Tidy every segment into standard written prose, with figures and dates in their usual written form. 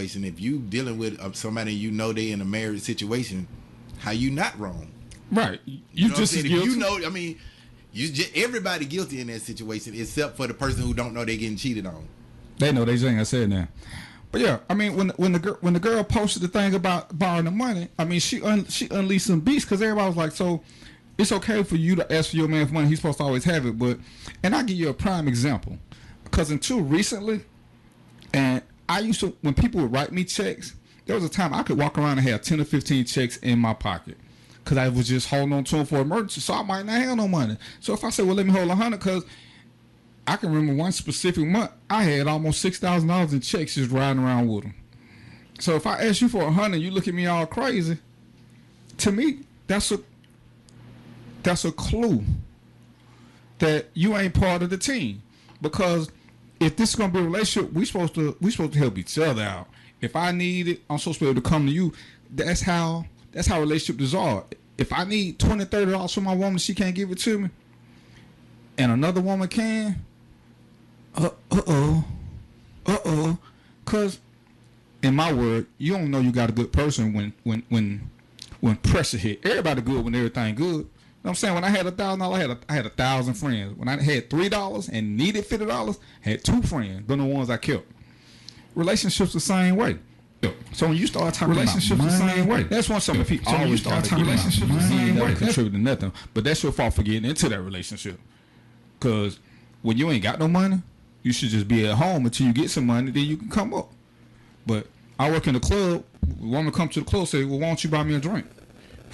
situation. If you dealing with somebody you know they in a marriage situation, how you not wrong? Right. You know just as guilty. You know, I mean, everybody guilty in that situation except for the person who don't know they getting cheated on. They know they just ain't said that. But yeah, I mean, when the girl posted the thing about borrowing the money, I mean, she unleashed some beasts because everybody was like, so it's okay for you to ask for your man for money. He's supposed to always have it. But, and I'll give you a prime example. Because until recently, and I used to, when people would write me checks, there was a time I could walk around and have 10 or 15 checks in my pocket. Because I was just holding on to them for emergency. So I might not have no money. So if I say, well, let me hold 100, because I can remember one specific month, I had almost $6,000 in checks just riding around with them. So if I ask you for 100, you look at me all crazy. To me, that's a clue that you ain't part of the team. Because if this is gonna be a relationship, we supposed to help each other out. If I need it, I'm supposed to be able to come to you. That's how relationships are. If I need $20, $30 from my woman, she can't give it to me, and another woman can. Cause in my word, you don't know you got a good person when pressure hit. Everybody good when everything good. You know what I'm saying? When I had $1,000, I had 1,000 friends. When I had $3 and needed $50, I had 2 friends. Those are the ones I kept. Relationships the same way. So when you start talking relationships about money, the same way, that's one something people always start talking relationships the same way. Contribute to nothing, but that's your fault for getting into that relationship. Cause when you ain't got no money, you should just be at home until you get some money, then you can come up. But I work in the club. A woman come to the club, say, well, why don't you buy me a drink?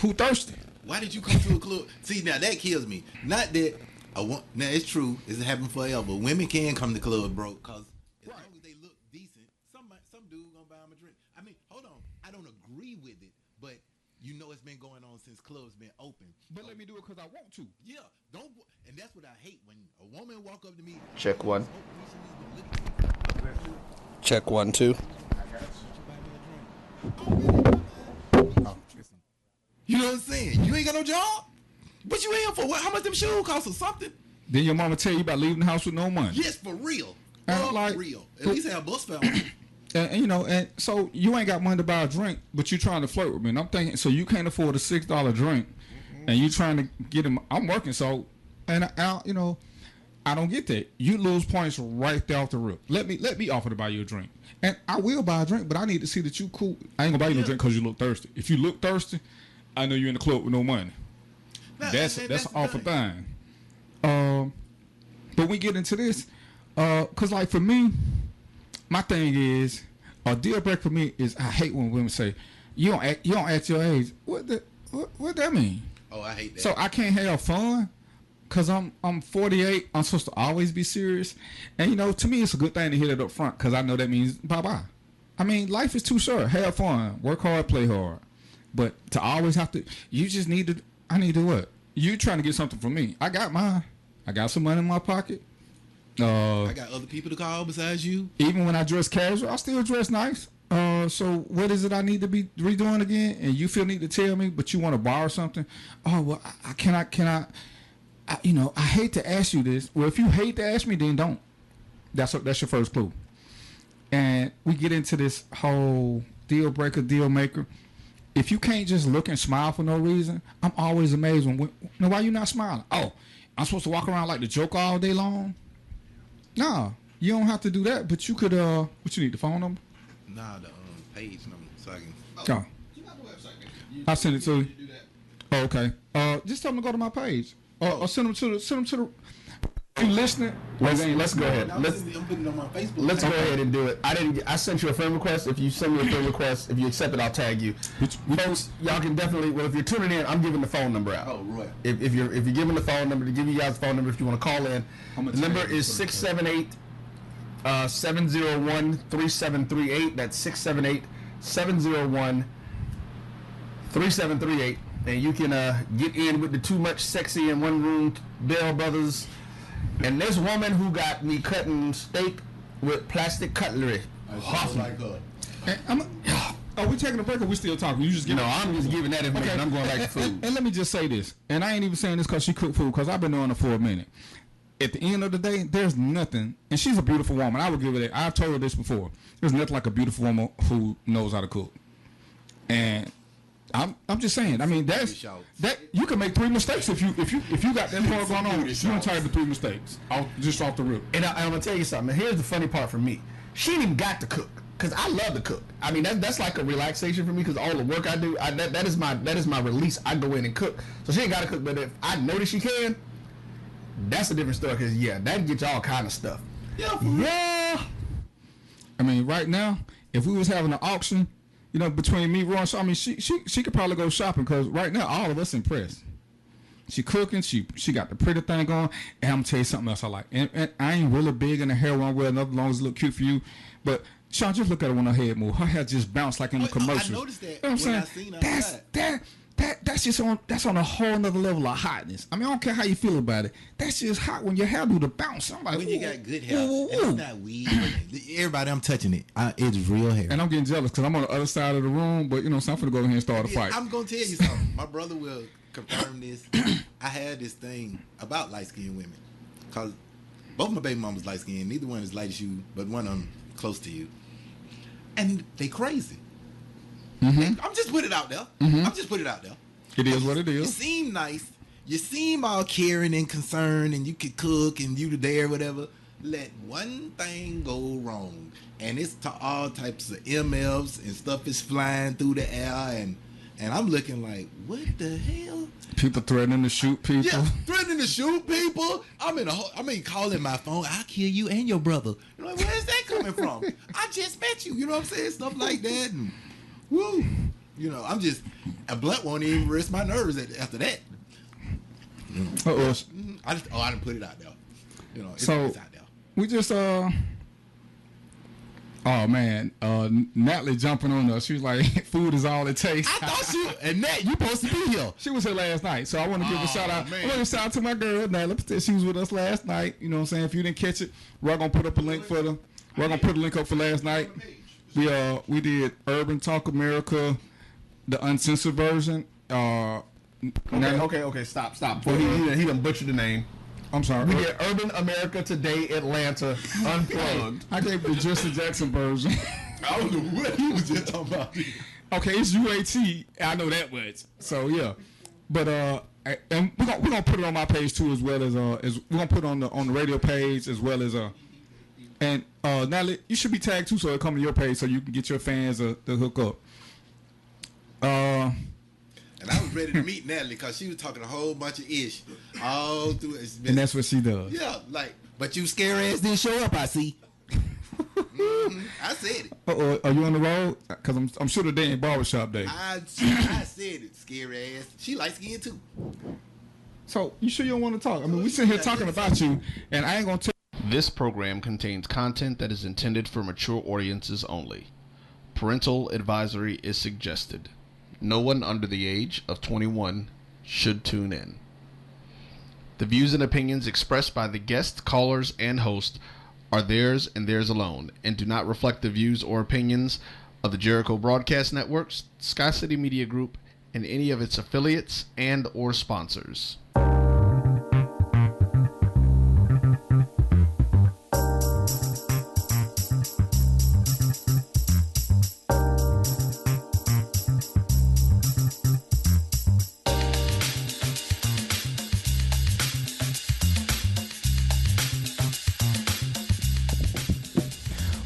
Who thirsty? Why did you come to a club? See, now that kills me. Not that now it's true. It's happened forever. Women can come to the club, bro, because as long as they look decent, some dude gonna buy them a drink. I mean, hold on. I don't agree with it, but you know it's been going on since clubs been open. But let me do it because I want to. Yeah, don't. And that's what I hate when a woman walk up to me. Check 1. Check 1, 2. You know what I'm saying? You ain't got no job? What you here for? How much them shoes cost or something? Then your mama tell you about leaving the house with no money. Yes, for real. Like, real. At least have a bus fare. And you know, and so you ain't got money to buy a drink, but you trying to flirt with me. And I'm thinking, so you can't afford a $6 drink, and you trying to get him. I'm working, so, and I you know, I don't get that. You lose points right there off the rip. Let me offer to buy you a drink, and I will buy a drink, but I need to see that you cool. I ain't gonna buy you no drink because you look thirsty. If you look thirsty, I know you're in the club with no money. That's an awful thing. But we get into this, cause like for me, my thing is a deal breaker for me is I hate when women say you don't act your age. What that mean? Oh, I hate that. So I can't have fun cause I'm 48. I'm supposed to always be serious, and you know to me it's a good thing to hit it up front cause I know that means bye bye. I mean life is too short. Have fun, work hard, play hard, but to always have to, you just need to. I need to what? You trying to get something from me? I got mine. I got some money in my pocket. I got other people to call besides you. Even when I dress casual, I still dress nice. So what is it I need to be redoing again? And you feel need to tell me, but you want to borrow something? Oh well, I you know, I hate to ask you this. Well, if you hate to ask me, then don't. That's your first clue. And we get into this whole deal breaker, deal maker. If you can't just look and smile for no reason, I'm always amazed when why you not smiling? Oh, I'm supposed to walk around like the Joker all day long? Nah, you don't have to do that, but you could, what you need, the phone number? Nah, the page number, so I can... Oh. You got the website. I'll send it to you. Oh, okay. Just tell them to go to my page. Or send them to the... You listening? Let's go ahead. I'm putting it on my Facebook. Let's go ahead and do it. I sent you a friend request. If you send me a friend request, if you accept it, I'll tag you. Folks, y'all can definitely. Well, if you're tuning in, I'm giving the phone number out. Oh, right. If you're giving the phone number, to give you guys the phone number if you want to call in. The number is 678-701-3738. That's 678-701-3738, and you can get in with the Too Much Sexy in One Room Bell Brothers. And this woman who got me cutting steak with plastic cutlery. Awesome. Like her. Are we taking a break or we still talking? You just give I'm just giving that information. Okay. I'm going back to food. And let me just say this. And I ain't even saying this because she cooked food because I've been on her for a minute. at the end of the day, there's nothing, and she's a beautiful woman. I would give her that. I've told her this before. There's nothing like a beautiful woman who knows how to cook. And I'm just saying. I mean, that you can make 3 mistakes if you got that part going on. You don't tell the 3 mistakes just off the rip. And I'm gonna tell you something. Here's the funny part for me. She ain't even got to cook. Cause I love to cook. I mean that's like a relaxation for me. Cause all the work I do, that is my release. I go in and cook. So she ain't got to cook. But if I know that she can, that's a different story. Cause that can get you all kind of stuff. Yeah. I mean, right now, if we was having an auction, between me, Ron, I mean, she could probably go shopping. Cause right now, all of us impressed. She cooking. She got the pretty thing on. And I'm gonna tell you something else I like. And I ain't really big in the hair one way or another, as long as it look cute for you, but. Sean, just look at her when her head move. Her hair just bounced like in the commercials. I noticed that. You know what I'm saying? That's just on a whole nother level of hotness. I mean, I don't care how you feel about it. That's just hot when your hair do the bounce. I'm like, when you got good hair, and it's not weed. Everybody, I'm touching it. It's real hair. And I'm getting jealous because I'm on the other side of the room. But so I'm gonna go ahead and start a fight. I'm gonna tell you something. My brother will confirm this. I had this thing about light skinned women because both my baby mamas light skinned. Neither one is light as you, but one of them close to you. And they crazy. I'm just putting it out there. It is what it is. You seem nice. You seem all caring and concerned, and you can cook, and you there, whatever. Let one thing go wrong, and it's to all types of MFs and stuff is flying through the air, and I'm looking like, what the hell? People threatening to shoot people. Yeah, threatening to shoot people. Calling my phone. I'll kill you and your brother. Like, where's that coming from? I just met you. You know what I'm saying? Stuff like that. And woo. I'm just a blunt won't even risk my nerves after that. I didn't put it out there. It's out there. We just oh man, Natalie jumping on us. She was like, "Food is all it takes." I thought and Nat, you supposed to be here. She was here last night, so I want to give a shout out. Man. I want to shout out to my girl Natalie. She was with us last night. You know what I'm saying? If you didn't catch it, we're gonna put up a link for them. We're gonna put a link up for last night. We did Urban Talk America, the uncensored version. Okay, stop. Well, he done butchered the name. I'm sorry. We did Urban America Today Atlanta Unplugged. I gave the Justin Jackson version. I don't know what he was just talking about. Okay, it's UAT. I know that much. So yeah, but and we're gonna put it on my page too, as well as we're gonna put it on the radio page as well as and Natalie, you should be tagged too, so it'll come to your page so you can get your fans to hook up. And I was ready to meet Natalie because she was talking a whole bunch of ish all through it. And that's what she does. Yeah, but you scary ass didn't show up, I see. I said it. Are you on the road? Because I'm sure today ain't barbershop day. I said it, scary ass. She light skinned too. So, you sure you don't want to talk? I mean, we sitting here talking about you, and I ain't going to tell. This program contains content that is intended for mature audiences only. Parental advisory is suggested. No one under the age of 21 should tune in. The views and opinions expressed by the guests, callers, and host are theirs and theirs alone, and do not reflect the views or opinions of the Jericho Broadcast Networks, Sky City Media Group, and any of its affiliates and or sponsors.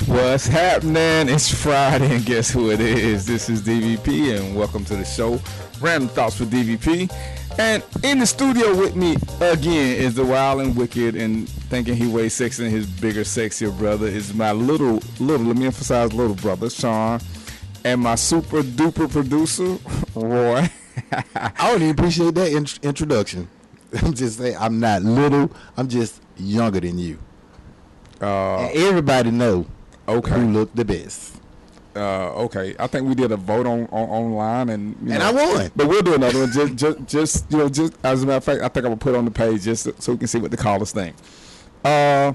What's happening? It's Friday, and guess who it is? This is DvP, and welcome to the show, Random Thoughts with DvP. And in the studio with me again is the wild and wicked, and thinking he weighs sexier than his bigger, sexier brother is my little, let me emphasize little brother, Sean, and my super duper producer, Roy. I don't even appreciate that introduction. I'm just saying, I'm not little, I'm just younger than you. And everybody know. Okay. Who looked the best? Okay. I think we did a vote on online, and I won. But we'll do another one. Just as a matter of fact, I think I'm gonna put it on the page just so we can see what the callers think. So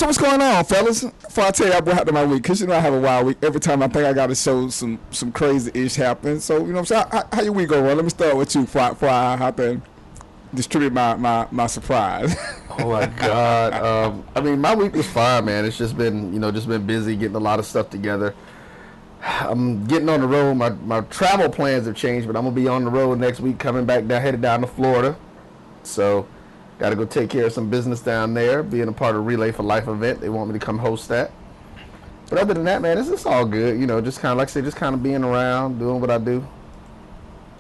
what's going on, fellas? Before I tell you what happened my week, because I have a wild week. Every time I think I got to show some crazy ish happen. So what I'm saying, how your week go, Ron? Let me start with you before I have to distribute my surprise. Oh my God. I mean, my week was fine, man. It's just been, just been busy getting a lot of stuff together. I'm getting on the road. My travel plans have changed, but I'm gonna be on the road next week, coming back down, headed down to Florida. So, got to go take care of some business down there, being a part of Relay for Life event. They want me to come host that. But other than that, man, it's all good. Just kind of like I say, just kind of being around, doing what I do.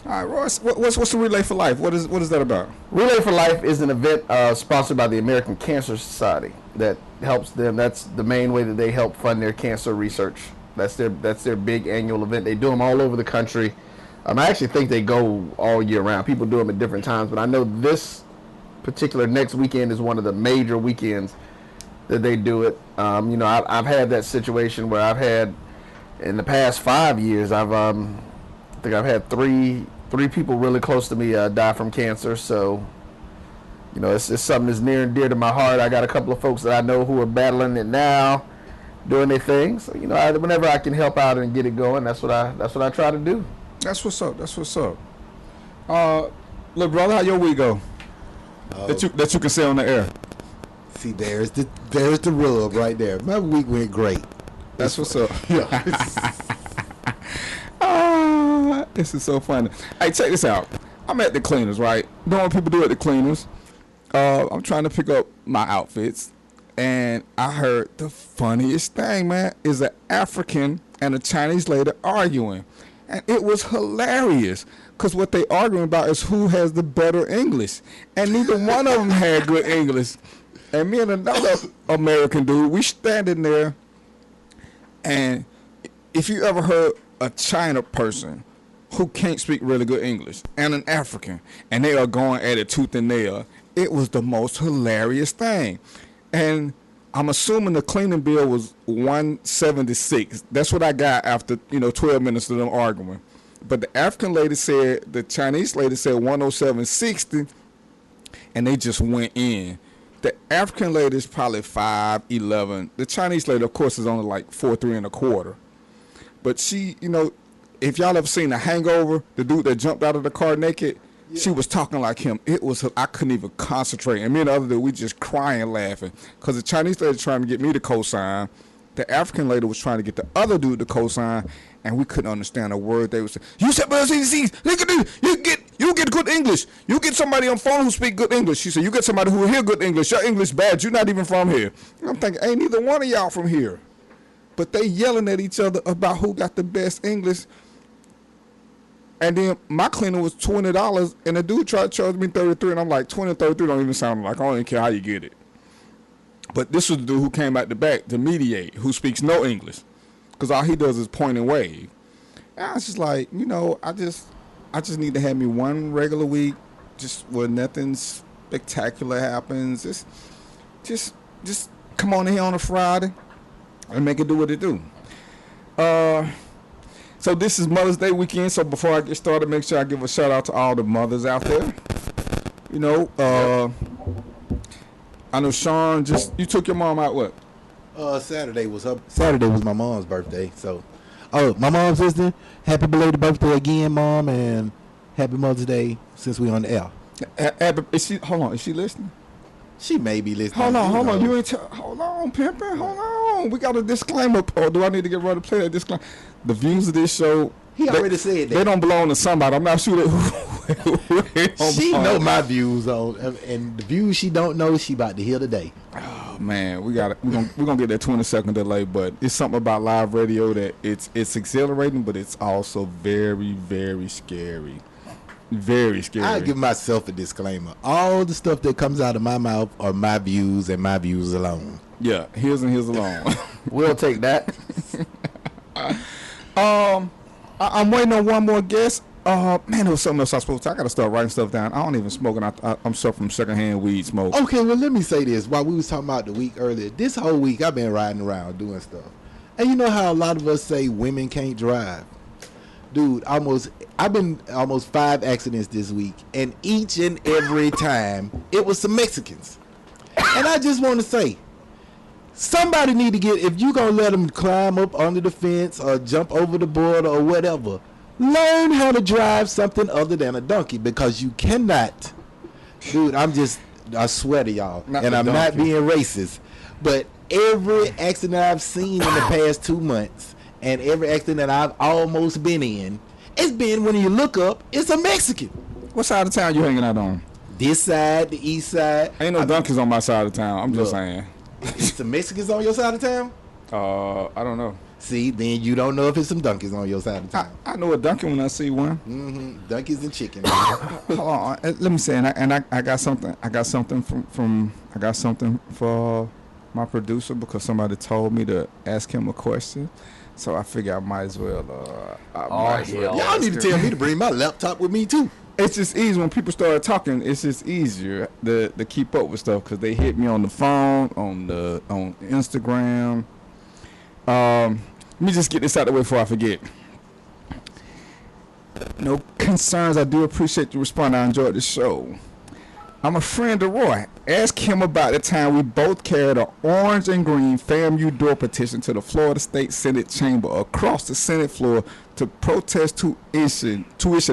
All right, Royce, what's the Relay for Life? What is that about? Relay for Life is an event sponsored by the American Cancer Society that helps them. That's the main way that they help fund their cancer research. That's their big annual event. They do them all over the country. I actually think they go all year round. People do them at different times, but I know this particular next weekend is one of the major weekends that they do it. I've had that situation where I've had in the past 5 years. I think I've had three people really close to me die from cancer. So, it's something that's near and dear to my heart. I got a couple of folks that I know who are battling it now, doing their thing. So, whenever I can help out and get it going, that's what I try to do. That's what's up. Little brother, how your week go? That you can say on the air. See, there's the rub right there. My week went great. That's what's up. Yeah. This is so funny. Hey, check this out. I'm at the cleaners, right? You know what people do at the cleaners? I'm trying to pick up my outfits, and I heard the funniest thing, man, is an African and a Chinese lady arguing. And it was hilarious, because what they arguing about is who has the better English. And neither one of them had good English. And me and another American dude, we standing there, and if you ever heard a China person who can't speak really good English and an African, and they are going at it tooth and nail, it was the most hilarious thing. And I'm assuming the cleaning bill was $176. That's what I got after 12 minutes of them arguing. But the African lady said, the Chinese lady said $107.60, and they just went in. The African lady is probably 5'11". The Chinese lady, of course, is only like 4'3" $4. But she, if y'all ever seen The Hangover, the dude that jumped out of the car naked, yeah. She was talking like him. I couldn't even concentrate. And me and the other dude, we just crying, laughing. Because the Chinese lady was trying to get me to co-sign. The African lady was trying to get the other dude to co-sign, and we couldn't understand a word they were saying. You said, you get good English. You get somebody on phone who speak good English. She said, you get somebody who hear good English. Your English bad. You're not even from here. And I'm thinking, ain't neither one of y'all from here. But they yelling at each other about who got the best English. And then my cleaner was $20, and the dude tried to charge me $33, and I'm like, $20, $33 don't even sound like, I don't even care how you get it. But this was the dude who came out the back to mediate, who speaks no English, because all he does is point and wave. And I was just like, I just need to have me one regular week, just where nothing spectacular happens. Just come on in here on a Friday and make it do what it do. So this is Mother's Day weekend. So before I get started, make sure I give a shout out to all the mothers out there. I know Sean you took your mom out what? Saturday was my mom's birthday. So, my mom's sister, happy belated birthday again, Mom, and happy Mother's Day since we on the air. Is she listening? She may be listening. Hold on. Hold on, pimpin'. Hold on. We got a disclaimer. Or do I need to get ready to play that disclaimer? The views of this show. He already said that. They don't belong to somebody. I'm not sure that. She know my views on, and the views she don't know, she about to hear today. Oh man, we're gonna get that 20-second delay, but it's something about live radio that it's exhilarating, but it's also very, very scary. Very scary. I give myself a disclaimer. All the stuff that comes out of my mouth are my views and my views alone. Yeah, his and his alone. We'll take that. I'm waiting on one more guest. Man, there was something else I was supposed to. I got to start writing stuff down. I don't even smoke, and I'm suffering from secondhand weed smoke. Okay, well, let me say this. While we was talking about the week earlier, this whole week I've been riding around doing stuff. And you know how a lot of us say women can't drive? Dude, I've been almost 5 accidents this week, and each and every time it was some Mexicans. And I just want to say, somebody need to if you gonna let them climb up under the fence or jump over the border or whatever, learn how to drive something other than a donkey, because you cannot. Dude, I swear to y'all, Not and the I'm not donkey. being racist, but every accident I've seen in the past 2 months, and every accident that I've almost been in, it's been when you look up, it's a Mexican. What side of town you hanging out on? This side, the east side. Ain't no donkeys on my side of town. I'm just Look. saying. It's some Mexicans on your side of town? I don't know. See, then you don't know if it's some donkeys on your side of town. I know a donkey when I see one. Donkeys and chicken. Hold on, let me say, I got something. I got something I got something for my producer because somebody told me to ask him a question. So I figure I might as well. Y'all need to tell me to bring my laptop with me too. It's just easy when people start talking. It's just easier to keep up with stuff because they hit me on the phone, on Instagram. Let me just get this out of the way before I forget. No concerns. I do appreciate you responding. I enjoyed the show. I'm a friend of Roy. Ask him about the time we both carried an orange and green FAMU door petition to the Florida State Senate chamber across the Senate floor to protest tuition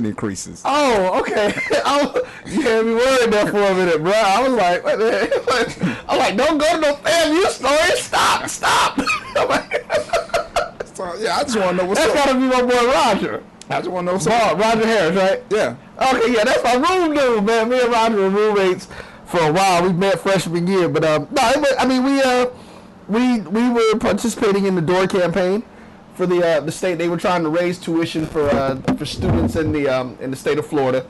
increases. Oh, okay. You had me worried there for a minute, bro. I was like, what the hell? I'm like, don't go to no FAMU story. Stop. I'm like, So, yeah, I just want to know what's that's up. gotta be my boy Roger. I just want to know what's up. Roger Harris, right? Yeah. Okay, yeah, that's my room dude, man. Me and Roger were roommates for a while. We met freshman year, but we were participating in the door campaign for the state. They were trying to raise tuition for students in the state of Florida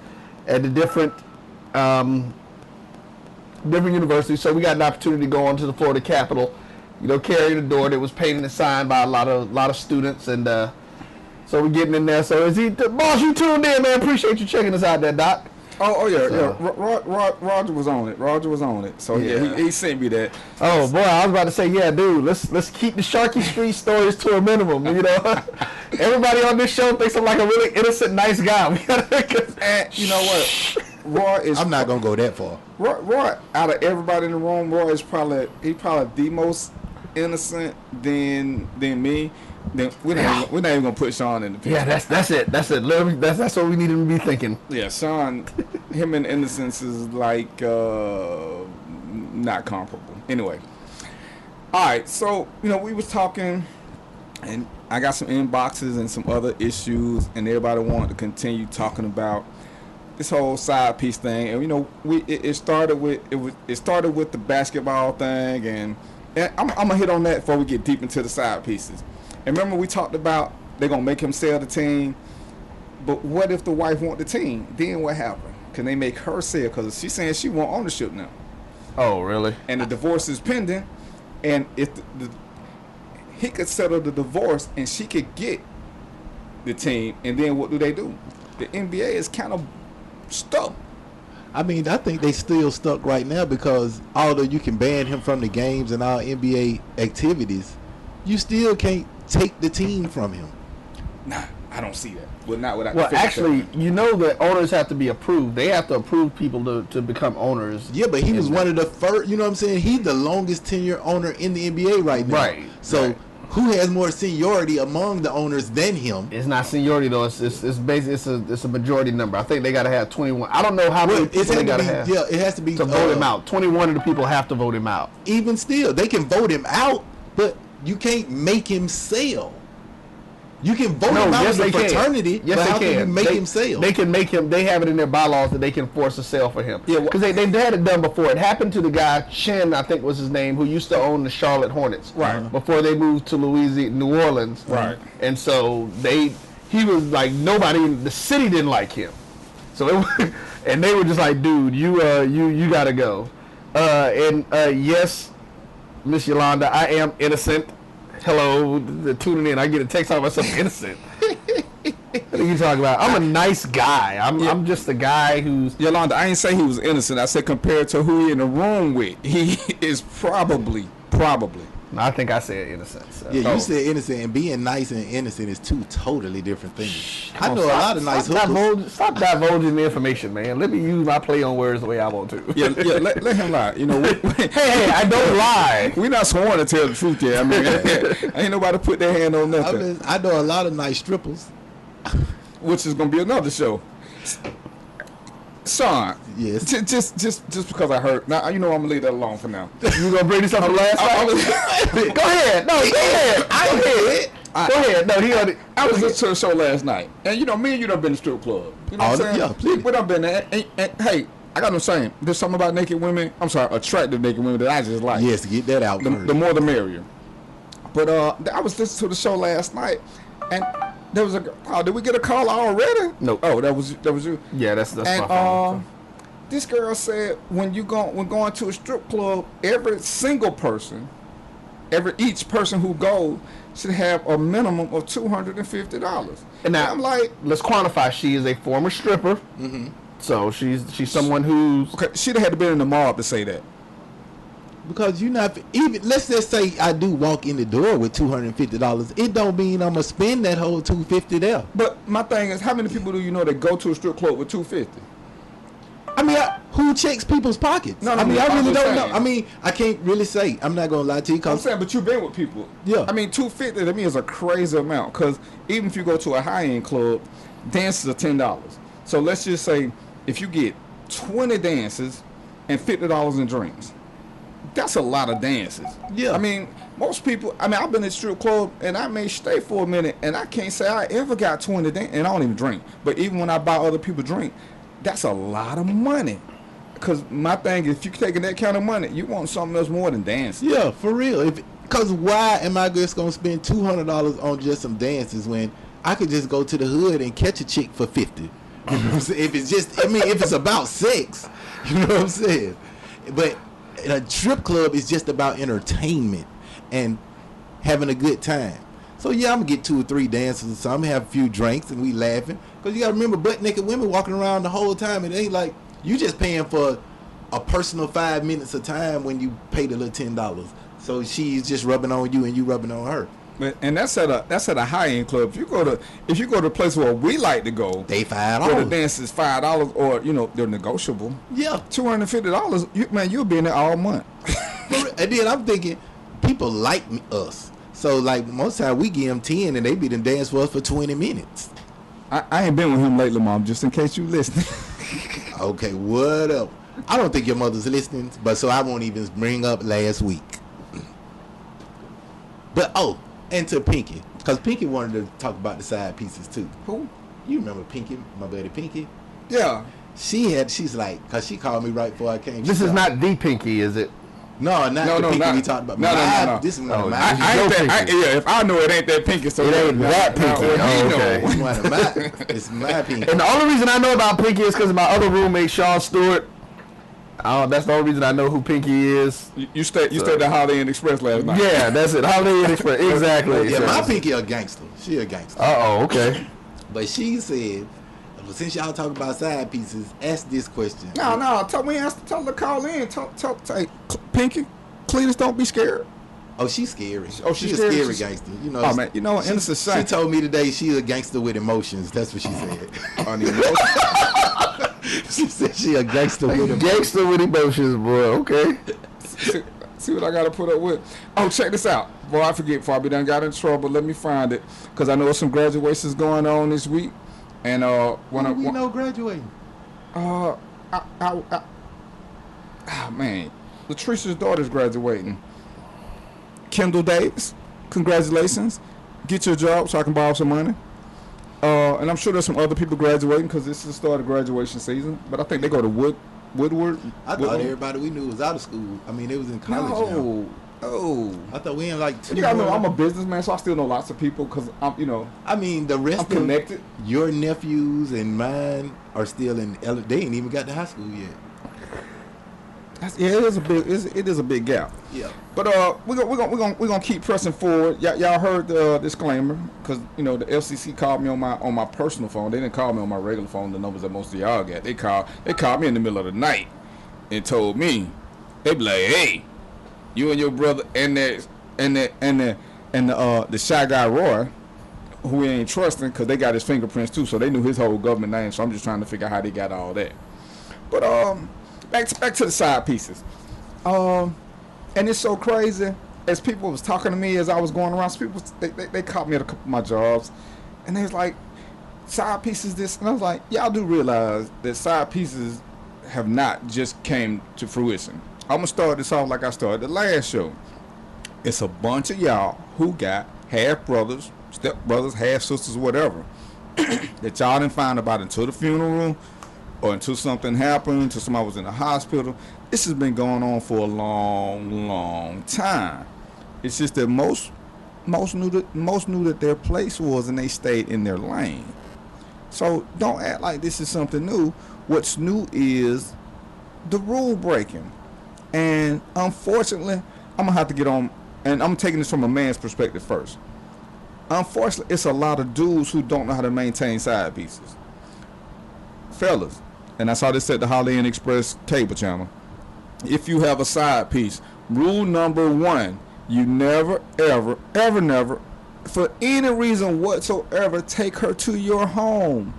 at the different universities. So we got an opportunity to go on to the Florida Capitol, carrying the door that was painted and signed by a lot of students, and so we're getting in there. So boss, you tuned in, man. Appreciate you checking us out there, Doc. Oh yeah. Roger was on it. So yeah, he sent me that. Oh boy, I was about to say, yeah, dude. Let's keep the Sharky Street stories to a minimum. Everybody on this show thinks I'm like a really innocent, nice guy. And you know what? Roy is. I'm not gonna go that far. Roy, out of everybody in the room, Roy is probably the most innocent than me. Then we're not even gonna put Sean in the picture. Yeah, that's it. That's what we need him to be thinking. Yeah, Sean, him in innocence is like not comparable. Anyway, all right. So we was talking, and I got some inboxes and some other issues, and everybody wanted to continue talking about this whole side piece thing. And it started with the basketball thing, and I'm gonna hit on that before we get deep into the side pieces. And remember we talked about they're going to make him sell the team. But what if the wife want the team? Then what happened? Can they make her sell? Because she's saying she want ownership now. Oh, really? And the divorce is pending. And if he could settle the divorce and she could get the team, and then what do they do? The NBA is kind of stuck. I mean, I think they still stuck right now because although you can ban him from the games and all NBA activities, you still can't take the team from him. Nah, I don't see that. Well, not without. Well, actually, the owners have to be approved. They have to approve people to become owners. Yeah, but he was one of the first. You know what I'm saying? He's the longest tenure owner in the NBA right now. Right. So, who has more seniority among the owners than him? It's not seniority though. It's basically it's a majority number. I think they got to have 21. I don't know how many people they got to have. Yeah, it has to be to vote him out. 21 of the people have to vote him out. Even still, they can vote him out, but you can't make him sell. You can vote him out as a fraternity, yes, but they how can you make him sell? They can make him. They have it in their bylaws that they can force a sale for him. Yeah, because they've had it done before. It happened to the guy Chen, I think was his name, who used to own the Charlotte Hornets. Right. Before they moved to New Orleans. Right. And so he was like nobody in the city didn't like him. So and they were just like, dude, you gotta go. Yes, Miss Yolanda, I am innocent. Hello, tuning in. I get a text out myself innocent. What are you talking about? I'm a nice guy. I'm just a guy who's... Yolanda, I ain't say he was innocent. I said compared to who he in the room with, he is probably. No, I think I said innocent. So. Yeah, you said innocent, and being nice and innocent is two totally different things. I know a lot of nice hookers. Stop divulging the information, man. Let me use my play on words the way I want to. Yeah, let him lie. Hey, I don't lie. We're not sworn to tell the truth yet. I mean, ain't nobody put their hand on nothing. I know a lot of nice strippers. Which is going to be another show. Son, Yes. just because I heard. Now you know I'm gonna leave that alone for now. You gonna bring this up last night? Go ahead. No, go ahead. Go ahead. No, I was listening to the show last night, and you know, me and you done been to strip club. You know what I'm saying? Yeah, please. We done been there. And hey, I got no saying. There's something about naked women. I'm sorry, attractive naked women that I just like. Yes, get that out. The more the merrier. But I was listening to the show last night, and there was a. Oh, did we get a call already? No. Oh, that was you. Yeah, that's And my phone. this girl said when going to a strip club, every single person, each person who goes should have a minimum of $250. And now I'm like, let's quantify. She is a former stripper. Mm-hmm. So she's someone who's okay, she'd have had to be in the mob to say that. Because you not even, let's just say I do walk in the door with $250. It don't mean I'm gonna spend that whole $250 there. But my thing is, how many people do you know that go to a strip club with $250? I mean, who checks people's pockets? No, I mean, I I'm really just don't know. saying. I mean, I can't really say. I'm not gonna lie to you. I'm Cause saying, but you've been with people. Yeah. I mean, $250 to me is a crazy amount. Because even if you go to a high-end club, dances are $10. So let's just say if you get 20 dances and $50 in drinks, that's a lot of dances. Yeah. I mean, most people. I mean, I've been in strip club and I may stay for a minute, and I can't say I ever got 20 dances, and I don't even drink. But even when I buy other people drink, that's a lot of money. Because my thing is, if you're taking that kind of money, you want something else more than dancing. yeah, for real. Because why am I just gonna spend $200 on just some dances when I could just go to the hood and catch a chick for 50? If it's just, I mean, if it's about sex, you know what I'm saying? But a strip club is just about entertainment and having a good time. So yeah, I'm gonna get 2 or 3 dances or something, have a few drinks, and we laughing. Because you gotta remember, butt naked women walking around the whole time. It ain't like you just paying for a personal 5 minutes of time when you pay the little $10. So she's just rubbing on you and you rubbing on her. And that's at a high end club. If you go to a place where we like to go, They where the $5. dance is $5, or you know they're negotiable. Yeah. $250, man, you'll be in there all month. And then I'm thinking, people like us. So like most time we give them 10 and they be done dance for us for 20 minutes. I ain't been with him lately, Mom. Just in case you listening. Okay, what up? I don't think your mother's listening, but so I won't even bring up last week. But and to Pinky, because Pinky wanted to talk about the side pieces too. Who? You remember Pinky, my buddy Pinky? Yeah. She's like, because she called me right before I came. this She is said, not the pinky, is it? No, not the Pinky not- we talked about. no, no. This is one of Oh, mine. I ain't that, yeah, if I know it ain't that Pinky, so It ain't that Pinky. or he Oh, know. okay. It's one of mine. It's my Pinky. And the only reason I know about Pinky is because of my other roommate, Sean Stewart. That's the only reason I know who Pinky is. You stayed at the Holiday Inn Express last night. Yeah, that's it. Holiday Inn Express. Exactly. Yeah, my Pinky a gangster. She a gangster. Uh-oh, okay. But she said, well, since y'all talking about side pieces, ask this question. No. Tell her to call in. Tell hey, Pinky, Cletus, don't be scared. Oh, she's scary. Oh, she's she's a scary. scary gangster. You know. Oh man, you know what? And it's a She shame. told me today she's a gangster with emotions. That's what she said. She said she a gangster with emotions. Gangster with emotions, bro. Okay. See what I gotta put up with. Oh, check this out. Boy, I forget before I be done got in trouble. Let me find it. Cause I know some graduations going on this week. And when You know, graduating. man, Latricia's daughter's graduating. Kendall Davis, congratulations. Get your job so I can borrow some money. And I'm sure there's some other people graduating because this is the start of graduation season. But I think they go to Woodward. I thought everybody we knew was out of school. I mean, it was in college now. No. I thought we in like 2 You gotta know more. I'm a businessman, so I still know lots of people because I'm, I mean, the rest I'm of connected. your nephews and mine are still in. They ain't even got to high school yet. Yeah, it is a big gap. Yeah. But we're gonna keep pressing forward. Y'all heard the disclaimer because the FCC called me on my personal phone. They didn't call me on my regular phone. The numbers that most of y'all got. They called me in the middle of the night and told me they be like, hey, you and your brother and the shy guy Roy, who we ain't trusting because they got his fingerprints too, so they knew his whole government name. So I'm just trying to figure out how they got all that. But back to the side pieces. And it's so crazy. As people was talking to me as I was going around, some people they caught me at a couple of my jobs, and they was like, side pieces this, and I was like, y'all do realize that side pieces have not just came to fruition. I'm gonna start this off like I started the last show. It's a bunch of y'all who got half brothers, step brothers, half sisters, whatever, that y'all didn't find about until the funeral or until something happened, until somebody was in the hospital. This has been going on for a long time. It's just that most knew that their place was, and they stayed in their lane. So don't act like this is something new. What's new is the rule breaking. And unfortunately, I'm gonna have to get on, and I'm taking this from a man's perspective first. Unfortunately, it's a lot of dudes who don't know how to maintain side pieces. Fellas, and I saw this at the Holly Inn Express cable channel. If you have a side piece, rule number 1, you never, ever, never, for any reason whatsoever, take her to your home.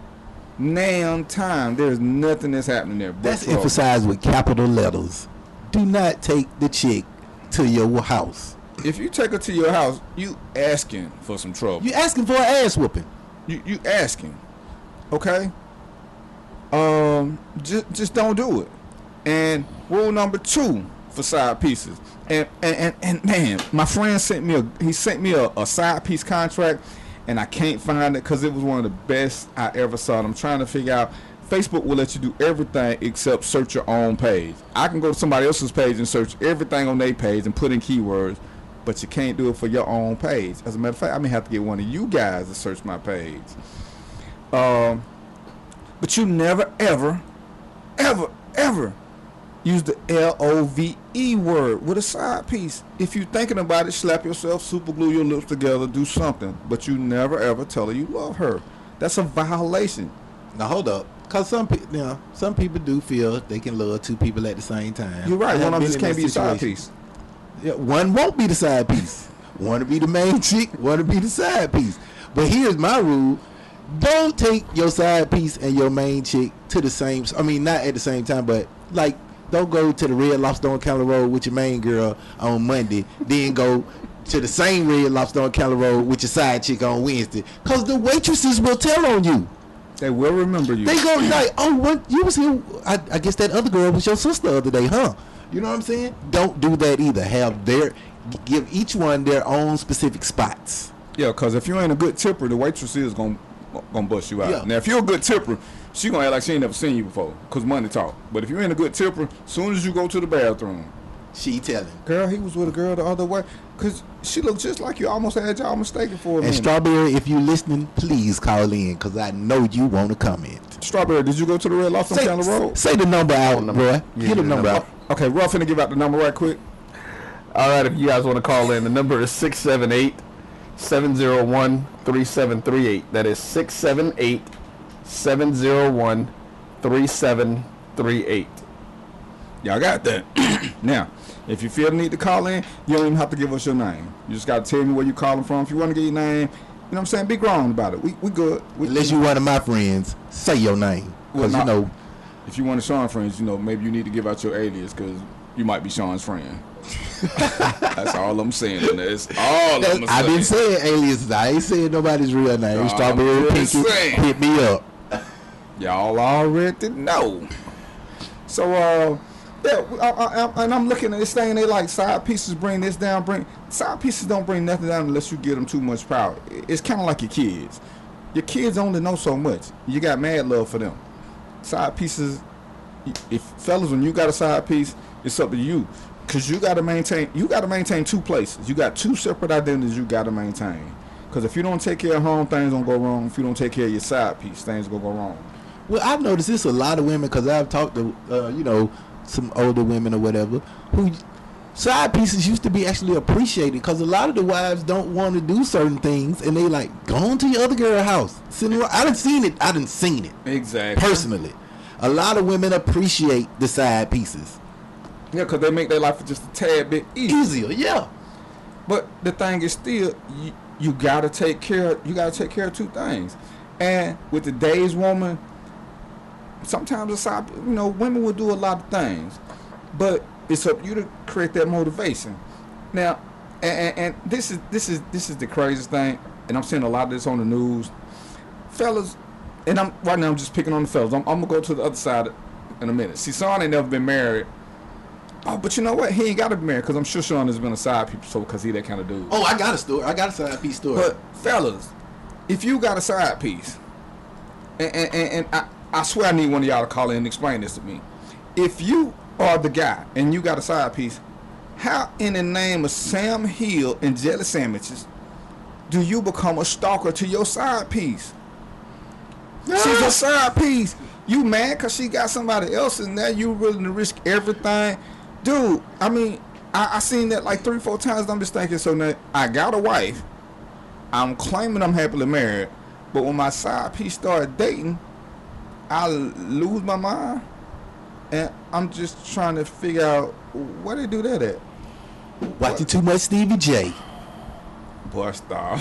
Now time. There's nothing that's happening there. That's emphasized with capital letters. Do not take the chick to your house. If you take her to your house, you asking for some trouble. You asking for an ass whooping. You asking. Okay? Just don't do it. And rule number 2 for side pieces. And man, my friend sent me a side piece contract, and I can't find it because it was one of the best I ever saw. And I'm trying to figure out. Facebook will let you do everything except search your own page. I can go to somebody else's page and search everything on their page and put in keywords, but you can't do it for your own page. As a matter of fact, I may have to get one of you guys to search my page. But you never, ever use the LOVE word with a side piece. If you're thinking about it, slap yourself, super glue your lips together, do something. But you never, ever tell her you love her. That's a violation. Now hold up, cause some people do feel they can love 2 people at the same time. You're right. One of them just been in can't be a that side situation. piece. Yeah, one won't be the side piece. One to be the main chick, one to be the side piece. But here's my rule: don't take your side piece and your main chick to the same. I mean, not at the same time, but like, don't go to the Red Lobster on Cali Road with your main girl on Monday, then go to the same Red Lobster on Cali Road with your side chick on Wednesday, cause the waitresses will tell on you. They will remember you. They go like, oh, what, you was here. I guess that other girl was your sister the other day, huh? You know what I'm saying? Don't do that either. Give each one their own specific spots. Yeah, because if you ain't a good tipper, the waitress is gonna bust you out. Yeah. Now, if you're a good tipper, she gonna act like she ain't never seen you before, because money talk. But if you ain't a good tipper, soon as you go to the bathroom, she telling. Girl, he was with a girl the other way, because she looked just like you. Almost had y'all mistaken for a And minute. Strawberry, if you listening, please call in, because I know you want to comment. Strawberry, did you go to the Red Lobster on County Road? Say the number out, boy. Get the number out. Okay, we're finna give out the number right quick. All right, if you guys want to call in, the number is 678-701-3738. That is 678-701-3738. Y'all got that? Now, if you feel the need to call in, you don't even have to give us your name. You just got to tell me where you calling from. If you want to get your name, you know what I'm saying? Be grown about it. We good. Unless you one of my friends, say your name. Because, Well, you know, if you one of Sean's friends, you know, maybe you need to give out your alias because you might be Sean's friend. That's all I'm saying. That's all I'm saying. I've been saying aliases. I ain't saying nobody's real name. Strawberry just Pinky, saying. hit me up. Y'all already know. So, yeah, and I'm looking at this thing. They like side pieces bring this down. Side pieces don't bring nothing down unless you give them too much power. It's kind of like your kids. Your kids only know so much. You got mad love for them. Side pieces, if fellas, when you got a side piece, it's up to you, cause you got to maintain 2 places. You got 2 separate identities you got to maintain. Cause if you don't take care of home, things don't go wrong. If you don't take care of your side piece, things gonna go wrong. Well, I've noticed this a lot of women, because I've talked to, some older women or whatever, who side pieces used to be actually appreciated, because a lot of the wives don't want to do certain things, and they like, go on to your other girl house. I done seen it. Exactly. Personally. A lot of women appreciate the side pieces. Yeah, cause they make their life just a tad bit easier. Yeah. But the thing is still, you gotta take care of 2 things. And with today's woman, sometimes women will do a lot of things, but it's up to you to create that motivation. Now, and this is the craziest thing, and I'm seeing a lot of this on the news. Fellas, and I'm just picking on the fellas. I'm gonna go to the other side in a minute. See, Sean ain't never been married. Oh, but you know what? He ain't got to be married because I'm sure Sean has been a side piece, so because he that kind of dude. Oh, I got a story. I got a side piece story. But fellas, if you got a side piece, and I swear I need one of y'all to call in and explain this to me. If you are the guy and you got a side piece, how in the name of Sam Hill and jelly sandwiches do you become a stalker to your side piece? She's a side piece. You mad because she got somebody else and now you willing to risk everything? Dude, I mean, I seen that like 3-4 times. I'm just thinking, so now I got a wife. I'm claiming I'm happily married. But when my side piece started dating, I lose my mind. And I'm just trying to figure out where they do that at. Watching too much Stevie J. Boy, stop.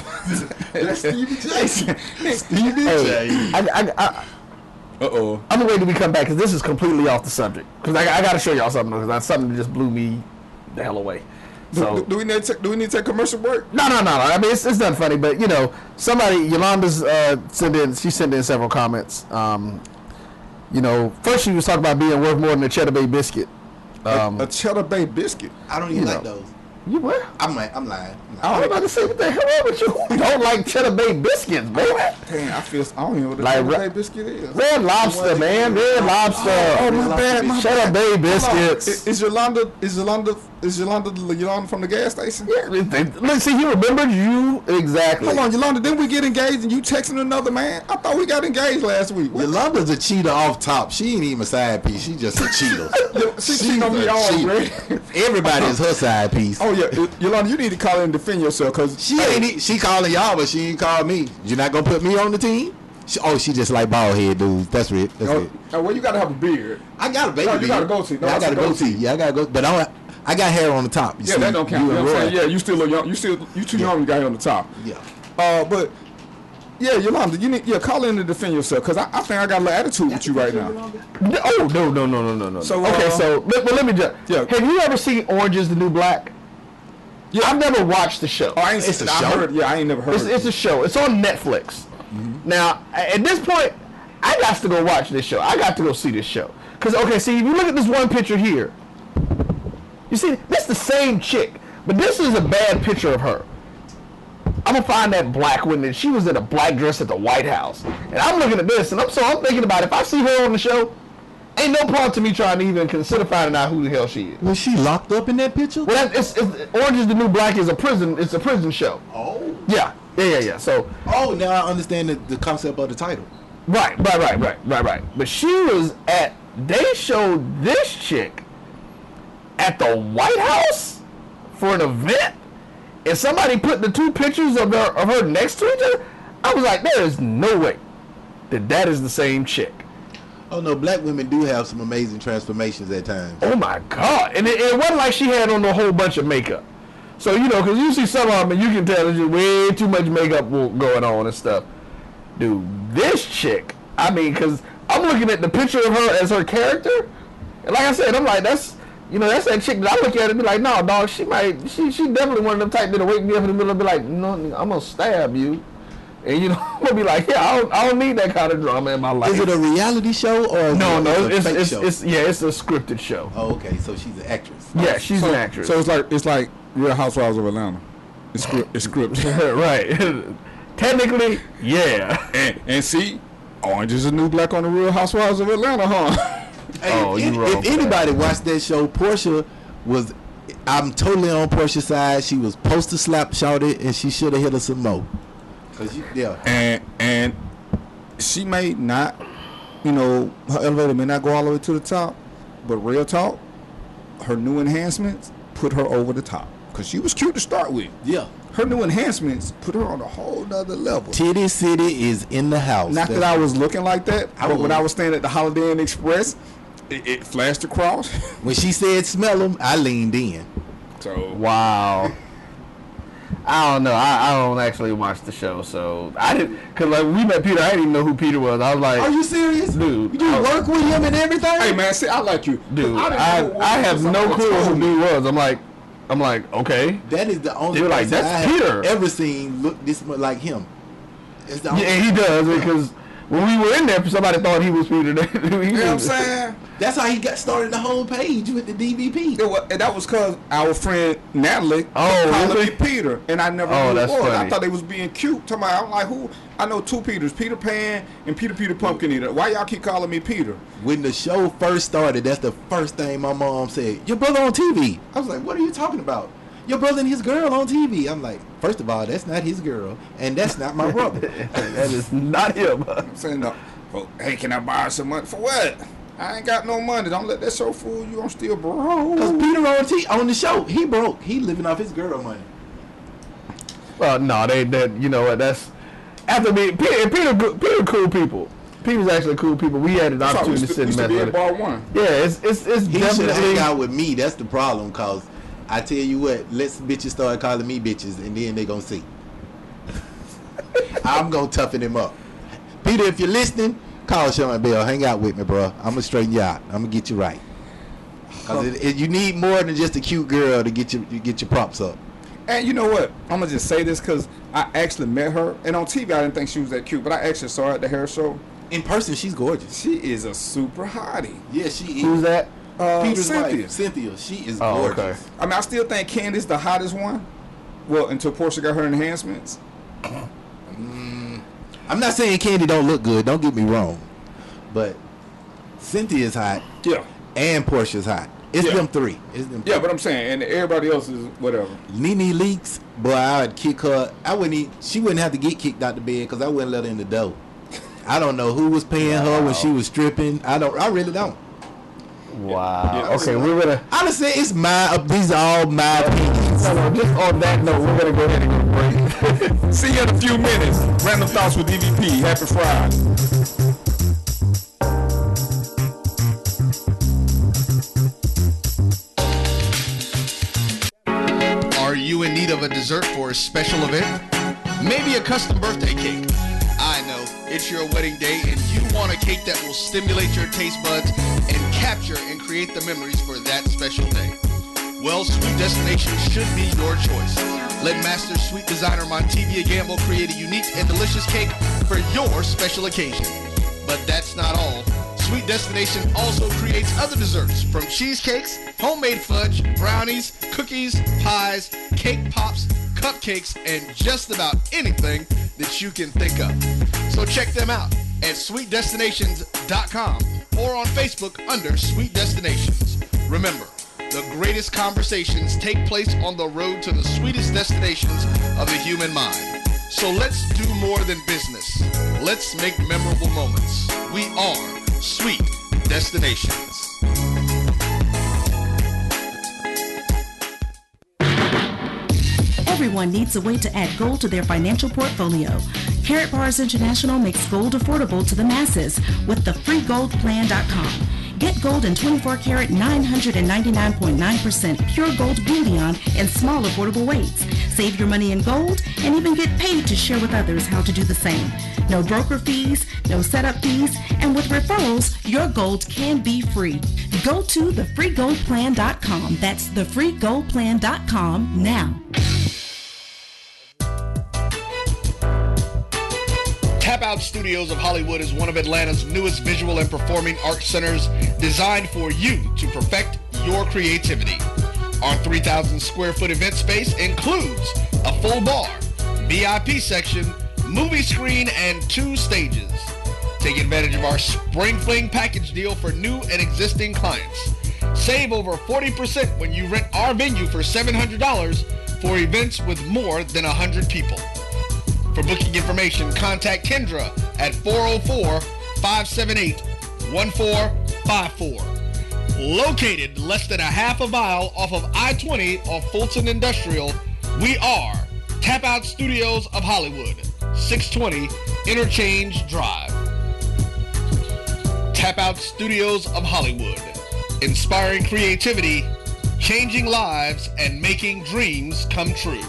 That's Stevie J. Stevie J. Uh-oh. I'm gonna wait till we come back because this is completely off the subject. Because I got to show y'all something because that's something that just blew me the hell away. So do we need to take commercial break? No. I mean, it's not funny, but you know, Yolanda's she sent in several comments. You know, first she was talking about being worth more than a Cheddar Bay biscuit. A Cheddar Bay biscuit. I don't even like those. You what? I'm lying. I was about to say, what the hell wrong with you? Who don't like Cheddar Bay biscuits, baby? Dang, I don't even know what a Like Cheddar Bay biscuit is. Red Lobster, man. Red Lobster. Oh, my bad. Cheddar Bay biscuits. Is Yolanda from the gas station? Yeah, look, see, he remembered you exactly. Hold on, Yolanda, didn't we get engaged and you texting another man? I thought we got engaged last week. Yolanda's a cheater off top. She ain't even a side piece. She just a cheater. She cheating on me already. Everybody is her side piece. Oh yeah, Yolanda, you need to call in and defend yourself because She calling y'all, but she ain't call me. You're not gonna put me on the team? She just like bald head dudes. That's it. Well, you gotta have a beard. I got a baby. No, you beard. got a goatee. No, I got a goatee. Yeah, I got a goatee. But I got hair on the top. You see, that don't count. You know what I'm saying? Yeah, you still look young. You too young. You got hair on the top. Yeah. But yeah, Yolanda, you need call in to defend yourself because I think I got a little attitude with you right now. Oh no. So okay, so let me just. Yeah. Have you ever seen Orange Is the New Black? Yeah. I've never watched the show. Oh, it's a show. I ain't never heard. It's a show. It's on Netflix. Mm-hmm. Now, at this point, I got to go watch this show. I got to go see this show. Because, okay, see, if you look at this one picture here, you see, that's the same chick. But this is a bad picture of her. I'm going to find that black woman. She was in a black dress at the White House. And I'm looking at this, and I'm thinking about if I see her on the show, ain't no point to me trying to even consider finding out who the hell she is. Was she locked up in that picture? Well, Orange Is the New Black is a prison. It's a prison show. Oh. Yeah. So. Oh, now I understand the concept of the title. Right. But she was they showed this chick at the White House for an event, and somebody put the two pictures of her next to each other. I was like, there is no way that is the same chick. Oh no, black women do have some amazing transformations at times. Oh my God! And it wasn't like she had on a whole bunch of makeup. So because you see some of them and you can tell there's just way too much makeup going on and stuff. Dude, this chick, I mean, because I'm looking at the picture of her as her character, and like I said, I'm like, that's that chick that I look at and be like, no, dog, she definitely one of them type that'll wake me up in the middle and be like, no, I'm gonna stab you. And I'm gonna be like, yeah, I don't need that kind of drama in my life. Is it a reality show or no? It's a scripted show. Oh, okay, so she's an actress. Yeah, she's an actress. So it's like Real Housewives of Atlanta. It's scripted. Right. Technically, yeah. And see, Orange Is the New Black on the Real Housewives of Atlanta, huh? Hey, if anybody watched that show, Portia was. I'm totally on Portia's side. She was supposed to slap Shawty, and she should have hit her some more. And she may not, her elevator may not go all the way to the top, but real talk, her new enhancements put her over the top because she was cute to start with. Yeah, her new enhancements put her on a whole nother level. Titty City is in the house. Not that I was looking like that, but when I was staying at the Holiday Inn Express, it flashed across. When she said smell them, I leaned in. So wow. I don't know. I don't actually watch the show, so I didn't. Cause like we met Peter, I didn't even know who Peter was. I was like, "Are you serious, dude? You work with him and everything?" Hey man, see, I like you, dude. I have no clue who dude was. I'm like, okay. That is the only person like that's I Peter have ever seen look this much like him. It's the only yeah, he does because when we were in there, somebody thought he was Peter. You know what I'm saying? That's how he got started the whole page with the DvP. And that was because our friend Natalie called me Peter, and I never knew that's who it was. funny. I thought they was being cute. I'm like, who? I know two Peters, Peter Pan and Peter Pumpkin Eater. Why y'all keep calling me Peter? When the show first started, that's the first thing my mom said. Your brother on TV. I was like, what are you talking about? Your brother and his girl on TV. I'm like, first of all, that's not his girl, and that's not my brother. That is not him. I'm saying, no. Oh, hey, can I borrow some money? For what? I ain't got no money. Don't let that show fool you. I'm still broke. Because Peter on the show, he broke. He living off his girl money. Well, no, they you know what? That's after me. Peter cool people. Peter's actually cool people. We had an opportunity to sit and mess with bar one. Yeah, it's He should definitely hang out with me. That's the problem. Cause I tell you what, let's bitches start calling me bitches, and then they gonna see. I'm gonna toughen him up. Peter, if you're listening, call Sean Bell. Hang out with me, bro. I'm gonna straighten you out. I'm gonna get you right. Cause you need more than just a cute girl to get your props up. And you know what? I'm gonna just say this because I actually met her, and on TV I didn't think she was that cute, but I actually saw her at the hair show. In person, she's gorgeous. She is a super hottie. Yeah, she is. Who's that? Peter's Cynthia. wife, Cynthia. She is Oh, gorgeous. okay. I mean, I still think Candy's the hottest one. Well, until Portia got her enhancements. I'm not saying Candy don't look good. Don't get me wrong, but Cynthia's hot. Yeah. And Portia's hot. It's Yeah. them three. It's them Yeah, three. but I'm saying, and everybody else is whatever. Nene Leaks, boy, I would kick her. She wouldn't have to get kicked out the bed because I wouldn't let her in the door. I don't know who was paying her when she was stripping. I really don't. Wow. Yeah, Okay, we're gonna. Honestly, it's these are all my opinions. No, just on that note, we're gonna go ahead and go break. See you in a few minutes. Random Thoughts with DvP. Happy Friday. Are you in need of a dessert for a special event? Maybe a custom birthday cake. I know, it's your wedding day and you want a cake that will stimulate your taste buds and capture and create the memories for that special day. Well, Sweet Destination should be your choice. Let Master Sweet Designer Montevia Gamble create a unique and delicious cake for your special occasion. But that's not all. Sweet Destination also creates other desserts, from cheesecakes, homemade fudge, brownies, cookies, pies, cake pops, cupcakes, and just about anything that you can think of. So check them out at sweetdestinations.com or on Facebook under Sweet Destinations. Remember, the greatest conversations take place on the road to the sweetest destinations of the human mind. So let's do more than business. Let's make memorable moments. We are Sweet Destinations. Everyone needs a way to add gold to their financial portfolio. Carrot Bars International makes gold affordable to the masses with the freegoldplan.com. Get gold in 24-karat 999.9% pure gold bullion in small affordable weights. Save your money in gold and even get paid to share with others how to do the same. No broker fees, no setup fees, and with referrals, your gold can be free. Go to thefreegoldplan.com. That's thefreegoldplan.com now. Tap Out Studios of Hollywood is one of Atlanta's newest visual and performing arts centers designed for you to perfect your creativity. Our 3,000 square foot event space includes a full bar, VIP section, movie screen, and 2 stages. Take advantage of our Spring Fling package deal for new and existing clients. Save over 40% when you rent our venue for $700 for events with more than 100 people. For booking information, contact Kendra at 404-578-1454. Located less than a half a mile off of I-20 off Fulton Industrial, we are Tap Out Studios of Hollywood, 620 Interchange Drive. Tap Out Studios of Hollywood, inspiring creativity, changing lives, and making dreams come true.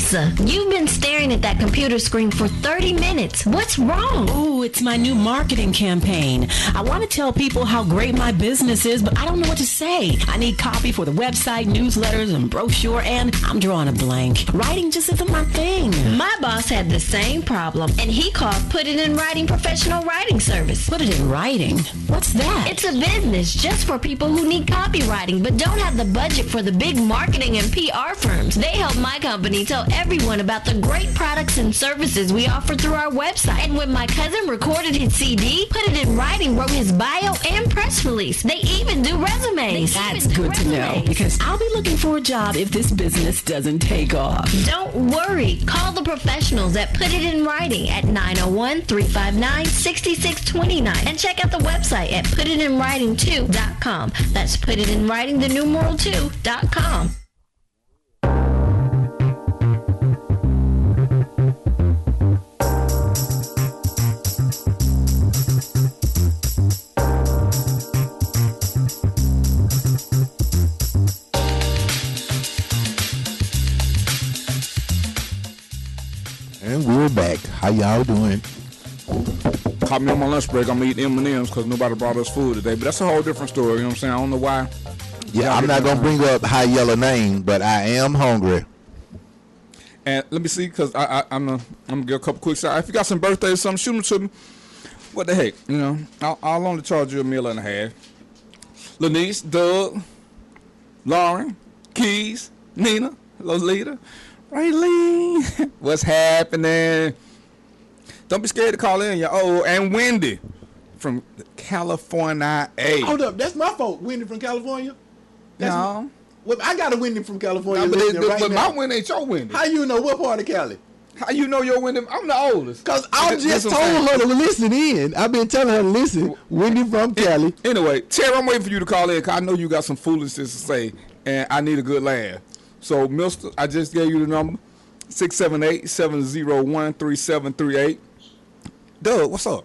Lisa, you've been staring at that computer screen for 30 minutes. What's wrong? Ooh, it's my new marketing campaign. I want to tell people how great my business is, but I don't know what to say. I need copy for the website, newsletters, and brochure, and I'm drawing a blank. Writing just isn't my thing. My boss had the same problem, and he called Put It in Writing Professional Writing Service. Put it in writing? What's that? It's a business just for people who need copywriting but don't have the budget for the big marketing and PR firms. They help my company tell everyone about the great products and services we offer through our website. And when my cousin recorded his CD, Put It in Writing wrote his bio and press release. They even do resumes. That's good to know, because I'll be looking for a job if this business doesn't take off. Don't worry. Call the professionals at Put It in Writing at 901-359-6629 and check out the website at putitinwriting2.com. That's putitinwriting, the numeral 2.com. And we're back. How y'all doing? Caught me on my lunch break. I'm eating M&M's because nobody brought us food today. But that's a whole different story. You know what I'm saying? I don't know why. Yeah, I'm not gonna bring up High Yellow name, but I am hungry. And let me see, because I'm gonna give a couple quick shots. If you got some birthdays or something, shoot them to me. What the heck? You know, I'll only charge you $1.50. Lanice, Doug, Lauren, Keys, Nina, Lolita, Raylene. What's happening? Don't be scared to call in, yo. Oh, and Wendy from California. Hold up, that's my fault. Wendy from California. No. Well, I got a Wendy from California. But right my now. Wendy ain't your Wendy. How you know what part of Cali? How you know your Wendy? I'm the oldest. Because I just told her to listen in. I've been telling her to listen. Wendy from Cali. Anyway, Terry, I'm waiting for you to call in because I know you got some foolishness to say, and I need a good laugh. So, Mister, I just gave you the number, 678-701-3738. Doug, what's up?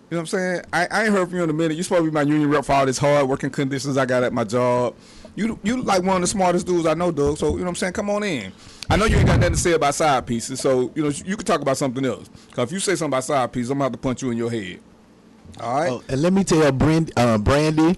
You know what I'm saying? I ain't heard from you in a minute. You supposed to be my union rep for all this hard working conditions I got at my job. You like one of the smartest dudes I know, Doug. So, you know what I'm saying? Come on in. I know you ain't got nothing to say about side pieces, so, you know, you can talk about something else. Because if you say something about side pieces, I'm going to have to punch you in your head. All right? Oh, and let me tell Brandy,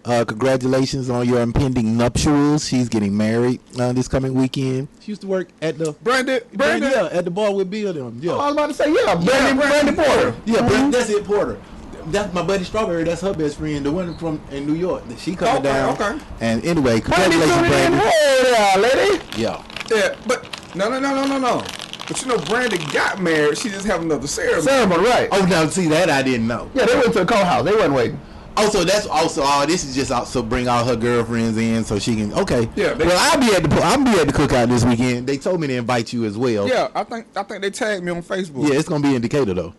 congratulations on your impending nuptials. She's getting married this coming weekend. She used to work at the... Brandy? Yeah, at the bar with Bill. Yeah. Oh, I was about to say, Brandy Porter. Yeah, that's it, Porter. That's my buddy Strawberry. That's her best friend, the one from in New York. She coming down. Okay. And anyway, congratulations, Brandy. Hey, lady. Yeah. Yeah, but no. But you know, Brandy got married. She just have another ceremony. Ceremony, right. Oh, now see that I didn't know. Yeah, they went to the courthouse. They wasn't waiting. Also, that's also this is just also bring all her girlfriends in so she can. Okay. Yeah. Well, I'll be at the cookout this weekend. They told me to invite you as well. Yeah, I think they tagged me on Facebook. Yeah, it's gonna be in Decatur though.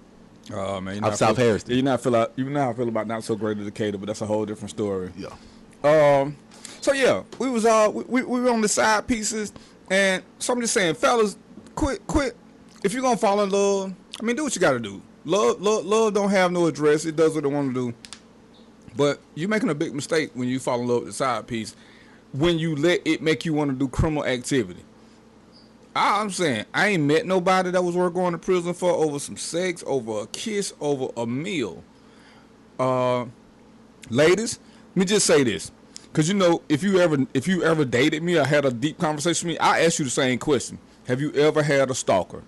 Oh man, of South Harrison. You know how I feel about not so great at Decatur, but that's a whole different story. Yeah. So yeah, we was we were on the side pieces, and so I'm just saying, fellas, quit. If you're gonna fall in love, I mean, do what you gotta do. Love don't have no address. It does what it want to do. But you're making a big mistake when you fall in love with the side piece, when you let it make you want to do criminal activity. I'm saying, I ain't met nobody that was worth going to prison for over some sex, over a kiss, over a meal. Ladies, let me just say this. Because, you know, if you ever dated me or had a deep conversation with me, I ask you the same question. Have you ever had a stalker?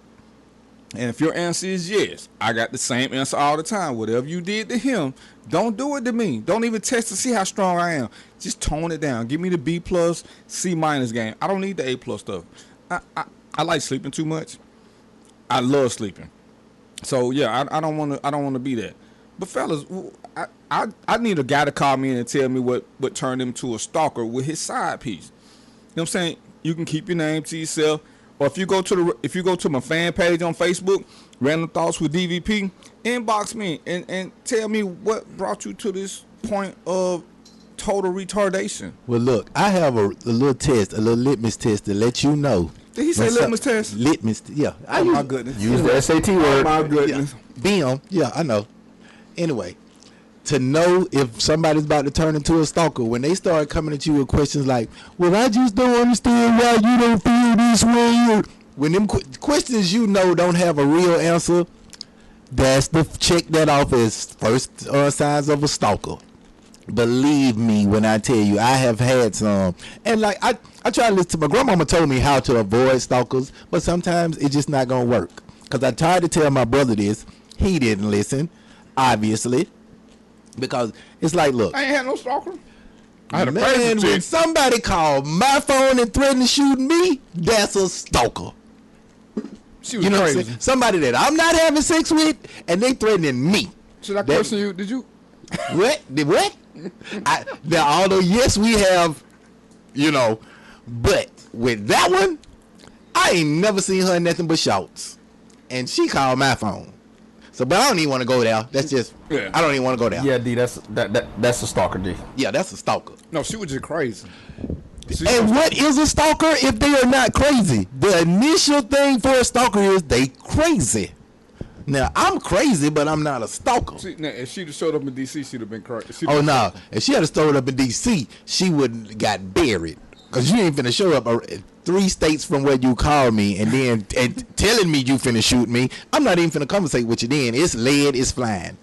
And if your answer is yes, I got the same answer all the time. Whatever you did to him, don't do it to me. Don't even test to see how strong I am. Just tone it down. Give me the B+, C- game. I don't need the A+ stuff. I like sleeping too much. I love sleeping. So yeah, I don't want to be that. But fellas, I need a guy to call me in and tell me what turned him to a stalker with his side piece. You know what I'm saying? You can keep your name to yourself. Or if you go to my fan page on Facebook, Random Thoughts with DvP, inbox me and tell me what brought you to this point of total retardation. Well, look, I have a little test, a little litmus test to let you know. Did he say litmus test? Litmus, yeah. Oh my goodness. Use the SAT word. Oh my goodness. BM, yeah, I know. Anyway, to know if somebody's about to turn into a stalker, when they start coming at you with questions like, well, I just don't understand why you don't feel this way. when them questions don't have a real answer, that's the check that off as first signs of a stalker. Believe me when I tell you, I have had some, and like I try to listen to my grandmama told me how to avoid stalkers, but sometimes it's just not gonna work. Cause I tried to tell my brother this, he didn't listen, obviously, because it's like, look, I ain't had no stalker. I had a man, crazy when chick. somebody called my phone and threatened to shoot me, that's a stalker. She was You know what I'm crazy. saying? Somebody that I'm not having sex with, and they threatening me. Should I That- question you? Did you? What? What? Now, although yes, we have, but with that one, I ain't never seen her in nothing but shorts, and she called my phone. So, but I don't even want to go there. That's just, Yeah. I don't even want to go there. Yeah, D, that's a stalker, D. Yeah, that's a stalker. No, she was just crazy. And what is a stalker if they are not crazy? The initial thing for a stalker is they crazy. Now, I'm crazy, but I'm not a stalker. Now, if she'd have showed up in D.C., she'd have been crazy. Oh, no. If she had stored up in D.C., she would have got buried. Because you ain't finna show up 3 states from where you called me and then telling me you finna shoot me. I'm not even finna conversate with you then. It's lead, it's flying.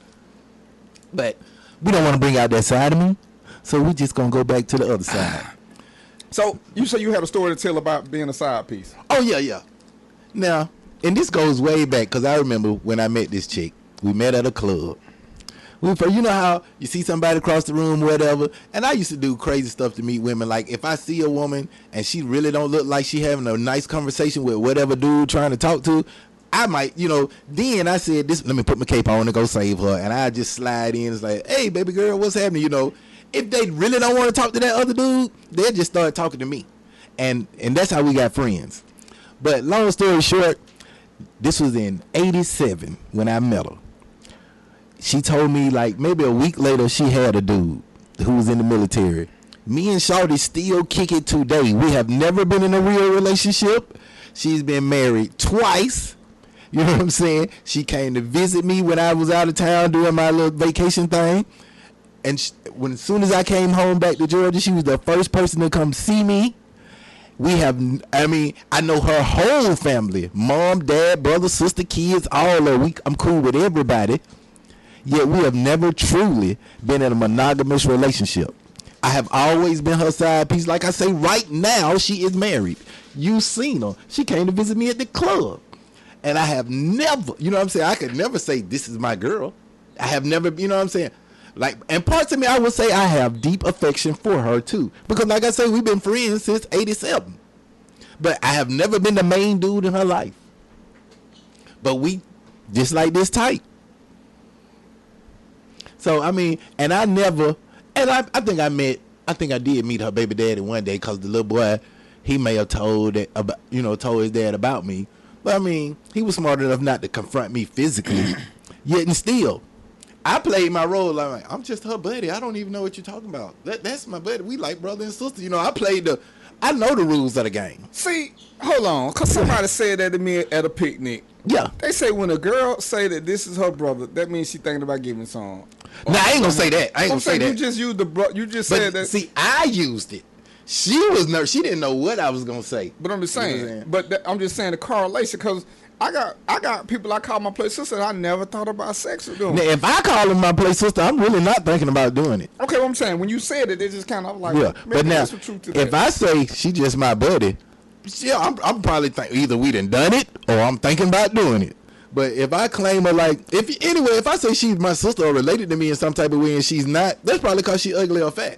But we don't want to bring out that side of me, so we just going to go back to the other side. So, you say you had a story to tell about being a side piece. Oh, yeah. Now, and this goes way back because I remember when I met this chick. We met at a club. You know how you see somebody across the room, whatever, and I used to do crazy stuff to meet women. Like if I see a woman and she really don't look like she having a nice conversation with whatever dude trying to talk to, I might, then I said, let me put my cape on and go save her. And I just slide in. It's like, hey, baby girl, what's happening? If they really don't want to talk to that other dude, they'll just start talking to me. And that's how we got friends. But long story short, this was in 87 when I met her. She told me like maybe a week later she had a dude who was in the military. Me and Shawty still kick it today. We have never been in a real relationship. She's been married twice. You know what I'm saying? She came to visit me when I was out of town doing my little vacation thing. And as soon as I came home back to Georgia, she was the first person to come see me. I know her whole family. Mom, dad, brother, sister, kids, all of I'm cool with everybody. Yet we have never truly been in a monogamous relationship. I have always been her side piece. Like I say, right now, she is married. You seen her. She came to visit me at the club. And I have never, I could never say this is my girl. I have never, Like, and parts of me, I would say I have deep affection for her, too. Because, like I say, we've been friends since 87. But I have never been the main dude in her life. But we, just like this, tight. So, I think I did meet her baby daddy one day because the little boy, he may have told his dad about me. But, he was smart enough not to confront me physically. Yet and still, I played my role. I'm just her buddy. I don't even know what you're talking about. That's my buddy. We like brother and sister. I know the rules of the game. See, hold on, because somebody said that to me at a picnic. Yeah. They say when a girl say that this is her brother, that means she thinking about giving some. Now, I ain't gonna say that. I'm saying you just used you just said that. See, I used it. She was nervous. She didn't know what I was gonna say. But I'm just saying. You know what I'm saying? I'm just saying the correlation because I got people I call my play sister. I never thought about sex with them. Now, if I call them my play sister, I'm really not thinking about doing it. Okay, what I'm saying when you said it, it just kind of like Yeah, but now some truth to if that. I say she just my buddy, yeah, I'm probably either we done it or I'm thinking about doing it. But if I claim her if I say she's my sister or related to me in some type of way and she's not, that's probably because she ugly or fat.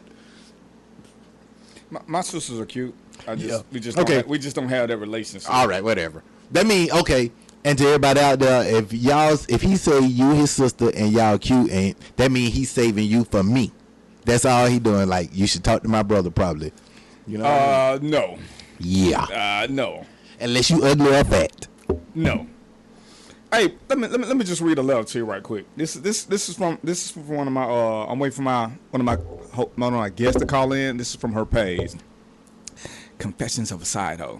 My sisters are cute. Yeah. We just Okay. we just don't have that relationship. All right, whatever. That mean okay. And to everybody out there, if he say you his sister and y'all cute, and that mean he's saving you for me. That's all he doing. Like you should talk to my brother probably. You know? What I mean? No. Yeah. No. Unless you ugly or fat. No. Hey, let me just read a letter to you right quick. This is from one of my I'm waiting for one of my guests to call in. This is from her page. Confessions of a Side Hoe.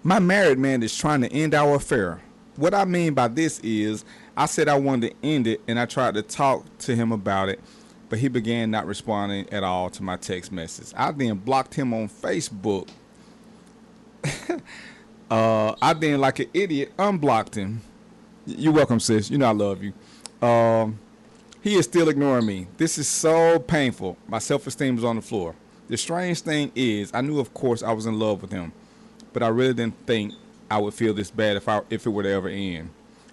My married man is trying to end our affair. What I mean by this is I said I wanted to end it and I tried to talk to him about it, but he began not responding at all to my text message. I then blocked him on Facebook. I then, like an idiot, unblocked him. You're welcome, sis. You know I love you. He is still ignoring me. This is so painful. My self-esteem is on the floor. The strange thing is, I knew, of course, I was in love with him, but I really didn't think I would feel this bad if it were to ever end.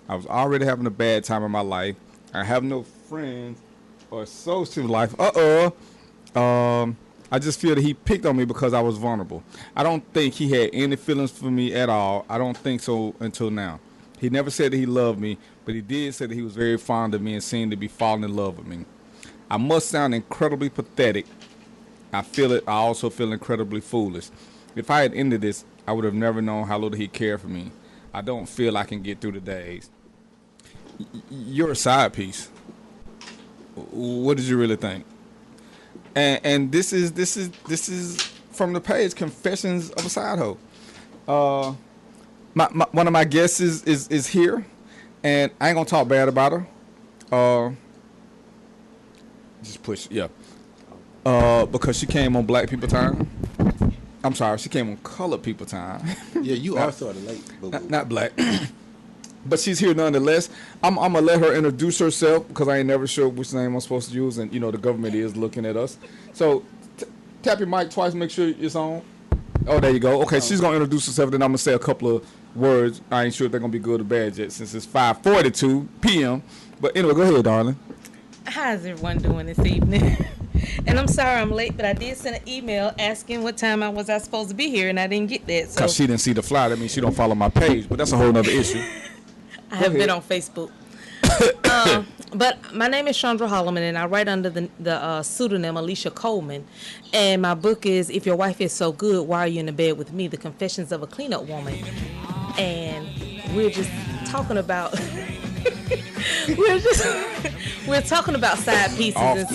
I was already having a bad time in my life. I have no friends or social life. I just feel that he picked on me because I was vulnerable. I don't think he had any feelings for me at all. I don't think so until now. He never said that he loved me, but he did say that he was very fond of me and seemed to be falling in love with me. I must sound incredibly pathetic. I feel it. I also feel incredibly foolish. If I had ended this, I would have never known how little he cared for me. I don't feel I can get through the days. You're a side piece. What did you really think? And this is from the page Confessions of a Side Hoe. One of my guests is here, and I ain't gonna talk bad about her. Just push, yeah. Because she came on Black People Time. I'm sorry, she came on Colored People Time. Yeah, you are sort of late. Not black. But she's here nonetheless. I'm gonna let her introduce herself because I ain't never sure which name I'm supposed to use, and the government is looking at us. So tap your mic twice, make sure it's on. Oh, there you go. Okay, she's gonna introduce herself, then I'm gonna say a couple of words. I ain't sure if they're gonna be good or bad yet, since it's 5:42 p.m. But anyway, go ahead, darling. How's everyone doing this evening? And I'm sorry I'm late, but I did send an email asking what time I was supposed to be here, and I didn't get that. Because she didn't see the flyer. That means she don't follow my page, but that's a whole nother issue. I have been on Facebook. But my name is Chandra Holloman, and I write under the pseudonym Alicia Coleman. And my book is If Your Wife Is So Good, Why Are You in the Bed With Me? The Confessions of a Cleanup Woman. And we're just talking about... we're talking about side pieces, and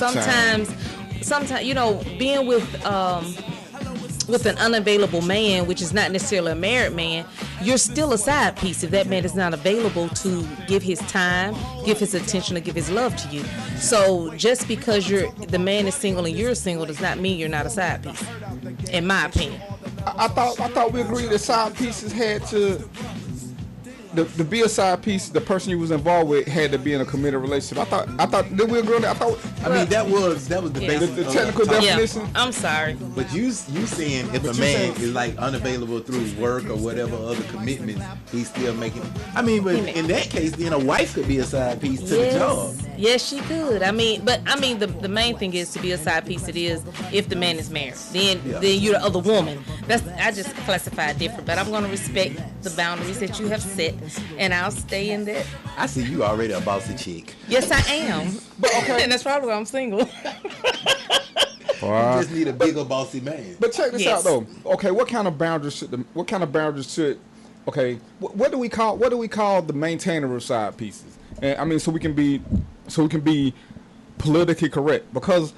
sometimes being with an unavailable man, which is not necessarily a married man, you're still a side piece if that man is not available to give his time, give his attention, or give his love to you. So just because the man is single and you're single does not mean you're not a side piece, in my opinion. I thought we agreed that side pieces had to. To be a side piece, the person you was involved with had to be in a committed relationship. I thought did we agree on that? I mean that was the basic the technical definition. Yeah, I'm sorry. But you saying if a man is like unavailable through work or whatever other commitments, he's still making. I mean, but in that case, then a wife could be a side piece to the job. Yes, she could. The main thing is to be a side piece. It is if the man is married, then you're the other woman. I just classify it different, but I'm going to respect the boundaries that you have set, and I'll stay in that. I see you already a bossy chick. Yes, I am. But okay. And that's probably why I'm single. You just need a bigger bossy man. But check this out though. Okay, what kind of boundaries should? Okay, what do we call the maintainer of side pieces? And I mean, so we can be politically correct, because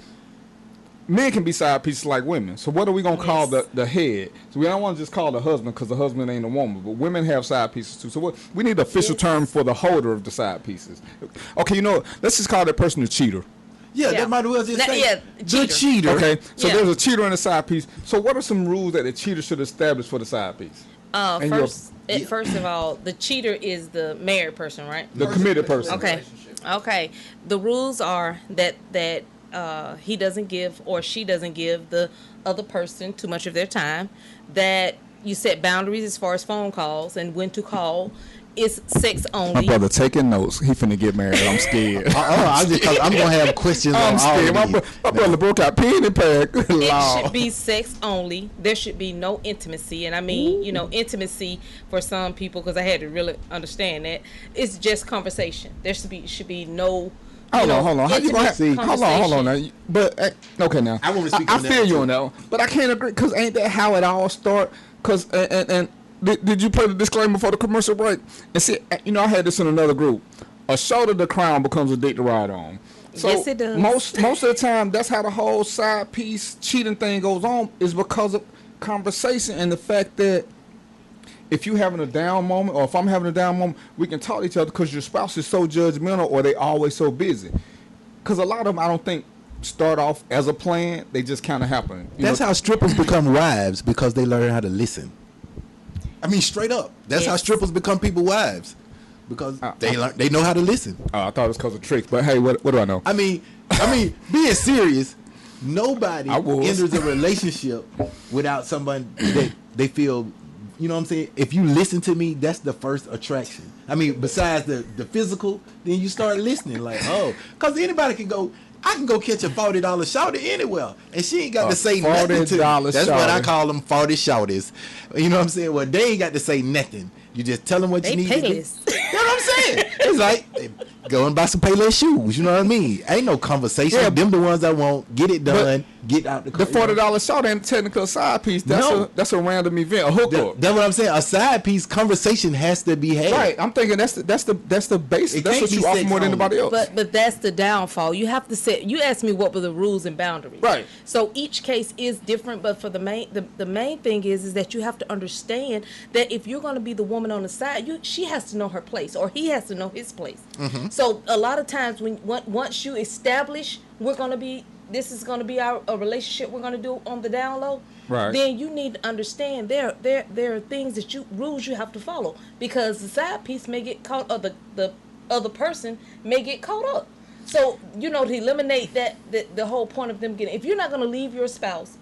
men can be side pieces like women. So what are we gonna call the head? So we don't want to just call the husband, because the husband ain't a woman, but women have side pieces too. So we need an official term for the holder of the side pieces. Okay, let's just call that person the cheater. Yeah, that might as well just say the cheater. Okay, so there's a cheater and a side piece. So what are some rules that the cheater should establish for the side piece? First of all, the cheater is the married person, right? The committed person. Okay. The rules are that he doesn't give or she doesn't give the other person too much of their time. That you set boundaries as far as phone calls and when to call. It's sex only. My brother taking notes. He finna get married. I'm scared. I'm gonna have questions. I'm scared. My brother broke out pen and pad. It should be sex only. There should be no intimacy, and I mean, intimacy for some people, because I had to really understand that it's just conversation. There should be no. Hold on. How you gonna see? Hold on now. But okay, now I want to speak. I feel you on that, but I can't agree, because ain't that how it all start? Because and. Did you play the disclaimer before the commercial break? And see, I had this in another group. A shoulder to crown becomes a dick to ride on. So yes, it does. Most of the time, that's how the whole side piece cheating thing goes on, is because of conversation and the fact that if you having a down moment, or if I'm having a down moment, we can talk to each other, because your spouse is so judgmental, or they always so busy. Because a lot of them, I don't think, start off as a plan. They just kind of happen. That's how strippers become wives, because they learn how to listen. I mean, straight up. That's how Yes. strippers become people's wives. Because they know how to listen. I thought it was because of tricks, but hey, what do I know? I mean, being serious, nobody I was. enters a relationship without somebody that they feel, you know what I'm saying? If you listen to me, that's the first attraction. I mean, besides the physical, then you start listening like, oh, because anybody can go, I can go catch a $40 shawty anywhere, and she ain't got to say nothing to me. $40 That's what I shawty. call them 40 shawties. You know what I'm saying? Well, they ain't got to say nothing. You just tell them what They you need to do. payless. That's what I'm saying. It's like, go and buy some Payless shoes. You know what I mean? Ain't no conversation. Yeah, Them the ones I want. Get it done. Get out the car. The $40 shot ain't technically a side piece. That's a random event, a hookup. That's what I'm saying. A side piece conversation has to be had. Right. I'm thinking that's the basic. It That's can't what be you offer sex more than only. anybody else. But that's the downfall. You have to set. You asked me what were the rules and boundaries. Right. So each case is different. But for the main thing is that you have to understand that if you're going to be the woman on the side, she has to know her place, or he has to know his place. Mm-hmm. So a lot of times once you establish this is going to be a relationship we're going to do on the down low. Right. Then you need to understand there are things rules you have to follow, because the side piece may get caught, or the other person may get caught up. So, to eliminate the whole point of them if you're not going to leave your spouse,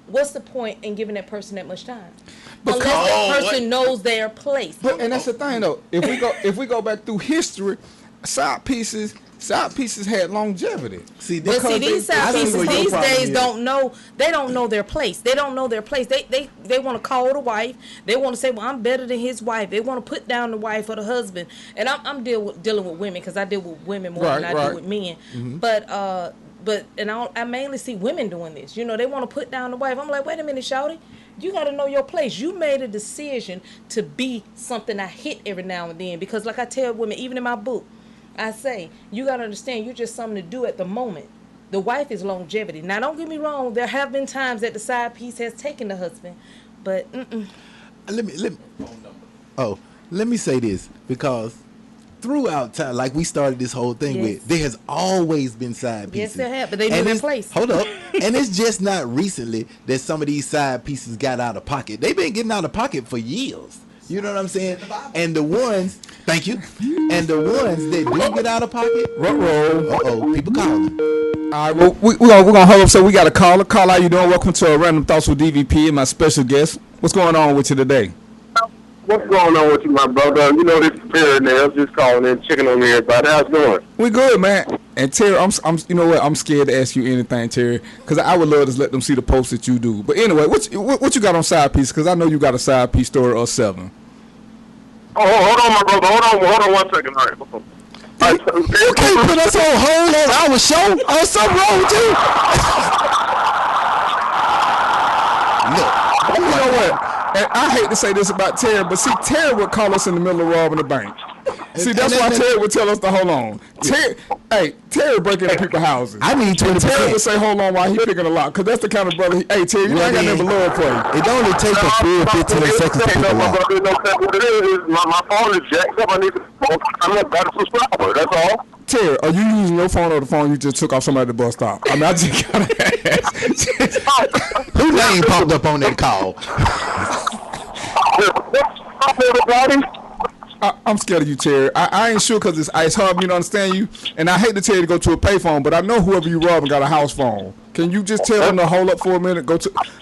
what's the point in giving that person that much time? Unless that person knows their place. And that's the thing though. If we go back through history, side pieces had longevity. These side pieces these days don't know their place. They don't know their place. They want to call the wife. They want to say, well, I'm better than his wife. They want to put down the wife or the husband. And I'm dealing with women, because I deal with women more than I do with men. Mm-hmm. But I mainly see women doing this. They want to put down the wife. I'm like, wait a minute, shawty. You got to know your place. You made a decision to be something I hit every now and then. Because like I tell women, even in my book, I say, you got to understand, you're just something to do at the moment. The wife is longevity. Now, don't get me wrong. There have been times that the side piece has taken the husband. But, Let me say this, because throughout time, like we started this whole thing Yes. with, there has always been side pieces. Yes, there have, but they knew their place. Hold up. And it's just not recently that some of these side pieces got out of pocket. They've been getting out of pocket for years. You know what I'm saying? And the ones, thank you, and the ones that do get out of pocket, people calling. All right, well, we're gonna hold up. So we got a caller. Caller, how you doing? Welcome to Random Thoughts with DvP and my special guest. What's going on with you today? What's going on with you, my brother? This is Terry now. Just calling in, checking on everybody. How's it going? We good, man. And Terry, I'm you know what? I'm scared to ask you anything, Terry, because I would love to let them see the posts that you do. But anyway, what you got on side piece? Because I know you got a side piece story or 7. Oh, hold on, my brother. Hold on 1 second. All right. All right, You can't put us on hold on our show. Oh, something wrong with you? Look, You know what? And I hate to say this about Terry, but see, Terry would call us in the middle of robbing the bank. See, that's why Terry would tell us to hold on. Terry break into people's houses. I need 20%. Terry would say, hold on, while he picking a lock, because that's the kind of brother. Hey, Terry, you ain't got never love for you. It only takes a full 15 seconds to pick a lock. what it is. My phone is jacked up. I need to. I'm not got a subscriber. That's all. Terry, are you using your phone or the phone you just took off somebody at the bus stop? I mean, I just gotta ask. Whose name popped up on that call? What's up, everybody? I'm scared of you, Terry. I ain't sure because it's hard for me to understand you, and I hate to tell you to go to a payphone, but I know whoever you robbing got a house phone. Can you just tell them to hold up for a minute,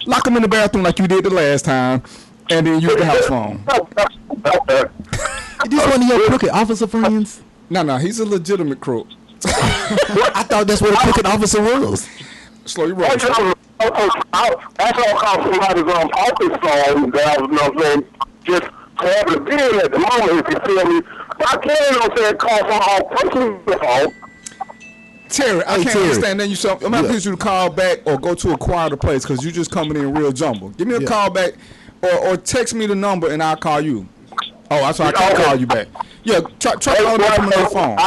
lock them in the bathroom like you did the last time, and then use the house phone? Is this one of your crooked officer friends? No, he's a legitimate crook. I thought that's what a crooked officer was. Slow your roll. After I called somebody's office phone, that I was, just having a being at the moment, if you feel me. I can't, call from our personal phone. Terry, I can't Terry. understand that. I'm going to ask you to call back or go to a quieter place because you just coming in real jumble. Give me a call back or text me the number and I'll call you. Oh, that's why I can't call you back. Yeah, try calling me from another phone.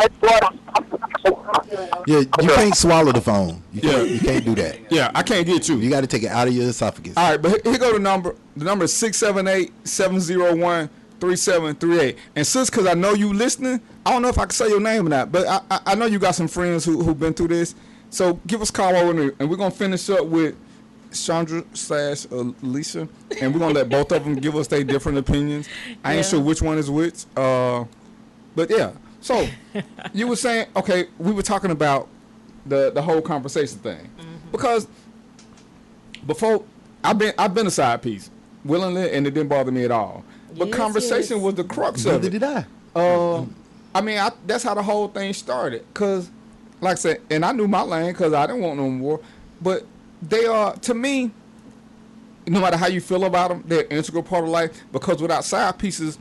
Yeah, you can't swallow the phone. You can't do that. Yeah, I can't get you. You got to take it out of your esophagus. All right, but here go the number. The number is 678-701-3738. And sis, because I know you listening, I don't know if I can say your name or not, but I know you got some friends who've been through this. So give us a call over and we're going to finish up with Chandra / Alicia, and we're gonna let both of them give us their different opinions. I ain't sure which one is which. But yeah. So you were saying, okay, we were talking about the whole conversation thing because before I've been a side piece willingly, and it didn't bother me at all. But conversation was the crux of it. Did I? I mean, that's how the whole thing started. Cause, like I said, and I knew my lane because I didn't want no more. But they are, to me, no matter how you feel about them, they're an integral part of life. Because without side pieces,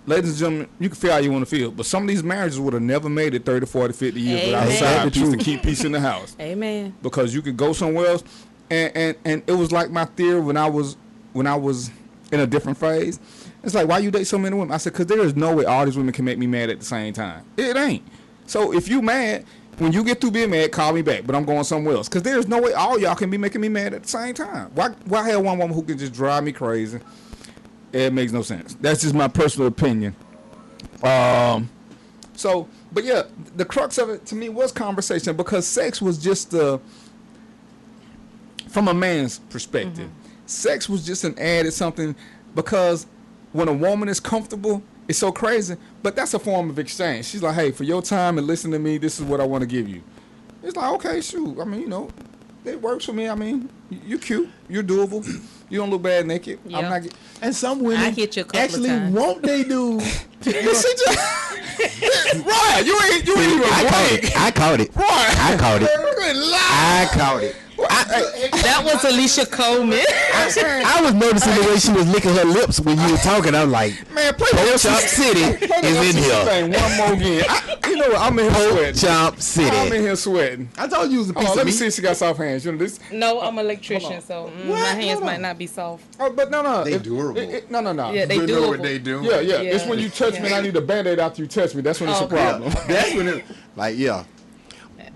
ladies and gentlemen, you can feel how you want to feel. But some of these marriages would have never made it 30, 40, 50 years without a side piece to keep peace in the house. Amen. Because you could go somewhere else, and it was like my theory when I was in a different phase. It's like, why you date so many women? I said, because there is no way all these women can make me mad at the same time. It ain't. So if you mad, when you get through being mad, call me back. But I'm going somewhere else. Because there's no way all y'all can be making me mad at the same time. Why have one woman who can just drive me crazy? It makes no sense. That's just my personal opinion. But yeah, the crux of it to me was conversation, because sex was just from a man's perspective. Sex was just an added something, because when a woman is comfortable, it's so crazy, but that's a form of exchange. She's like, hey, for your time and listening to me, this is what I want to give you. It's like, okay, shoot. I mean, you know, it works for me. I mean, you're cute. You're doable. You don't look bad naked. Yeah. I'm not. And some women I hit you a couple actually of times. want they do. Right, you ain't even I caught it. Right. I caught it. I caught it. That was Alicia Coleman. I was noticing the way she was licking her lips when you were talking. I'm like, man, play Pork Chop City is in here. Thing one more again. You know what? I'm in here sweating. Chop City. I'm in here sweating. I told you it was a piece of let me meat. see if she got soft hands. You know this? No, I'm an electrician, so my hands might not be soft. Oh, but no. They durable. No. Yeah, they You know do. what they do. Yeah. Yeah. It's when you touch me and I need a Band-Aid after you touch me. That's when it's a problem. That's when it, like, yeah.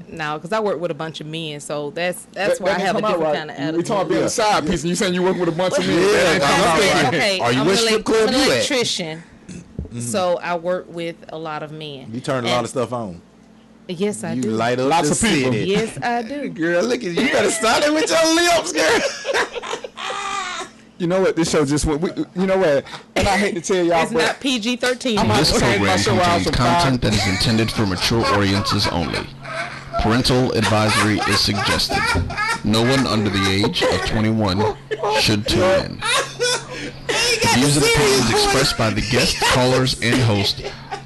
No, because I work with a bunch of men, so that's why I have a different kind of attitude. We talking being a side piece, and you saying you work with a bunch of men. Yeah, That ain't come out right. Okay, Are you I'm which strip club an you at? electrician, so I work with a lot of men. You turn a lot of stuff on. Yes, I You do. light up Lots the of people. city. Yes, I do. Girl, look at you. You better start it with your lips, girl. You know what? This show just went. You know what? And I hate to tell y'all, It's but not PG-13. This program my show out contains some content that is intended for mature audiences only. Parental advisory is suggested. No one under the age of 21 should tune in. The views and opinions expressed by the guest, callers, and host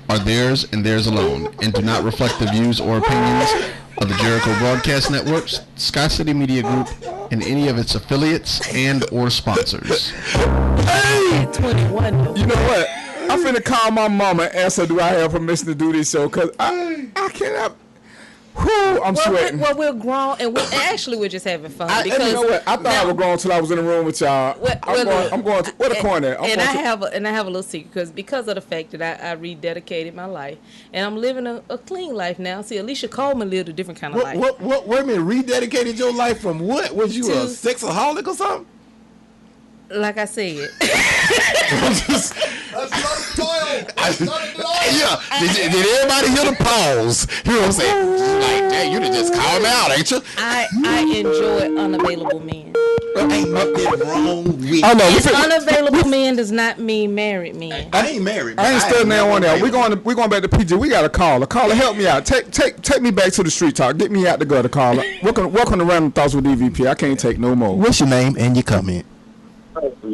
are theirs and theirs alone, and do not reflect the views or opinions of the Jericho Broadcast Networks, Sky City Media Group, and any of its affiliates and or sponsors. 21. you know what? I'm finna call my mama and ask her, do I have permission to do this show? Because I cannot. Whew, I'm sweating. We're grown, and we're just having fun. And you know what? I thought I was grown until I was in the room with y'all. I'm going to where the corner. I have a little secret because of the fact that I rededicated my life, and I'm living a clean life now. See, Alicia Coleman lived a different kind of life. What? Wait a minute. Rededicated your life from what? Was you a sexaholic or something? Like I said. Yeah. Did everybody hear the pause? You know what I'm saying? Like, dang, you done just called me out, ain't you? I enjoy unavailable men. Ain't nothing wrong with Oh no, Unavailable men does not mean married men. I ain't married. I ain't studying that one there. We going back to PG. We got a caller. Caller, help me out. Take me back to the street talk. Get me out the gutter, caller. Welcome to Random Thoughts with DvP. I can't take no more. What's your name and your comment?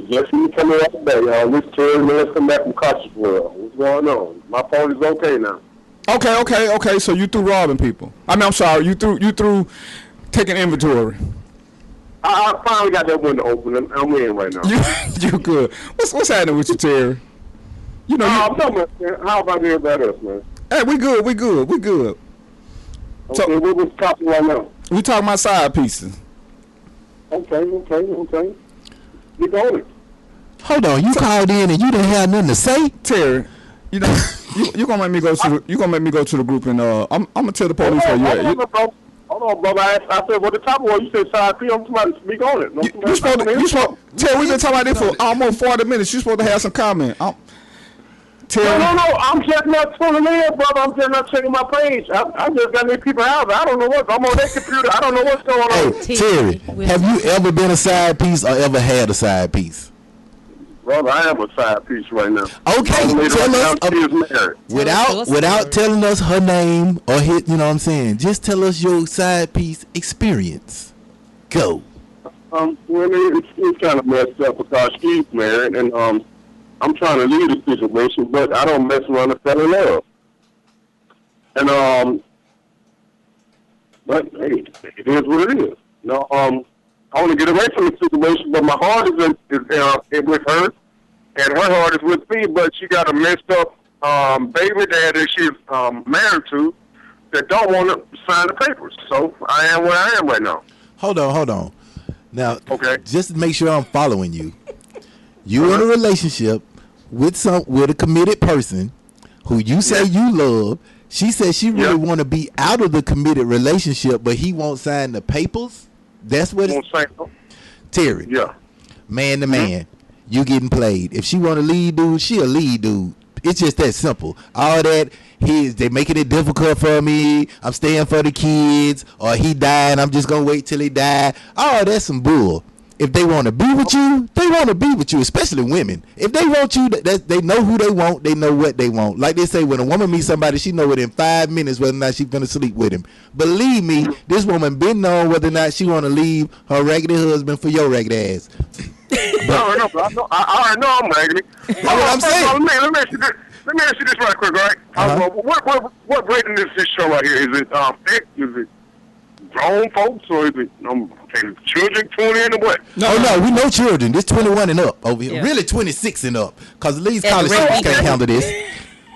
Yes, you coming up today, y'all. This Terry Melissa back from Cotswold. What's going on? My phone is okay now. Okay. So you through robbing people? I mean, I'm sorry. You through taking inventory. I finally got that window open. I'm in right now. You good? What's happening with you, Terry? You know. I'm talking about, how about everybody else, man? Hey, we good. Okay, So, what was talking right now? we talking about side pieces. Okay. Get on it. Hold on. You called in and you didn't have nothing to say? Terry, you know, you gonna make me go to the group and I'm gonna tell the police where you at. Hold on, brother. I said, what the top was? You said side P. I'm somebody to speak on it. No, You supposed Terry, we've been talking about this for almost 40 minutes. You supposed to have some comment. Terry. No. I'm just not tuning in, brother. I'm just not checking my page. I just got these people out. I don't know what. I'm on their computer. I don't know what's going on. Hey, Terry, have you ever been a side piece or ever had a side piece? Brother, I have a side piece right now. Okay, tell us without telling us her name or hit. You know what I'm saying? Just tell us your side piece experience. Go. Well, it's kind of messed up because she's married, and I'm trying to leave the situation, but I don't mess around and fall in love. And but hey, it is what it is. I want to get away from the situation, but my heart is with her, and her heart is with me. But she got a messed up baby dad that she's married to that don't want to sign the papers. So I am where I am right now. Hold on. Now, okay. Just to make sure I'm following you, you're in a relationship with a committed person who you say you love. She says she really want to be out of the committed relationship, but he won't sign the papers. That's what it's. Terry. Yeah. Man to man, you getting played. If she want to lead dude, she a lead dude. It's just that simple. All that they making it difficult for me. I'm staying for the kids, or he died. I'm just gonna wait till he die. Oh, that's some bull. If they want to be with you, they want to be with you. Especially women. If they want you, they know who they want. They know what they want. Like they say, when a woman meets somebody, she know within 5 minutes whether or not she's gonna sleep with him. Believe me, this woman been knowing whether or not she want to leave her raggedy husband for your raggedy ass. I already know I'm raggedy. That's what I'm saying. Let me ask you this right quick, right? What rating is this show right here? Is it grown folks, or is it children 20 and what? No, we know children. This 21 and up over here. Yeah. Really 26 and up. Because these college students can't handle this.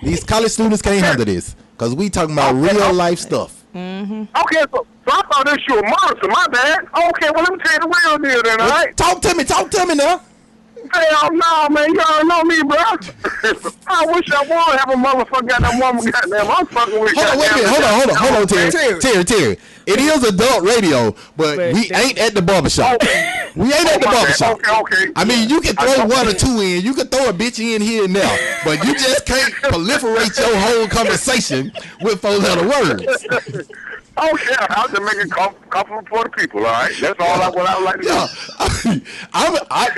These college students can't handle this. Because we talking about real life stuff. Mm-hmm. Okay, so I thought this you a monster. My bad. Okay, well, let me tell you the real deal then, all right? Talk to me now. Hell no, man. You don't know me, bro. I wish I would have a motherfucker goddamn woman goddamn. I'm fucking with you. Hold on, Terry. It is adult radio, but we ain't at the barbershop. We ain't at the barbershop. Okay. I mean, you can throw one or two in. You can throw a bitch in here and there. But you just can't proliferate your whole conversation with 4-letter words. Oh, yeah, I was just making comfortable for the people, all right? That's all what I would like to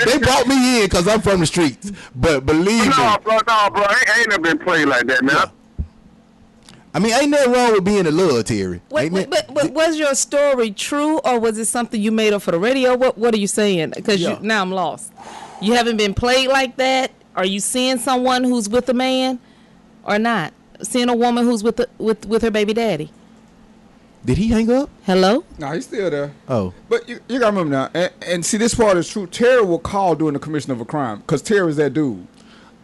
do. They brought me in because I'm from the streets, but believe me. No, bro, I ain't never been played like that, man. Yeah. I mean, ain't nothing wrong with being in love, Terry. But was your story true, or was it something you made up for the radio? What are you saying? Because now I'm lost. You haven't been played like that? Are you seeing someone who's with a man or not? Seeing a woman who's with her baby daddy? Did he hang up? Hello? No, he's still there. Oh. But you got to remember now, and see, this part is true. Terry will call during the commission of a crime because Terry's that dude.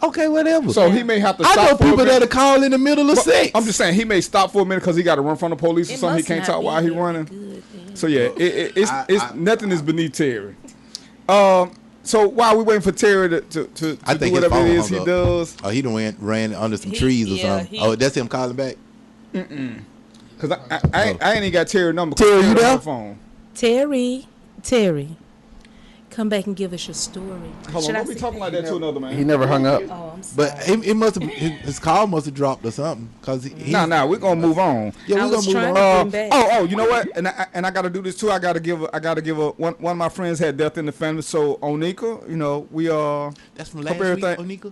Okay, whatever. So he may have to stop. I know people that'll call in the middle of sex. I'm just saying he may stop for a minute because he got to run from the police or something. He can't talk while he's running. Good, so yeah, it's nothing is beneath Terry. So while we waiting for Terry to do whatever it is he does. Oh, he done ran under some trees or something. That's him calling back. Because I ain't even got Terry's number. Terry, you there? Phone. Terry. Come back and give us your story. Hold on, don't be talking like that to another man. He never hung up. Oh, I'm sorry. But it must have his call must have dropped or something. Cause we're gonna move on. Yeah, we're gonna move on. You know what? And I gotta do this too. I gotta give one of my friends had death in the family. So Onika, we that's from last week. Onika.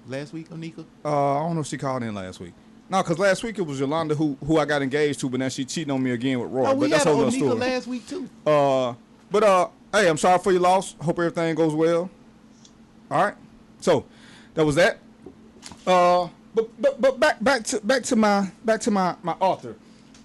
Last week, Onika. I don't know if she called in last week. No, because last week it was Yolanda who I got engaged to, but now she cheating on me again with Roy. Oh, we but that's had a whole Onika story. Last week too. Hey, I'm sorry for your loss. Hope everything goes well. All right. So that was that. But back to my author.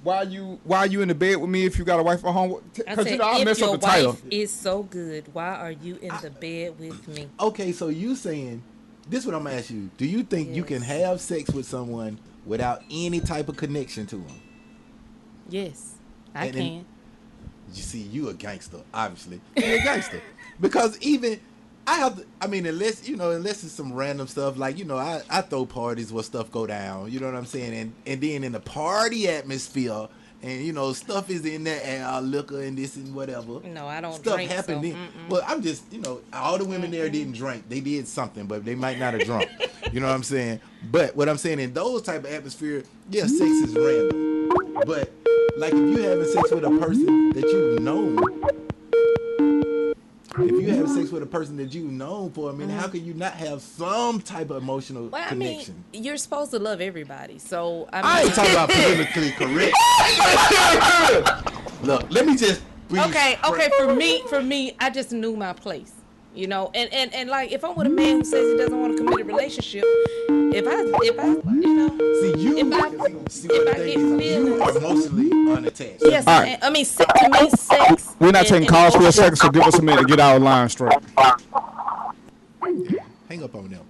Why you in the bed with me if you got a wife at home? Because I messed up the title. If your wife is so good, why are you in the bed with me? Okay, so you saying this is what I'm gonna ask you. Do you think you can have sex with someone without any type of connection to them? Yes, I can. You see, you a gangster, obviously. You're a gangster. Because even I have to, unless it's some random stuff, like, I throw parties where stuff go down, you know what I'm saying? And then in the party atmosphere, and stuff is in there, liquor and this and whatever. No, I don't stuff drink. Stuff happened then. Well, I'm just, all the women there didn't drink. They did something, but they might not have drunk. You know what I'm saying? But what I'm saying, in those type of atmosphere, yeah, sex is random. But like if you having sex with a person that you've known, if you have sex with a person that you've known for a minute, how can you not have some type of emotional connection? I mean, you're supposed to love everybody. So I ain't talking about politically correct. Look, let me just Okay. For me, I just knew my place. You know, and like if I'm with a man who says he doesn't want to commit a relationship, if I you know, you are emotionally unattached. Yes, All right. I mean, to me, sex. We're not taking calls for a second, so give us a minute to get our line straight. Hang up on them.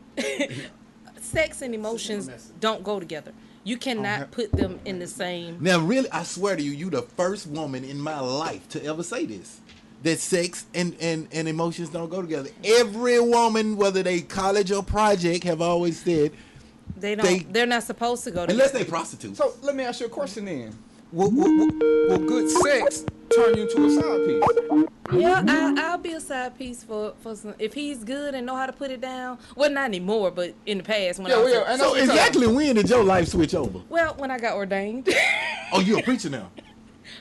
Sex and emotions don't go together. You cannot put them in the same. Now, really, I swear to you, you the first woman in my life to ever say this. That sex and emotions don't go together. Every woman, whether they college or project, have always said they don't. They're not supposed to go together unless they prostitutes. So let me ask you a question then. Will good sex turn you into a side piece? Yeah, I'll be a side piece for some. If he's good and know how to put it down. Well, not anymore, but in the past when I was. So exactly when did your life switch over? Well, when I got ordained. Oh, you a preacher now?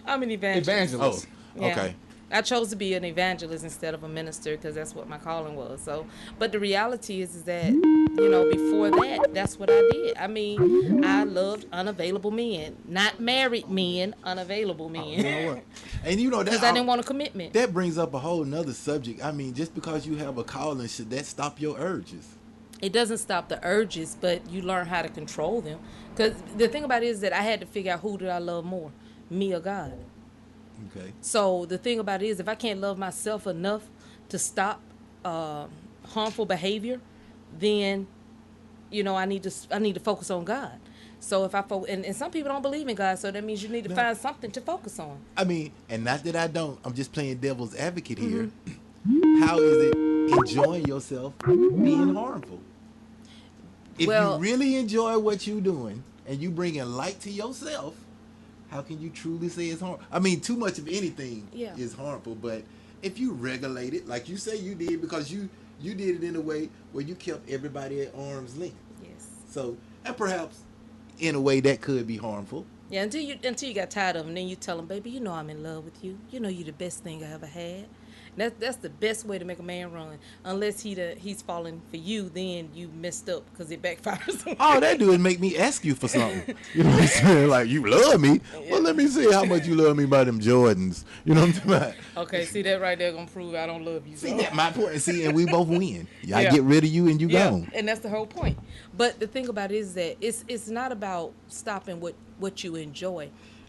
I'm an evangelist. Oh, okay. Yeah. I chose to be an evangelist instead of a minister because that's what my calling was. So, but the reality is that, you know, before that, that's what I did. I mean, I loved unavailable men, not married men, unavailable men. You know what? And you know that because I didn't want a commitment. That brings up a whole nother subject. I mean, just because you have a calling, should that stop your urges? It doesn't stop the urges, but you learn how to control them. Because the thing about it is that I had to figure out who did I love more, me or God. Okay. So the thing about it is, if I can't love myself enough to stop harmful behavior, then, you know, I need to focus on God. So if I and some people don't believe in God, so that means you need to find something to focus on. I mean, and not that I don't. I'm just playing devil's advocate here. How is it enjoying yourself being harmful? If you really enjoy what you're doing and you bringing light to yourself, how can you truly say it's harmful? I mean, too much of anything is harmful, but if you regulate it, like you say you did, because you did it in a way where you kept everybody at arm's length. Yes. So, and perhaps in a way that could be harmful. Yeah, until you got tired of them, then you tell them, baby, you know I'm in love with you. You know you're the best thing I ever had. That's the best way to make a man run. Unless he's falling for you, then you messed up because it backfires. All that do is make me ask you for something. You know what I'm saying? Like, you love me? Well, let me see how much you love me by them Jordans. You know what I'm talking about? Okay, see, that right there gonna prove I don't love you. See, that's my point. See, and we both win. I get rid of you and you gone. And that's the whole point. But the thing about it is that it's not about stopping what you enjoy.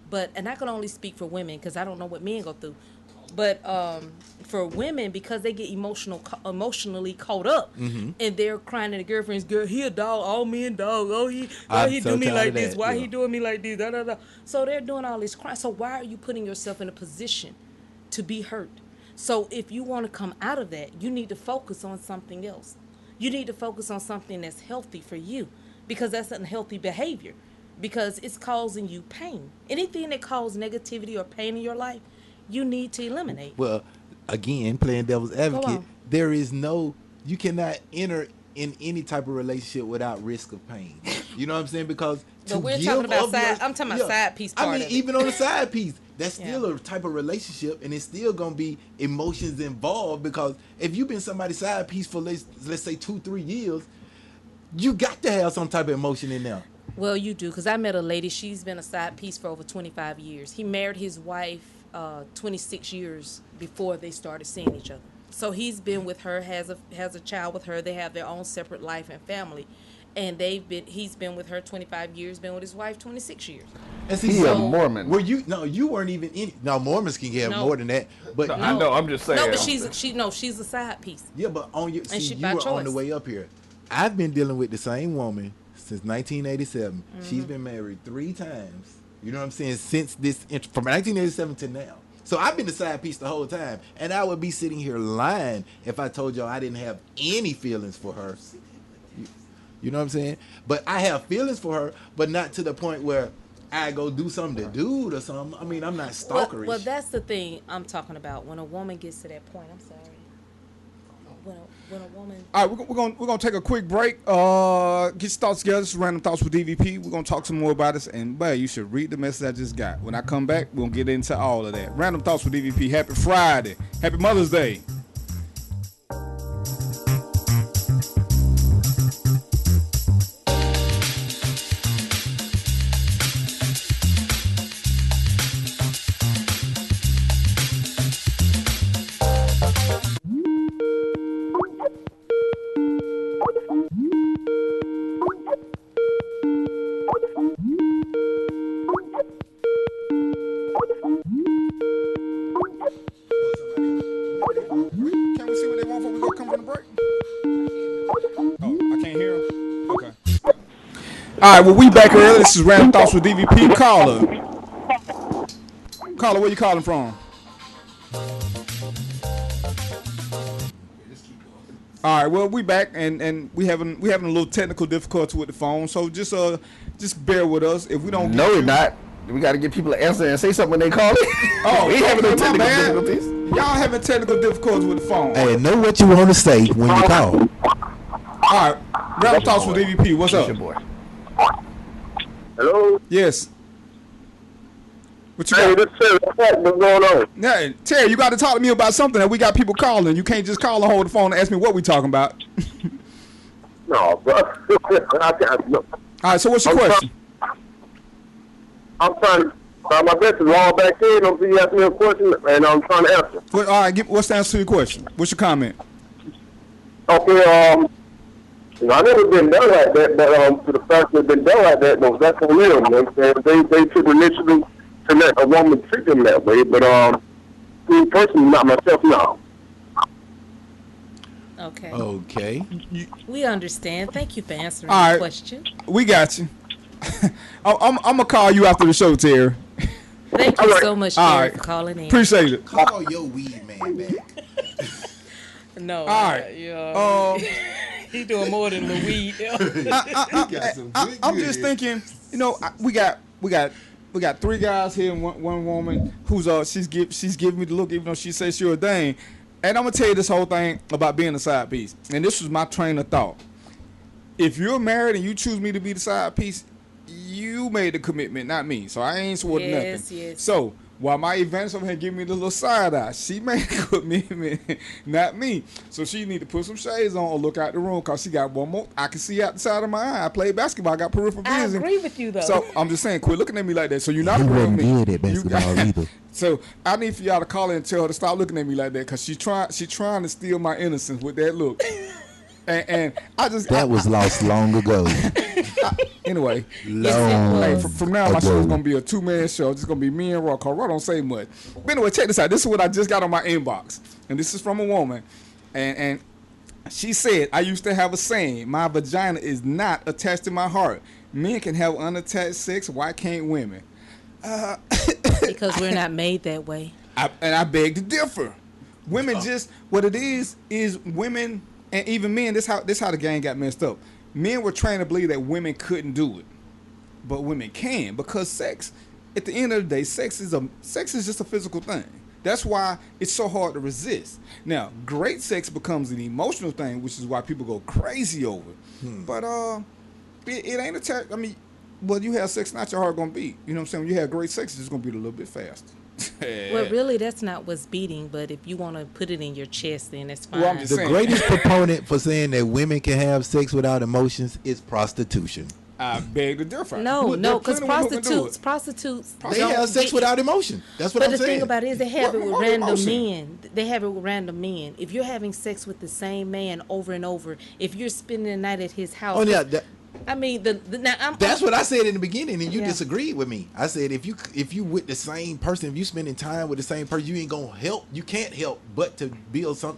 And I can only speak for women because I don't know what men go through. But for women, because they get emotionally caught up, and they're crying at their girlfriends, "Girl, he a dog. All men dog. Oh, he do me like this. Why he doing me like this? Da, da, da." So they're doing all this crying. So why are you putting yourself in a position to be hurt? So if you want to come out of that, you need to focus on something else. You need to focus on something that's healthy for you, because that's unhealthy behavior, because it's causing you pain. Anything that causes negativity or pain in your life, you need to eliminate. Well, again, playing devil's advocate, you cannot enter in any type of relationship without risk of pain. You know what I'm saying? Because I'm talking about side piece part. I mean, even on the side piece, that's still a type of relationship, and it's still gonna be emotions involved. Because if you've been somebody's side piece for let's say 2-3 years, you got to have some type of emotion in there. Well, you do, because I met a lady. She's been a side piece for over 25 years. He married his wife 26 years before they started seeing each other. So he's been with her, has a child with her. They have their own separate life and family, and he's been with her 25 years, been with his wife 26 years. And see, a Mormon. You weren't even in. Now Mormons can have more than that, but I know. I'm just saying. No, but she's a side piece. Yeah, but you were choice. on the way up here. I've been dealing with the same woman since 1987. She's been married 3 times. You know what I'm saying? Since from 1987 to now. So I've been the side piece the whole time. And I would be sitting here lying if I told y'all I didn't have any feelings for her. You know what I'm saying? But I have feelings for her, but not to the point where I go do something to dude or something. I mean, I'm not stalkerish. Well, that's the thing I'm talking about. When a woman gets to that point, I'm sorry. when a woman. All right, we're gonna take a quick break. Get your thoughts together. This is Random Thoughts with DvP. We're gonna talk some more about this, and boy, you should read the message I just got. When I come back, we're gonna get into all of that. Random Thoughts with DvP. Happy Friday. Happy Mother's Day. Can we see what they want before we go come from the break? Oh, I can't hear them. Okay. All right, well, we back early. This is Random Thoughts with DvP. Caller, where you calling from? All right, well, we back and we having a little technical difficulty with the phone, so just bear with us if we don't. No, we're not. We got to get people to answer and say something when they call it. Oh, we having no technical man. difficulties. Y'all having technical difficulties with the phone. Hey, know what you want to say when you call. All right, Random Thoughts with DvP. What's up? Your boy. Hello? Yes. What you Hey, got? this is what's going on? Yeah, Terry, you got to talk to me about something. That we got people calling. You can't just call and hold the phone and ask me what we talking about. No, bro. I can't. No. All right, so what's your question? I'm trying to try my best to log back in until you ask me a question, and I'm trying to answer. All right, what's the answer to your question? What's your comment? Okay, you know, I never been done like that, but to the fact that been done like that, no, that's for real. You know what I'm saying? They took initiative to let a woman treat them that way, but me personally, not myself, no. Okay. Okay. We understand. Thank you for answering All the right. question. We got you. I'm gonna call you after the show, Terry. Thank you so much, All Terry, right. for calling in. Appreciate it. Call your weed man back. No. All right. Yeah. He doing more than the weed. I'm just thinking, you know, we got 3 guys here and one woman who's she's giving me the look, even though she says she's a dang. And I'm gonna tell you this whole thing about being a side piece. And this was my train of thought. If you're married and you choose me to be the side piece, you made the commitment, not me. So I ain't swore nothing. Yes. So while my events over here give me the little side eye, she made a commitment, not me. So she need to put some shades on or look out the room because she got one more. I can see out the side of my eye. I play basketball. I got peripheral I vision. agree with you, though. So I'm just saying, quit looking at me like that. So you're not He agreeing with wasn't me. good at basketball either. So I need for y'all to call in and tell her to stop looking at me like that because she trying to steal my innocence with that look. And I just That was lost long ago. anyway. Long Hey, from now on, my ago. show is gonna be a 2-man show. It's gonna be me and Raw. Cause Raw don't say much. But anyway, check this out. This is what I just got on my inbox, and this is from a woman, and she said, "I used to have a saying: my vagina is not attached to my heart. Men can have unattached sex. Why can't women?" Because we're not made that way. I beg to differ. Women just what it is women and even men. This how the game got messed up. Men were trained to believe that women couldn't do it, but women can because sex. At the end of the day, sex is just a physical thing. That's why it's so hard to resist. Now, great sex becomes an emotional thing, which is why people go crazy over it. But it ain't attached. I mean, well, you have sex, not your heart gonna beat. You know what I'm saying? When you have great sex, it's just gonna beat a little bit faster. Well, really, that's not what's beating. But if you want to put it in your chest, then that's fine. Well, I'm just The saying. greatest proponent for saying that women can have sex without emotions is prostitution. I beg to differ. No, There are because plenty of women who can do it. prostitutes. They don't have sex get- without emotion. That's what But I'm the saying. thing about it is they have it with What random emotion? men. They have it with random men. If you're having sex with the same man over and over, if you're spending the night at his house, Oh yeah, I mean, that's what I said in the beginning, and you Yeah. disagreed with me. I said if you with the same person, if you spending time with the same person, you ain't gonna help. You can't help but to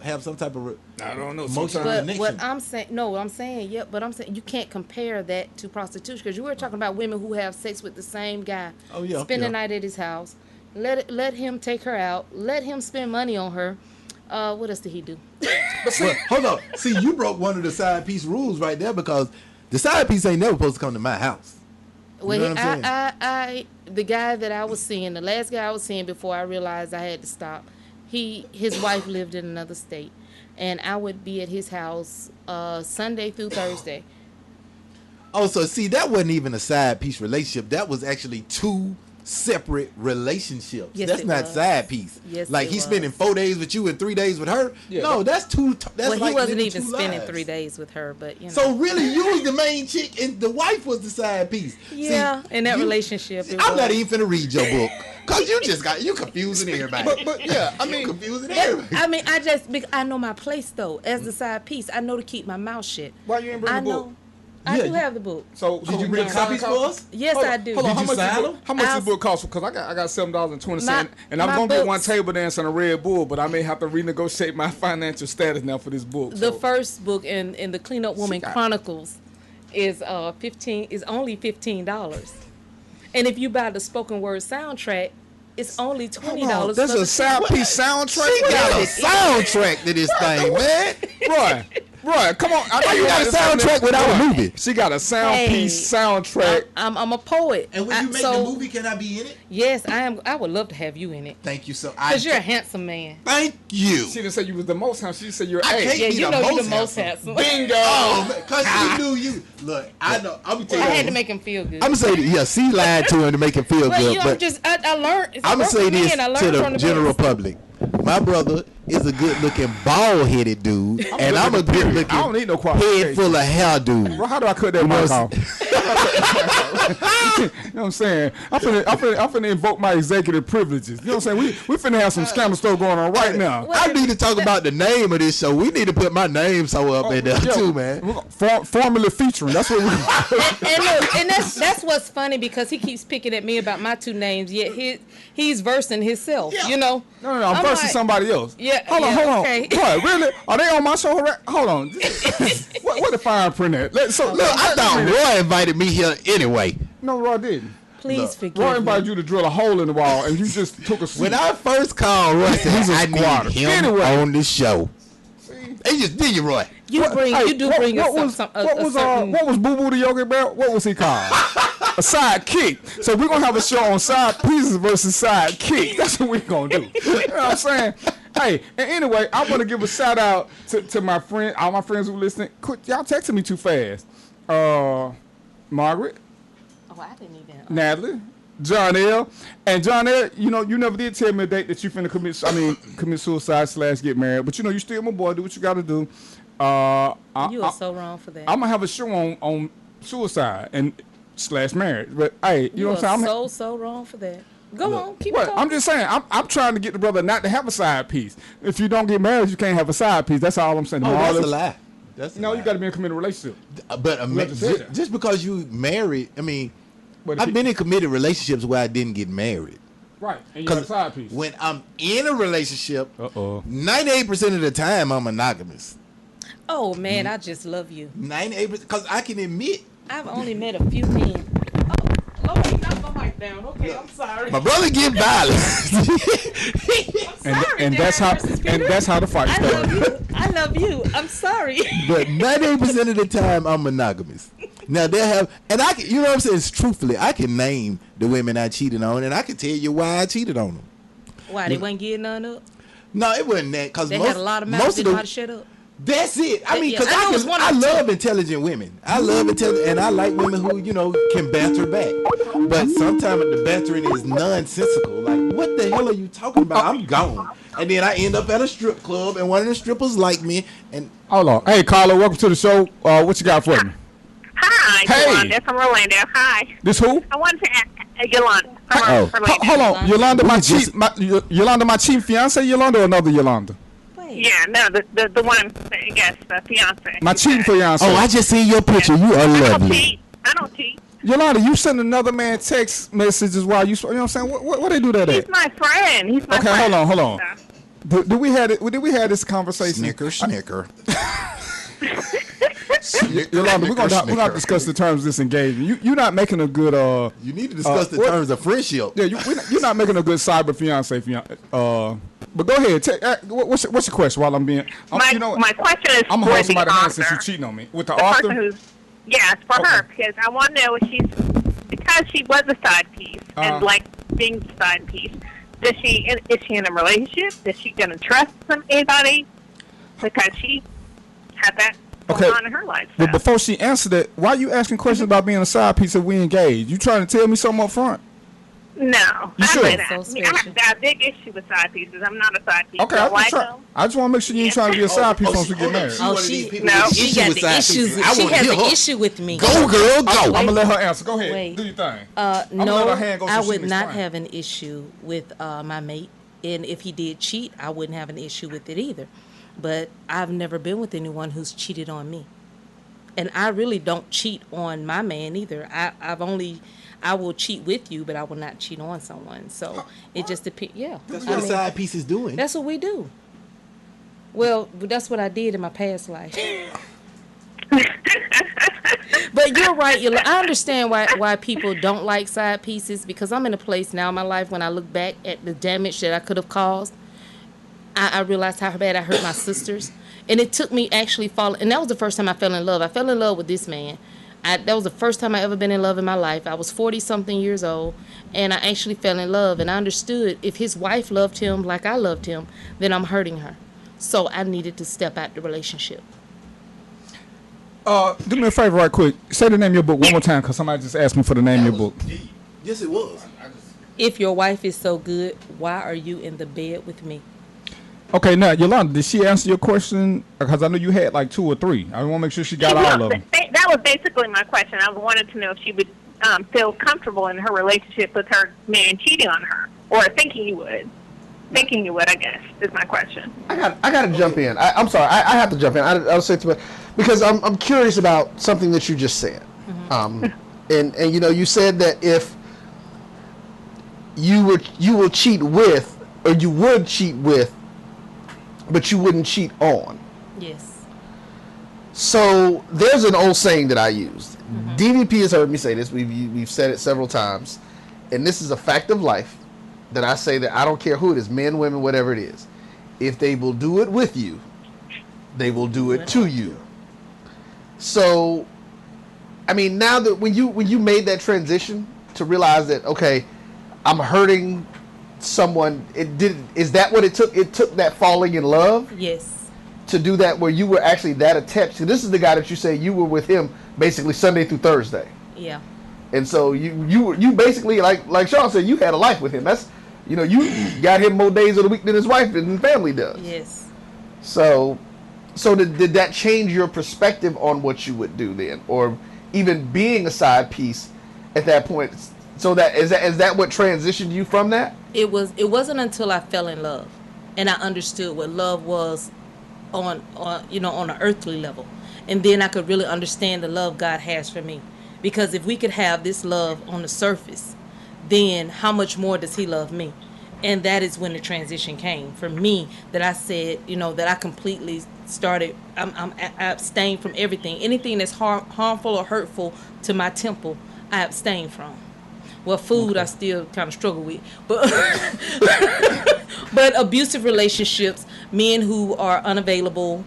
have some type of I don't know. emotional Sometimes- But connection. what I'm saying, but I'm saying you can't compare that to prostitution because you were talking about women who have sex with the same guy. Oh, yeah, spend yeah. the night at his house. Let him take her out. Let him spend money on her. What else did he do? Well, hold on. See, you broke one of the side piece rules right there because the side piece ain't never supposed to come to my house. Well, know what I'm saying? the guy that I was seeing, the last guy I was seeing before I realized I had to stop, his wife lived in another state. and I would be at his house Sunday through Thursday. Oh, so see, that wasn't even a side piece relationship. That was actually two separate relationships. Yes, That's it not was. side piece. Yes, like it he's was. spending 4 days with you and 3 days with her. Yeah, No, that's two. That's Well, like he wasn't living even two spending lives. 3 days with her, but you know. So really, you was the main chick, and the wife was the side piece. Yeah, in that relationship, it I'm was. not even finna read your book because you confusing everybody. But yeah, I You mean, confusing everybody. I mean, I know my place though. As the side piece, I know to keep my mouth shut. why you ain't bring I the book? know. I Yeah, do you- have the book. So Did you bring sign copies a copy? for us? Yes, Hold I on, do. Hold on, Did how you much sign this them? book, how much I'll- this book cost? Because I got $7.20, My- and I'm my gonna get one books- table dance and a Red Bull, but I may have to renegotiate my financial status now for this book. The so. first book in the Clean Up Woman got- Chronicles is only $15, and if you buy the spoken word soundtrack, it's only $20. That's for a the side CD. piece soundtrack. She got a soundtrack to this thing, man. Right, come on. I know How you got a this on there. soundtrack without a movie? She got a sound Hey. piece soundtrack. I'm a poet. And when you make so, the movie, can I be in it? Yes, I am. I would love to have you in it Thank you so. because you're a handsome man. Thank you. She didn't say you was the most handsome. She said you're I A. can't Yeah, be you the know most you're the most handsome. Bingo. Oh, because he knew you. Look, I know. I'm gonna tell I you. had to make him feel good. I'm gonna say, yeah, she lied to him to make him feel well, good. you know, But I learned. It's I'm gonna work say for me, this and I to learned from the the general best. public. My brother is a good-looking, bald-headed dude, and I'm a good-looking, I don't need no head qualification. full of hair dude. Bro, how do I cut that You know mic what off? You know what I'm saying? I'm finna invoke my executive privileges. You know what I'm saying? We finna have some scandal stuff going on right now. I need to talk about the name of this show. We need to put my name so up in there Yo, too, man. we're gonna formally featuring. That's what we. And look, and that's what's funny because he keeps picking at me about my two names, yet he's versing himself. Yeah. You know. No, I'm versus like- somebody else. Yeah, Hold on, yeah, hold on. okay. What, really? Are they on my show? Hold on. what the fine print at? Look, I thought Roy invited me here anyway. No, Roy didn't. Please Look, forgive Roy me. invited you to drill a hole in the wall, and you just took a seat. When I first called Roy, I said, He's a I squatter. need him Anyway. on this show. And you did you, Roy? You What- bring, hey, you do what- bring what us was, some, what was certain. what was Boo Boo the Yogi Bear? What was he called? A sidekick. So we're gonna have a show on side pieces versus sidekick. That's what we're gonna do. You know what I'm saying? Hey, and anyway, I want to give a shout out to my friend, all my friends who listening. Quit, y'all texting me too fast. Margaret, Oh, I didn't even. Natalie, John L. And John L, you know, you never did tell me a date that you finna commit suicide / get married. But you know, you still my boy. Do what you gotta do. You are so wrong for that. I'm gonna have a show on suicide and / marriage. But hey, you know what I'm saying? so wrong for that. Go on, keep What? talking. I'm just saying, I'm trying to get the brother not to have a side piece. If you don't get married, you can't have a side piece. That's all I'm saying. Oh, All that's a this- lie. That's a No, lie. you got to be in a committed relationship. But just said that. just because you married, I mean, But I've been in committed relationships where I didn't get married. right, and you got a 'Cause side piece. when I'm in a relationship, Uh-oh. 98% of the time I'm monogamous. Oh man, I just love you. 98%, because I can admit, I've only met a few men. Oh, Lord, he knocked my mic down. Okay, I'm sorry. my brother get violent. And that's how the fight I love started. you. I love you. I'm sorry. But 98% of the time I'm monogamous. Now they have, and I can, you know what I'm saying? Truthfully, I can name the women I cheated on, and I can tell you why I cheated on them. Why they wasn't getting none up? No, it wasn't that, because They most, had a lot of mouths. most They of know the, how to shut up. that's it. I mean, Yeah, because I know it's one I or two. love intelligent women. I love intelligent, and I like women who, you know, can banter back. But sometimes the bantering is nonsensical. Like, what the hell are you talking about? I'm gone. And then I end up at a strip club, and one of the strippers like me, and Hold on. Hey, Carla, welcome to the show. What you got for me? Hi, Hey. Yolanda from Orlando. Hi. This who? I wanted to ask Yolanda from Oh. Orlando. Hold on. Yolanda, We my just- cheap, Yolanda, my cheap fiance, Yolanda, or another Yolanda? Yeah, no, the one, I guess, the fiance. My cheating fiance. oh, I just seen your picture. You are I don't lovely. cheat. I don't cheat. Yolanda, you send another man text messages while you know what I'm saying? What they do that He's at? my friend. He's my Okay, friend. hold on. Did we have this conversation? Snicker. Yolanda, we're gonna discuss the terms of this engagement. You're not making a good You need to discuss the what- terms of friendship. yeah, you're not making a good cyber fiance. But go ahead. What's your question while I'm being? My, you know, my question is I'm for gonna hold the somebody hand since you author. cheating on me with the The person author. who's, yeah, it's for Okay. her, because I want to know if because she was a side piece and like being the side piece, is she in a relationship? Is she going to trust anybody? because she had that Okay. going on in her life. But before she answered that, why are you asking questions about being a side piece if we engaged? You trying to tell me something up front? No, You sure? I have a big issue with side pieces. I'm not a side piece. Okay, I I just want to make sure you ain't trying to be a side piece once we get married. She got the issues. She has an issue with me. Go, girl, go. I'm gonna let her answer. Go ahead. Wait. Do your thing. No, let her hand go so I she would can not explain. have an issue with my mate, and if he did cheat, I wouldn't have an issue with it either. But I've never been with anyone who's cheated on me, and I really don't cheat on my man either. I will cheat with you, but I will not cheat on someone. So it just depends. Yeah, That's what a side piece is doing. that's what we do. Well, that's what I did in my past life. But you're right. I understand why people don't like side pieces, because I'm in a place now in my life when I look back at the damage that I could have caused. I realized how bad I hurt my sisters. And it took me actually falling. And that was the first time I fell in love. I fell in love with this man. That was the first time I ever been in love in my life. I was 40-something years old, and I actually fell in love. And I understood if his wife loved him like I loved him, then I'm hurting her. So I needed to step out the relationship. Do me a favor right quick. Say the name of your book one more time, because somebody just asked me for the name of your book. Yes, it was. If your wife is so good, why are you in the bed with me? Okay, now, Yolanda, did she answer your question? Because I know you had like 2 or 3. I want to make sure she got all of them. That was basically my question. I wanted to know if she would feel comfortable in her relationship with her man cheating on her, or thinking you would. Thinking you would, I guess, is my question. I got to jump in. I'm sorry. I have to jump in. I'll say to because I'm curious about something that you just said. And you know, you said that if you will cheat with, or you would cheat with, but you wouldn't cheat on. Yes. So there's an old saying that I used. DvP has heard me say this. We've said it several times, and this is a fact of life that I say that I don't care who it is, men, women, whatever it is. If they will do it with you, they will do it to you. So, I mean, now that when you made that transition to realize that, okay, I'm hurting someone, is that what it took? It took that falling in love? Yes. To do that, where you were actually that attached to. This is the guy that you say you were with him basically Sunday through Thursday. Yeah. And so you basically, like Sean said, you had a life with him. That's, you know, you got him more days of the week than his wife and family does. Yes. So did that change your perspective on what you would do then, or even being a side piece at that point? So is that what transitioned you from that? It wasn't until I fell in love, and I understood what love was on an earthly level, and then I could really understand the love God has for me. Because if we could have this love on the surface, then how much more does He love me? And that is when the transition came for me. That I said, that I completely started. I abstain from everything, anything that's harmful or hurtful to my temple. I abstain from. Well, food, okay. I still kind of struggle with, but but abusive relationships, men who are unavailable,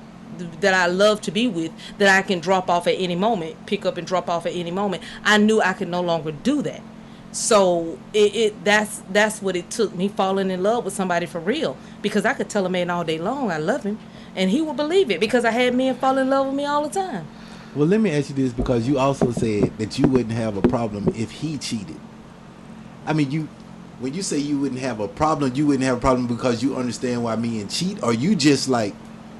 that I love to be with, that I can drop off at any moment, pick up and drop off at any moment. I knew I could no longer do that. So that's what it took, me falling in love with somebody for real, because I could tell a man all day long I love him, and he would believe it, because I had men fall in love with me all the time. Well, let me ask you this, because you also said that you wouldn't have a problem if he cheated. I mean, when you say you wouldn't have a problem, you wouldn't have a problem because you understand why men cheat, or you just like,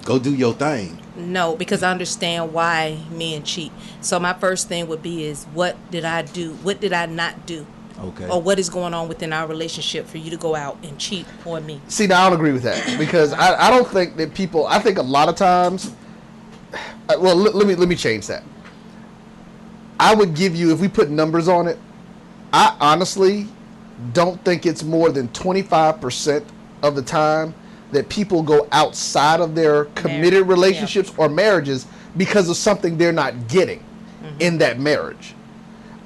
go do your thing? No, because I understand why men cheat. So my first thing would be is, what did I do? What did I not do? Okay. Or what is going on within our relationship for you to go out and cheat on me? See, now I don't agree with that, because I don't think that people, I think a lot of times, well, let me change that. I would give you, if we put numbers on it, I honestly don't think it's more than 25% of the time that people go outside of their committed relationships or marriages because of something they're not getting in that marriage.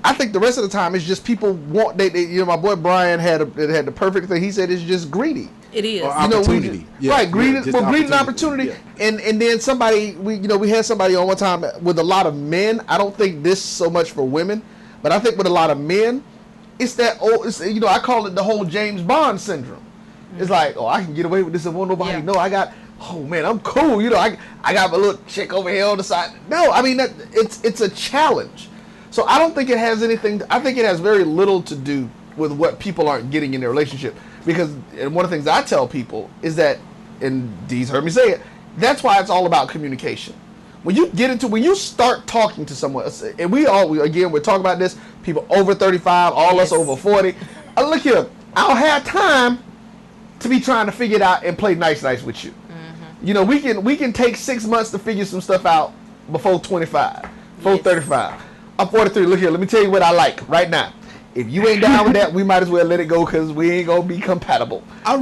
I think the rest of the time it's just people want, my boy Brian had the perfect thing. He said it's just greedy. It is. Or opportunity. Right, greed and opportunity. Yeah. And then somebody, we had somebody on one time with a lot of men. I don't think this so much for women, but I think with a lot of men, it's that old, I call it the whole James Bond syndrome. It's like, oh, I can get away with this and won't nobody know. I got oh man, I'm cool. You know, I got my little chick over here on the side. No, I mean it's a challenge. So I don't think it has anything. I think it has very little to do with what people aren't getting in their relationship. Because and one of the things I tell people is that, and Dee's heard me say it, that's why it's all about communication. When you start talking to someone, and we're talking about this, people over 35, all us over 40. Look here, I'll have time to be trying to figure it out and play nice with you. Mm-hmm. You know, we can take 6 months to figure some stuff out before 25, before 35. I'm 43. Look here, let me tell you what I like right now. If you ain't down with that, we might as well let it go because we ain't gonna be compatible. I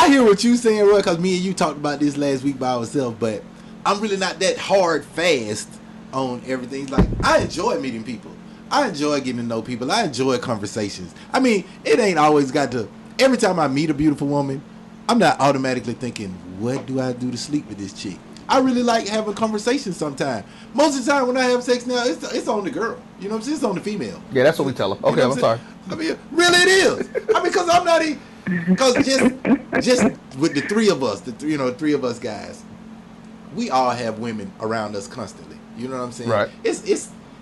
hear what you saying, Roy, because me and you talked about this last week by ourselves, but I'm really not that hard fast on everything. Like, I enjoy meeting people. I enjoy getting to know people. I enjoy conversations. I mean, it ain't always got to. Every time I meet a beautiful woman, I'm not automatically thinking, what do I do to sleep with this chick? I really like having conversations sometimes. Most of the time when I have sex now, it's on the girl. You know what I'm saying? It's on the female. Yeah, that's what we tell them. Okay, I'm sorry. I mean, really it is. I mean, because I'm not even... Because just with the three of us, three of us guys, we all have women around us constantly. You know what I'm saying? Right.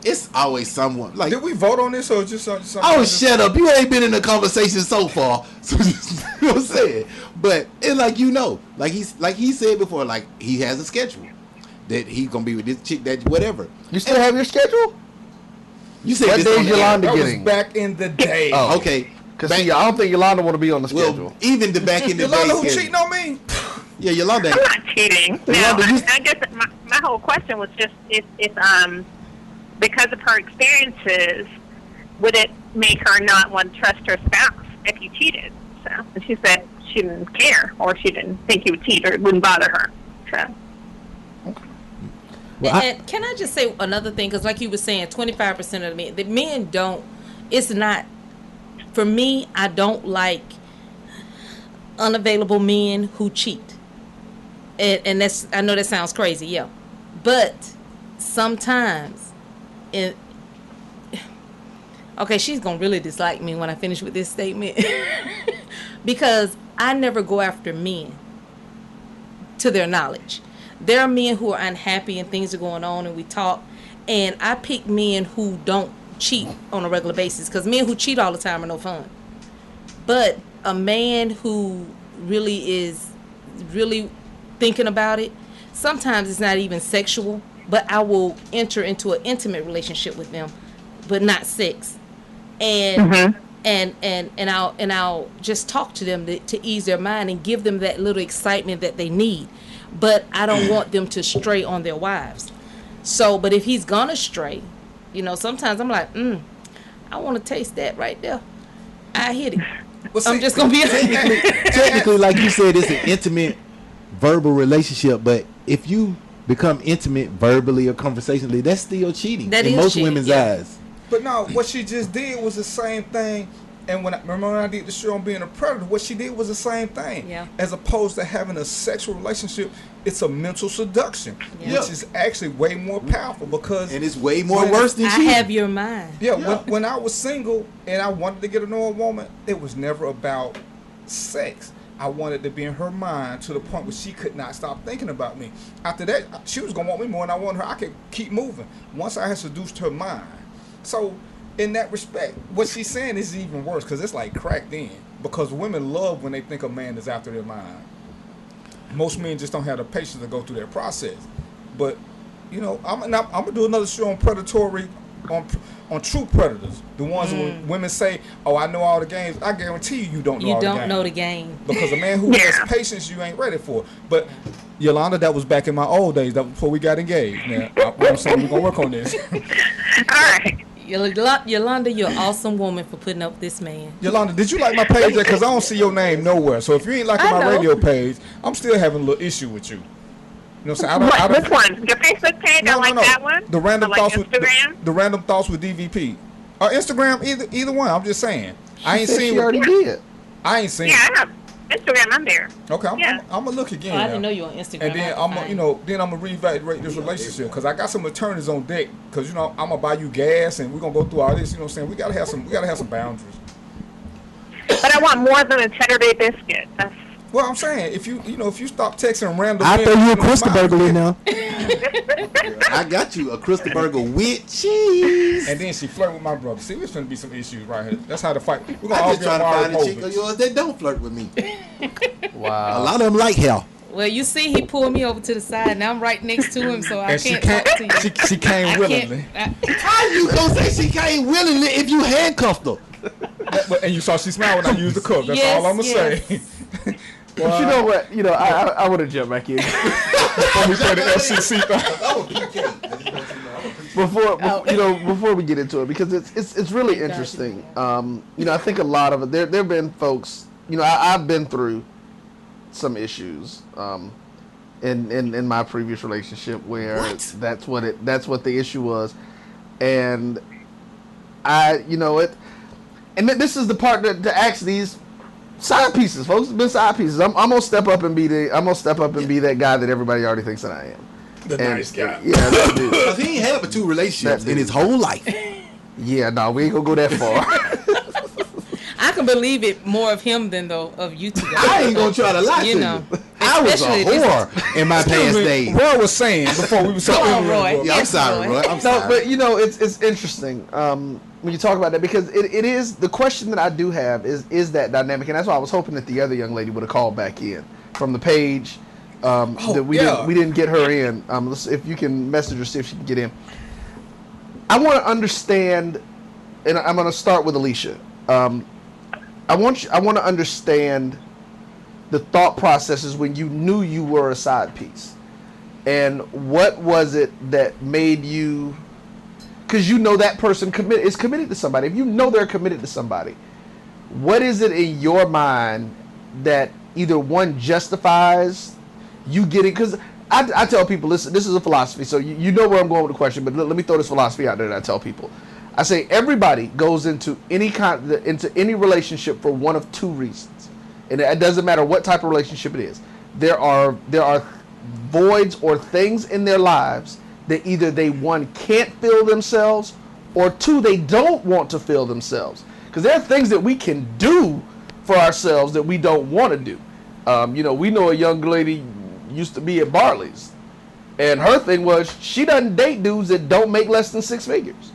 It's always someone. Like, did we vote on this or just something? Oh, shut up. You ain't been in the conversation so far. So, you know what I'm saying? But, and like he said before, like, he has a schedule. That he's going to be with this chick, that whatever. You still have your schedule? You said what day is Yolanda getting? Back in the day. Oh, okay. Because I don't think Yolanda want to be on the schedule. Well, even the back in the day. Yolanda who cheating on me? Yeah, Yolanda. I'm not cheating. No, I guess my whole question was just if because of her experiences, would it make her not want to trust her spouse if you cheated? So, and she said she didn't care, or she didn't think you would cheat, or it wouldn't bother her. So. Well, and can I just say another thing? Because like you were saying, 25% of the men don't. It's not. For me, I don't like unavailable men who cheat. And that's, I know that sounds crazy, yeah. But sometimes, okay, she's going to really dislike me when I finish with this statement. Because I never go after men to their knowledge. There are men who are unhappy and things are going on and we talk. And I pick men who don't cheat on a regular basis. Because men who cheat all the time are no fun. But a man who really is thinking about it, sometimes it's not even sexual, but I will enter into an intimate relationship with them, but not sex. And and I'll just talk to them to ease their mind and give them that little excitement that they need. But I don't want them to stray on their wives. So, but if he's gonna stray, sometimes I'm like, I want to taste that right there. I hit it. Well, I'm just gonna be technically, like you said, it's an intimate verbal relationship. But if you become intimate verbally or conversationally, that's still cheating in most women's eyes. But no, what she just did was the same thing. And remember when I did the show on being a predator, what she did was the same thing. Yeah. As opposed to having a sexual relationship, it's a mental seduction, which is actually way more powerful because... And it's way more worse than cheating. I have your mind. Yeah, when I was single and I wanted to get to know a woman, it was never about sex. I wanted to be in her mind to the point where she could not stop thinking about me. After that, she was going to want me more and I wanted her. I could keep moving once I had seduced her mind. So... in that respect, what she's saying is even worse because it's like cracked in. Because women love when they think a man is after their mind. Most men just don't have the patience to go through that process. But, I'm gonna do another show on predatory, on true predators. The ones when women say, "Oh, I know all the games." I guarantee you don't know all the games. You don't know the game. Because a man who has patience, you ain't ready for. But Yolanda, that was back in my old days. That was before we got engaged. Now, I'm saying we're gonna work on this. All right. Yolanda, you're an awesome woman for putting up with this man. Yolanda, did you like my page? Because I don't see your name nowhere. So if you ain't liking my radio page, I'm still having a little issue with you. You know what I'm saying? Which one? Your Facebook page? I like that one. The random thoughts Instagram? with the random thoughts with DvP. Or Instagram, either one. I'm just saying. I ain't seen. She already did. I ain't seen. Yeah, I have Instagram. I'm there. Okay, I'm gonna look again. I didn't know you on Instagram. And then I'm gonna reevaluate this relationship because I got some attorneys on deck. Because I'm gonna buy you gas and we're gonna go through all this. You know what I'm saying? We gotta have some boundaries. But I want more than a cheddar bay biscuit. Well, I'm saying if you stop texting random, I throw you a Krista Burger in now. I got you a Krista Burger with cheese. And then she flirt with my brother. See, there's gonna be some issues right here. That's how the fight. We're gonna I'm all just be on trying to find a wild chick of moments. yours that don't flirt with me. Wow. A lot of them like hell. Well, you see, he pulled me over to the side, and I'm right next to him, so I And can't talk to you. she came willingly. How you gonna say she came willingly if you handcuffed her? And you saw she smiled when I used the cup. That's Yes, all I'm gonna yes. say. But you know what? I want to jump back in Before we play the FCC before we get into it, because it's really interesting. I think a lot of it. There have been folks. I've been through some issues in my previous relationship where that's what the issue was, and this is the part to ask these side pieces, folks. It's been side pieces. I'm gonna step up and be that guy that everybody already thinks that I am. Nice guy. Yeah, that dude. Cause he ain't had but 2 relationships in his whole life. Yeah, no, we ain't gonna go that far. I can believe it more of him than of you two guys. I ain't gonna try to lie to you. I was a whore in my past days. Roy was saying before we were Come on, Roy. Yeah, I'm sorry, Roy. I'm sorry. But it's interesting when you talk about that, because it is the question that I do have is that dynamic, and that's why I was hoping that the other young lady would have called back in from the page that we didn't get her in. If you can message her, see if she can get in. I want to understand, and I'm going to start with Alicia. I want to understand the thought processes when you knew you were a side piece, and what was it that made you? Because that person is committed to somebody. If you know they're committed to somebody, what is it in your mind that either one justifies you getting? Because I tell people, listen, this is a philosophy, so you know where I'm going with the question. But let me throw this philosophy out there that I tell people. I say everybody goes into any relationship for one of 2 reasons, and it doesn't matter what type of relationship it is. There are voids or things in their lives that either they, 1, can't fill themselves, or 2, they don't want to fill themselves. Because there are things that we can do for ourselves that we don't want to do. We know a young lady used to be at Barley's, and her thing was she doesn't date dudes that don't make less than 6 figures.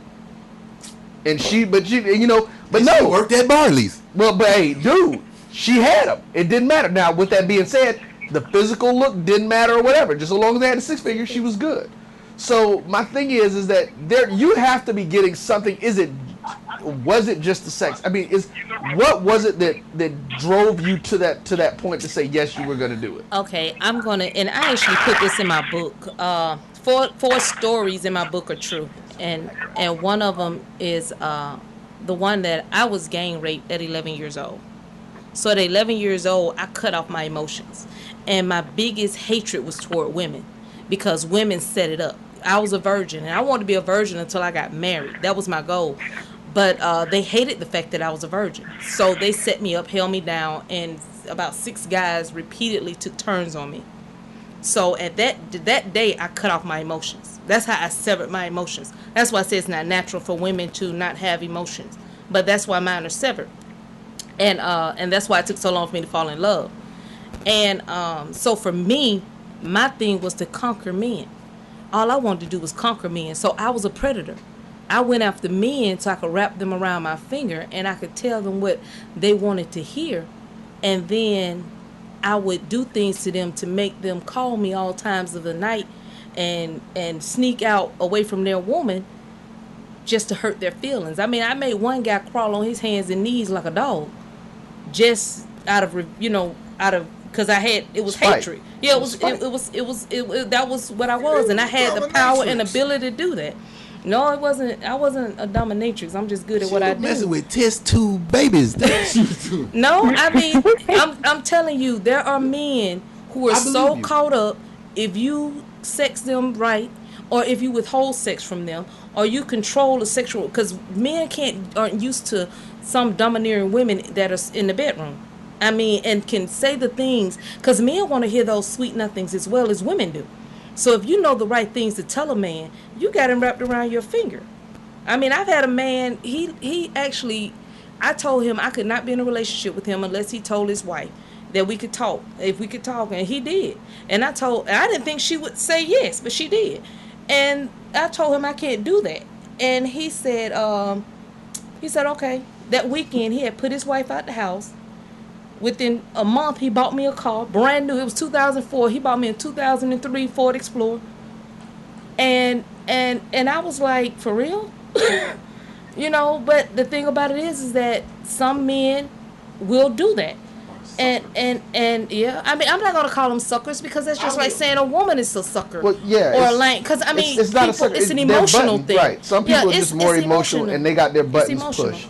And she worked at Barley's. Well, but hey, dude, she had them. It didn't matter. Now, with that being said, the physical look didn't matter or whatever. Just as long as they had the 6 figures, she was good. So my thing is that you have to be getting something. Was it just the sex? I mean, what was it that drove you to that point to say yes, you were going to do it? Okay, I'm gonna, and I actually put this in my book. 4 stories in my book are true, and one of them is the one that I was gang raped at 11 years old. So at 11 years old, I cut off my emotions, and my biggest hatred was toward women, because women set it up. I was a virgin, and I wanted to be a virgin until I got married. That was my goal. But they hated the fact that I was a virgin. So they set me up, held me down, and about 6 guys repeatedly took turns on me. So at that day, I cut off my emotions. That's how I severed my emotions. That's why I say it's not natural for women to not have emotions. But that's why mine are severed. And that's why it took so long for me to fall in love. And so for me, my thing was to conquer men. All I wanted to do was conquer men. So I was a predator. I went after men so I could wrap them around my finger and I could tell them what they wanted to hear. And then I would do things to them to make them call me all times of the night and sneak out away from their woman just to hurt their feelings. I mean, I made one guy crawl on his hands and knees like a dog just because it was Spite. hatred. Yeah, that was what I was, and I had the power and ability to do that. No, it wasn't. I wasn't a dominatrix. I'm just good at what I do. Messing with test tube babies. No, I mean, I'm telling you, there are men who are so caught up. If you sex them right, or if you withhold sex from them, or you control the sexual, because men aren't used to some domineering women that are in the bedroom. I mean, and can say the things, because men want to hear those sweet nothings as well as women do. So if you know the right things to tell a man, you got him wrapped around your finger. I mean, I've had a man, he actually, I told him I could not be in a relationship with him unless he told his wife that we could talk, if we could talk, and he did. And I didn't think she would say yes, but she did. And I told him I can't do that. And he said, okay. That weekend, he had put his wife out the house. Within a month, he bought me a car, brand new. It was 2004. He bought me a 2003 Ford Explorer. And I was like, for real? You know, but the thing about it is that some men will do that. And yeah, I mean, I'm not gonna call them suckers because that's just like saying a woman is a sucker. Well, yeah, or a lame. Because I mean, it's not a sucker. It's an emotional thing, right? Some people are just more emotional, and they got their buttons pushed.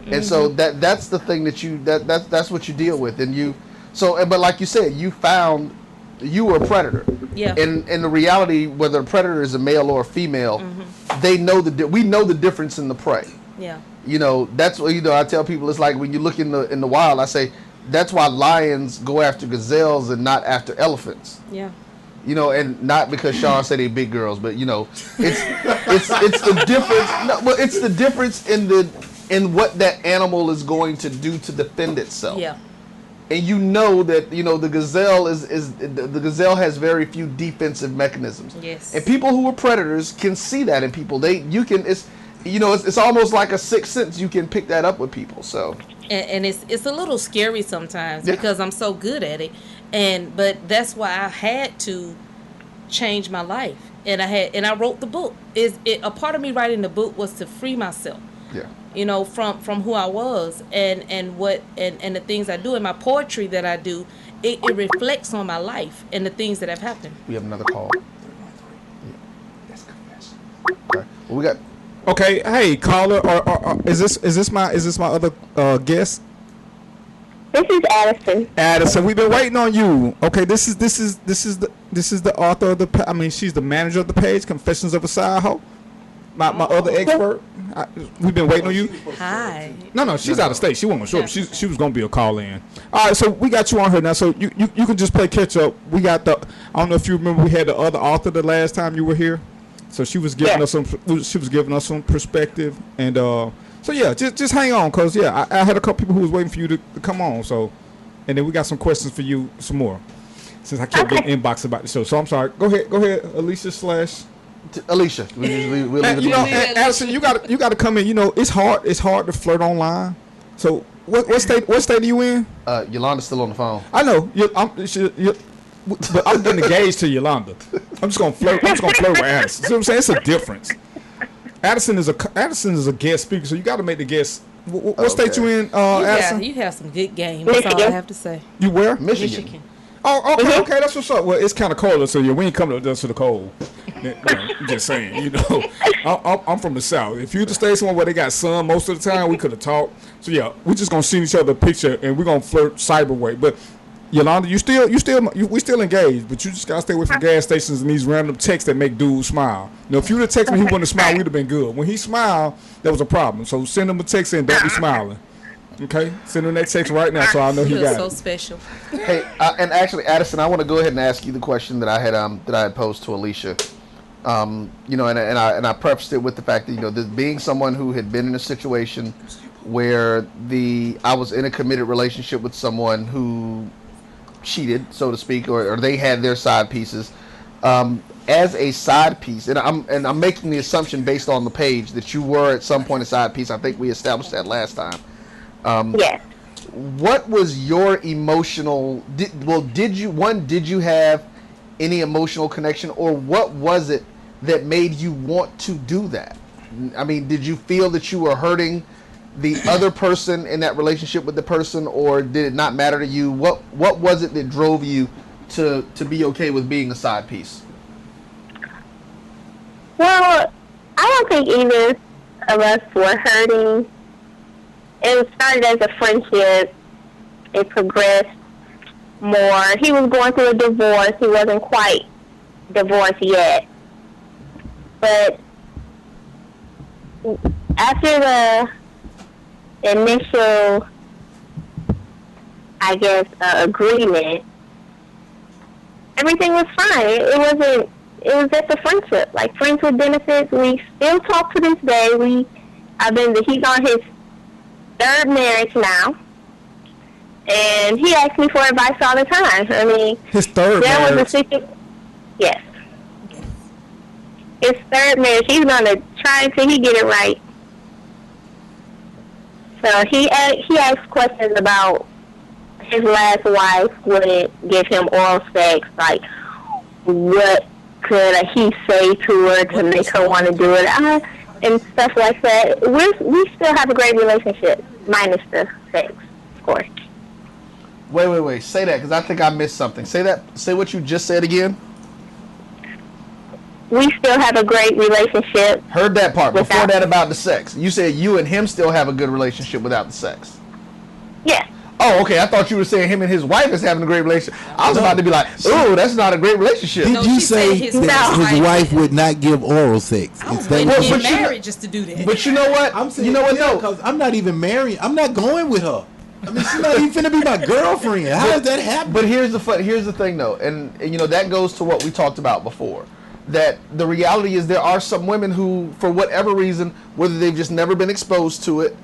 And so that's the thing that's what you deal with, and you. So, but like you said, you found you were a predator. Yeah. And the reality, whether a predator is a male or a female, they know we know the difference in the prey. Yeah. You know, that's what I tell people. It's like when you look in the wild, I say that's why lions go after gazelles and not after elephants. Yeah. You know, and not because Sean said they big girls, but you know, it's the difference. No, well, it's the difference in what that animal is going to do to defend itself. Yeah. And you know that the gazelle the gazelle has very few defensive mechanisms. Yes. And people who are predators can see that in people. It's almost like a sixth sense. You can pick that up with people. So. And it's a little scary sometimes because I'm so good at it, but that's why I had to change my life, and I wrote the book. A part of me writing the book was to free myself. Yeah. You know, from who I was and the things I do, and my poetry that I do, it reflects on my life and the things that have happened. We have another call. Okay. Well, we got. Okay, hey caller, or is this my other guest? This is Addison. Addison, we've been waiting on you. Okay, this is the author of the. I mean, she's the manager of the page, Confessions of a Side Hoe. My other expert. We've been waiting on you. Hi. No, she's out of state. She wasn't gonna show up. She was gonna be a call in. All right, so we got you on here now. So you can just play catch up. We got I don't know if you remember, we had the other author the last time you were here. So she was giving us some perspective, and so yeah, just hang on, cause I had a couple people who was waiting for you to come on. So, and then we got some questions for you, some more, since I kept getting inbox about the show. So I'm sorry. Go ahead, Alicia / Alicia. We'll Addison, you got to come in. You know, it's hard to flirt online. So what state are you in? Yolanda's still on the phone. I know. But I'm getting engaged to Yolanda. I'm just gonna flirt with Addison. See what I'm saying? It's a difference. Addison is a guest speaker, so you got to make the guest. What state you in, Addison? You have some good game. That's all I have to say. You where? Michigan. Oh, okay, that's what's up. Well, it's kind of colder, so we ain't coming to the cold. I'm just saying, I'm from the South. If you to stay somewhere where they got sun most of the time, we could have talked. So yeah, we just gonna send each other a picture and we're gonna flirt cyberway. But Yolanda, we still engaged, but you just gotta stay away from gas stations and these random texts that make dudes smile. If you'd have texted me, he wouldn't have smiled. We'd have been good. When he smiled, that was a problem. So send him a text and don't be smiling. Okay, send him that text right now, so I know he got it. So special. Hey, and actually, Addison, I want to go ahead and ask you the question that I had posed to Alicia. And I prefaced it with the fact that this being someone who had been in a situation where I was in a committed relationship with someone who cheated, so to speak, or they had their side pieces. As a side piece, and I'm making the assumption based on the page that you were at some point a side piece. I think we established that last time. Yes. What was your emotional? Did you have any emotional connection, or what was it that made you want to do that? I mean, did you feel that you were hurting the other person in that relationship with the person, or did it not matter to you? What was it that drove you to be okay with being a side piece? Well, I don't think either of us were hurting. It started as a friendship. It progressed more. He was going through a divorce. He wasn't quite divorced yet. But after the initial, I guess, agreement, everything was fine. It was just a friendship, like friends with benefits. We still talk to this day. He's on his third marriage now, and he asked me for advice all the time. I mean, his third there was marriage. a situation. Yes, his third marriage. He's gonna try until he get it right. So he asked questions about his last wife wouldn't give him oral sex. Like, what could he say to her to make her want to do it? And stuff like that. We still have a great relationship, minus the sex, of course. Wait. Say that, because I think I missed something. Say that. Say what you just said again. We still have a great relationship. Heard that part. Before that, about the sex. You said you and him still have a good relationship without the sex. Yes. Oh, okay. I thought you were saying him and his wife is having a great relationship. I was about to be like, "Oh, that's not a great relationship." Did you say his wife would not give oral sex? I wouldn't get married just to do that. But you know what? I'm saying, you know what? No, because I'm not even married. I'm not going with her. I mean, she's not even finna be my girlfriend. How does that happen? But here's the thing, though, and you know that goes to what we talked about before. That the reality is there are some women who, for whatever reason, whether they've just never been exposed to it,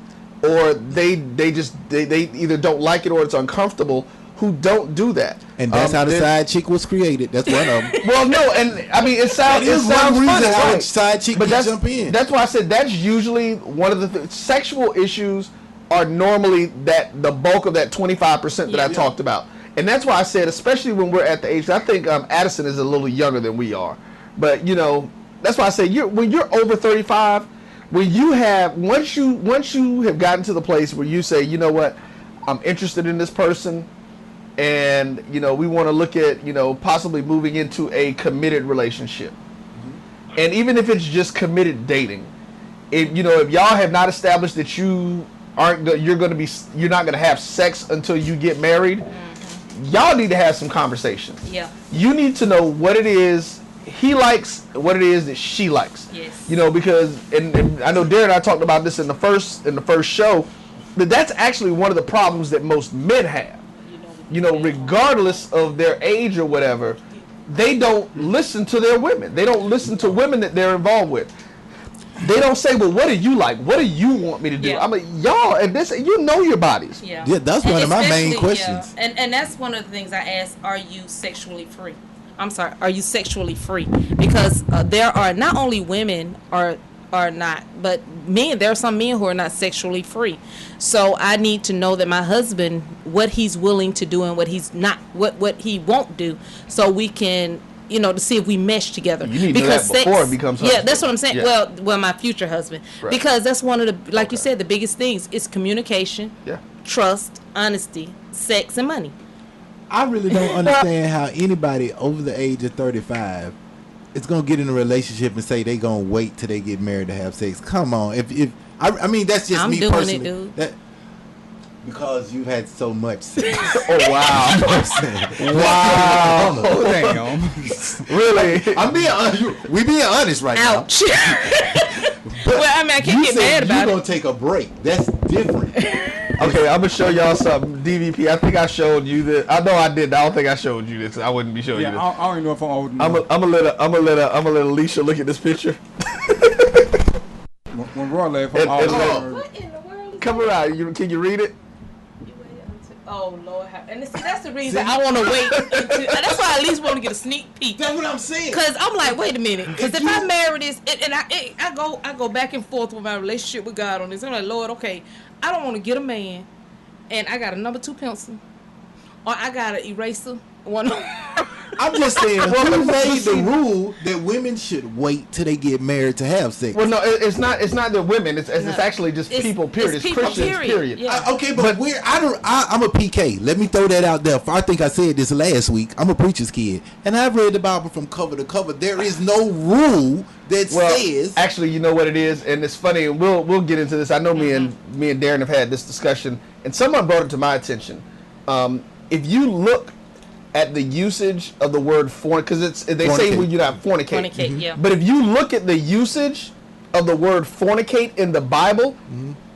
or they either don't like it or it's uncomfortable, who don't do that. And that's how the side chick was created. That's one of them. Well, no, and I mean it sounds funny, how right? side chick but can jump in. That's why I said that's usually one of the sexual issues are normally the bulk of that 25% that I talked about. And that's why I said, especially when we're at the age, I think Addison is a little younger than we are. But, you know, that's why I say when you're over 35, when you have, once you have gotten to the place where you say, you know what, I'm interested in this person, and, you know, we want to look at, you know, possibly moving into a committed relationship. Mm-hmm. And even if it's just committed dating, if y'all have not established that you're not going to have sex until you get married, y'all need to have some conversations. Yeah. You need to know what it is he likes, what it is that she likes. Yes. You know, because and I know Darren and I talked about this in the first show, that that's actually one of the problems that most men have. You know, regardless of their age or whatever, they don't listen to their women. They don't listen to women that they're involved with. They don't say, well, what do you like? What do you want me to do? I'm like, y'all, and this, you know your bodies. Yeah, that's one of my main questions. Yeah. And that's one of the things I ask, are you sexually free? I'm sorry, are you sexually free? Because there are not only women are not, but men, there are some men who are not sexually free. So I need to know that my husband, what he's willing to do and what he's not, what he won't do, so we can, you know, to see if we mesh together. You need to know that before it becomes husband. Yeah, that's what I'm saying. Yeah. Well, my future husband. Right. Because that's one of the, like you said, the biggest things is communication, trust, honesty, sex, and money. I really don't understand how anybody over the age of 35 is gonna get in a relationship and say they gonna wait till they get married to have sex. Come on, if I mean that's just me personally. It, dude. Because you've had so much sex. Oh wow! Wow! Oh, damn! Really? I'm being we being honest right now. Ouch! Well, I mean, I can't get mad about it. You're gonna take a break. That's different. Okay, I'm gonna show y'all something. DvP, I think I showed you this. I know I did. I don't think I showed you this. I wouldn't be showing you this. I don't even know if I'm old enough. I'm gonna let Alicia look at this picture. When Roy left, what in the world? Come around. Can you read it? Oh Lord, and that's the reason I want to wait. That's why I at least want to get a sneak peek. That's what I'm saying. Cause I'm like, wait a minute. Cause if I marry this, and I go back and forth with my relationship with God on this. I'm like, Lord, okay, I don't want to get a man, and I got a number 2 pencil, or I got an eraser. I'm just saying, who made the rule that women should wait till they get married to have sex? Well, no, it's not the women. It's actually just people. Period. It's people, Christians. Period. Yeah. Okay, but I'm a PK. Let me throw that out there. I think I said this last week. I'm a preacher's kid, and I've read the Bible from cover to cover. There is no rule that says. Actually, you know what it is, and it's funny. And we'll get into this. I know me and Darren have had this discussion, and someone brought it to my attention. If you look at the usage of the word because they say when you not fornicate. Fornicate, yeah. But if you look at the usage of the word fornicate in the Bible,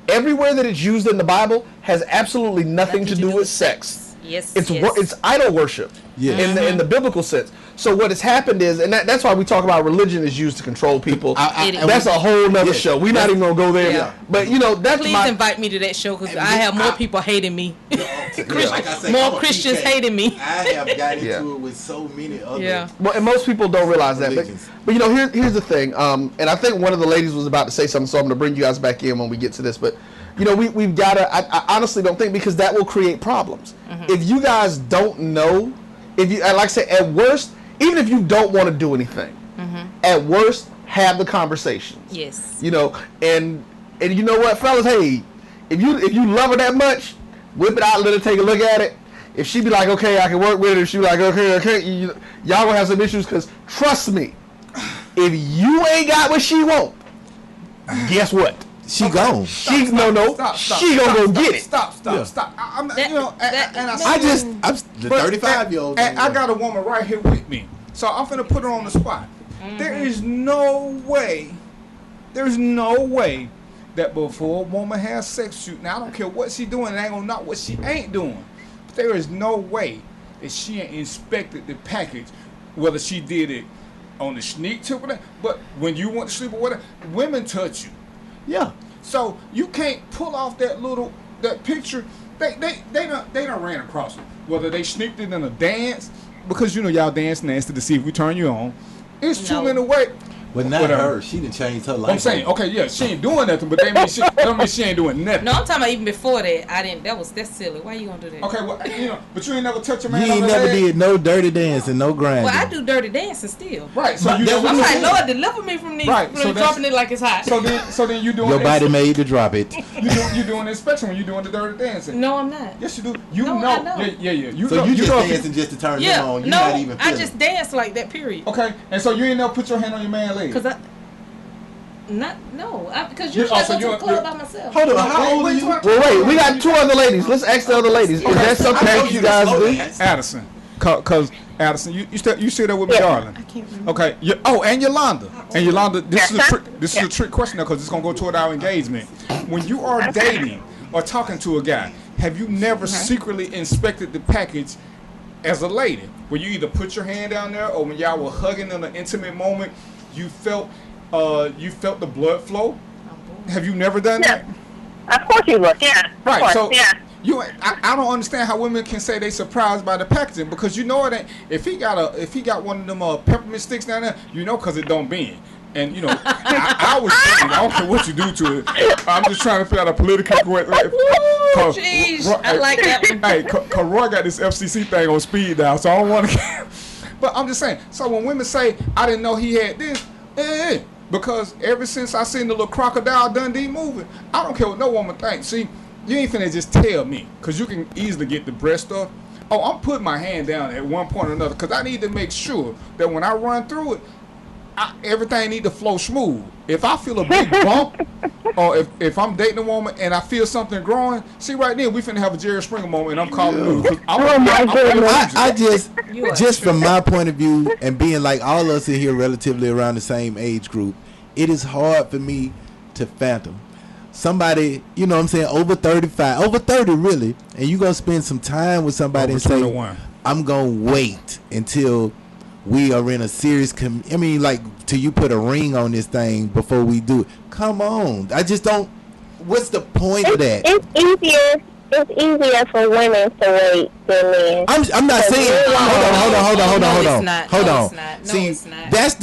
everywhere that it's used in the Bible has absolutely nothing to do with sex. Yes, it's idol worship. in the biblical sense. So what has happened is, and that's why we talk about religion is used to control people. That's a whole nother show. We're not even gonna go there. Yeah. But that's please invite me to that show because I have more people hating me. Like I say, more Christians hating me. I have got into it with so many other. Yeah. Well, and most people don't realize that. But here's the thing. And I think one of the ladies was about to say something, so I'm gonna bring you guys back in when we get to this. But we've got to. I honestly don't think, because that will create problems. If you guys don't know, if you, like I said, at worst, even if you don't want to do anything, at worst, have the conversations. Yes. And you know what, fellas? Hey, if you love her that much, whip it out, let her take a look at it. If she be like, okay, I can work with it. If she be like, okay, y'all gonna have some issues, because trust me, if you ain't got what she want, guess what? She gone. She gonna go get it. Stop. I'm the 35-year-old. And I got a woman right here with me, so I'm finna put her on the spot. There is no way that before a woman has sex with you, now I don't care what she doing, it ain't gonna knock what she ain't doing. But there is no way that she ain't inspected the package, whether she did it on the sneak tip or that. But when you went to sleep or whatever, women touch you. Yeah. So you can't pull off that picture. They done ran across it. Whether they sneaked it in a dance, because y'all dance nasty to see if we turn you on. It's too many ways. But not her. She done changed her life. I'm saying, okay, yeah, she ain't doing nothing, but that don't mean she ain't doing nothing. No, I'm talking about even before that. That's silly. Why you gonna do that? Okay, well, but you ain't never touch a man. You ain't never did no dirty dancing, no grinding. Well, I do dirty dancing still. Right. So I'm like, Lord, deliver me from these. Right. So dropping it like it's hot. So then you doing your body made to drop it. You doing the inspection when you doing the dirty dancing. No, I'm not. Yes, you do. I know. Yeah. You just dancing just to turn them on. You not even I just dance like that. Period. Okay, and so you ain't never put your hand on your man's leg. Because usually I go to the club by myself. Hold on, how old are you? Well, wait, we got two other ladies. Let's ask the other ladies. Is that something that you guys do? Addison, cause Addison, you still there with me, darling? I can't remember. Okay, and Yolanda. And Yolanda, this is a trick question now, because it's gonna go toward our engagement. When you are dating or talking to a guy, have you never secretly inspected the package as a lady? Where you either put your hand down there, or when y'all were hugging in an intimate moment, you felt the blood flow? Have you never done that? Of course you look, yeah. Right, course, so yeah. I don't understand how women can say they surprised by the packaging, because it ain't. If he got one of them peppermint sticks down there, because it don't bend. And I was thinking, I don't care what you do to it. I'm just trying to figure out a politically correct way. Jeez, I like that one. Hey, cause Roy got this FCC thing on speed now, so I don't want to. But I'm just saying. So when women say, "I didn't know he had this," because ever since I seen the little Crocodile Dundee movie, I don't care what no woman thinks. See, you ain't finna just tell me, because you can easily get the breast stuff. Oh, I'm putting my hand down at one point or another, because I need to make sure that when I run through it, everything need to flow smooth. If I feel a big bump, or if I'm dating a woman and I feel something growing, see right then we finna have a Jerry Springer moment, and I'm calling you. I just from my point of view, and being like all us are here relatively around the same age group, it is hard for me to fathom somebody, what I'm saying, over 35, over 30 really, and you gonna spend some time with somebody and say, I'm gonna wait until we are in a serious till you put a ring on this thing before we do it. Come on. I just don't. What's the point of that? It's easier for women to wait than men. I'm not saying. Hold on. See, it's not. That's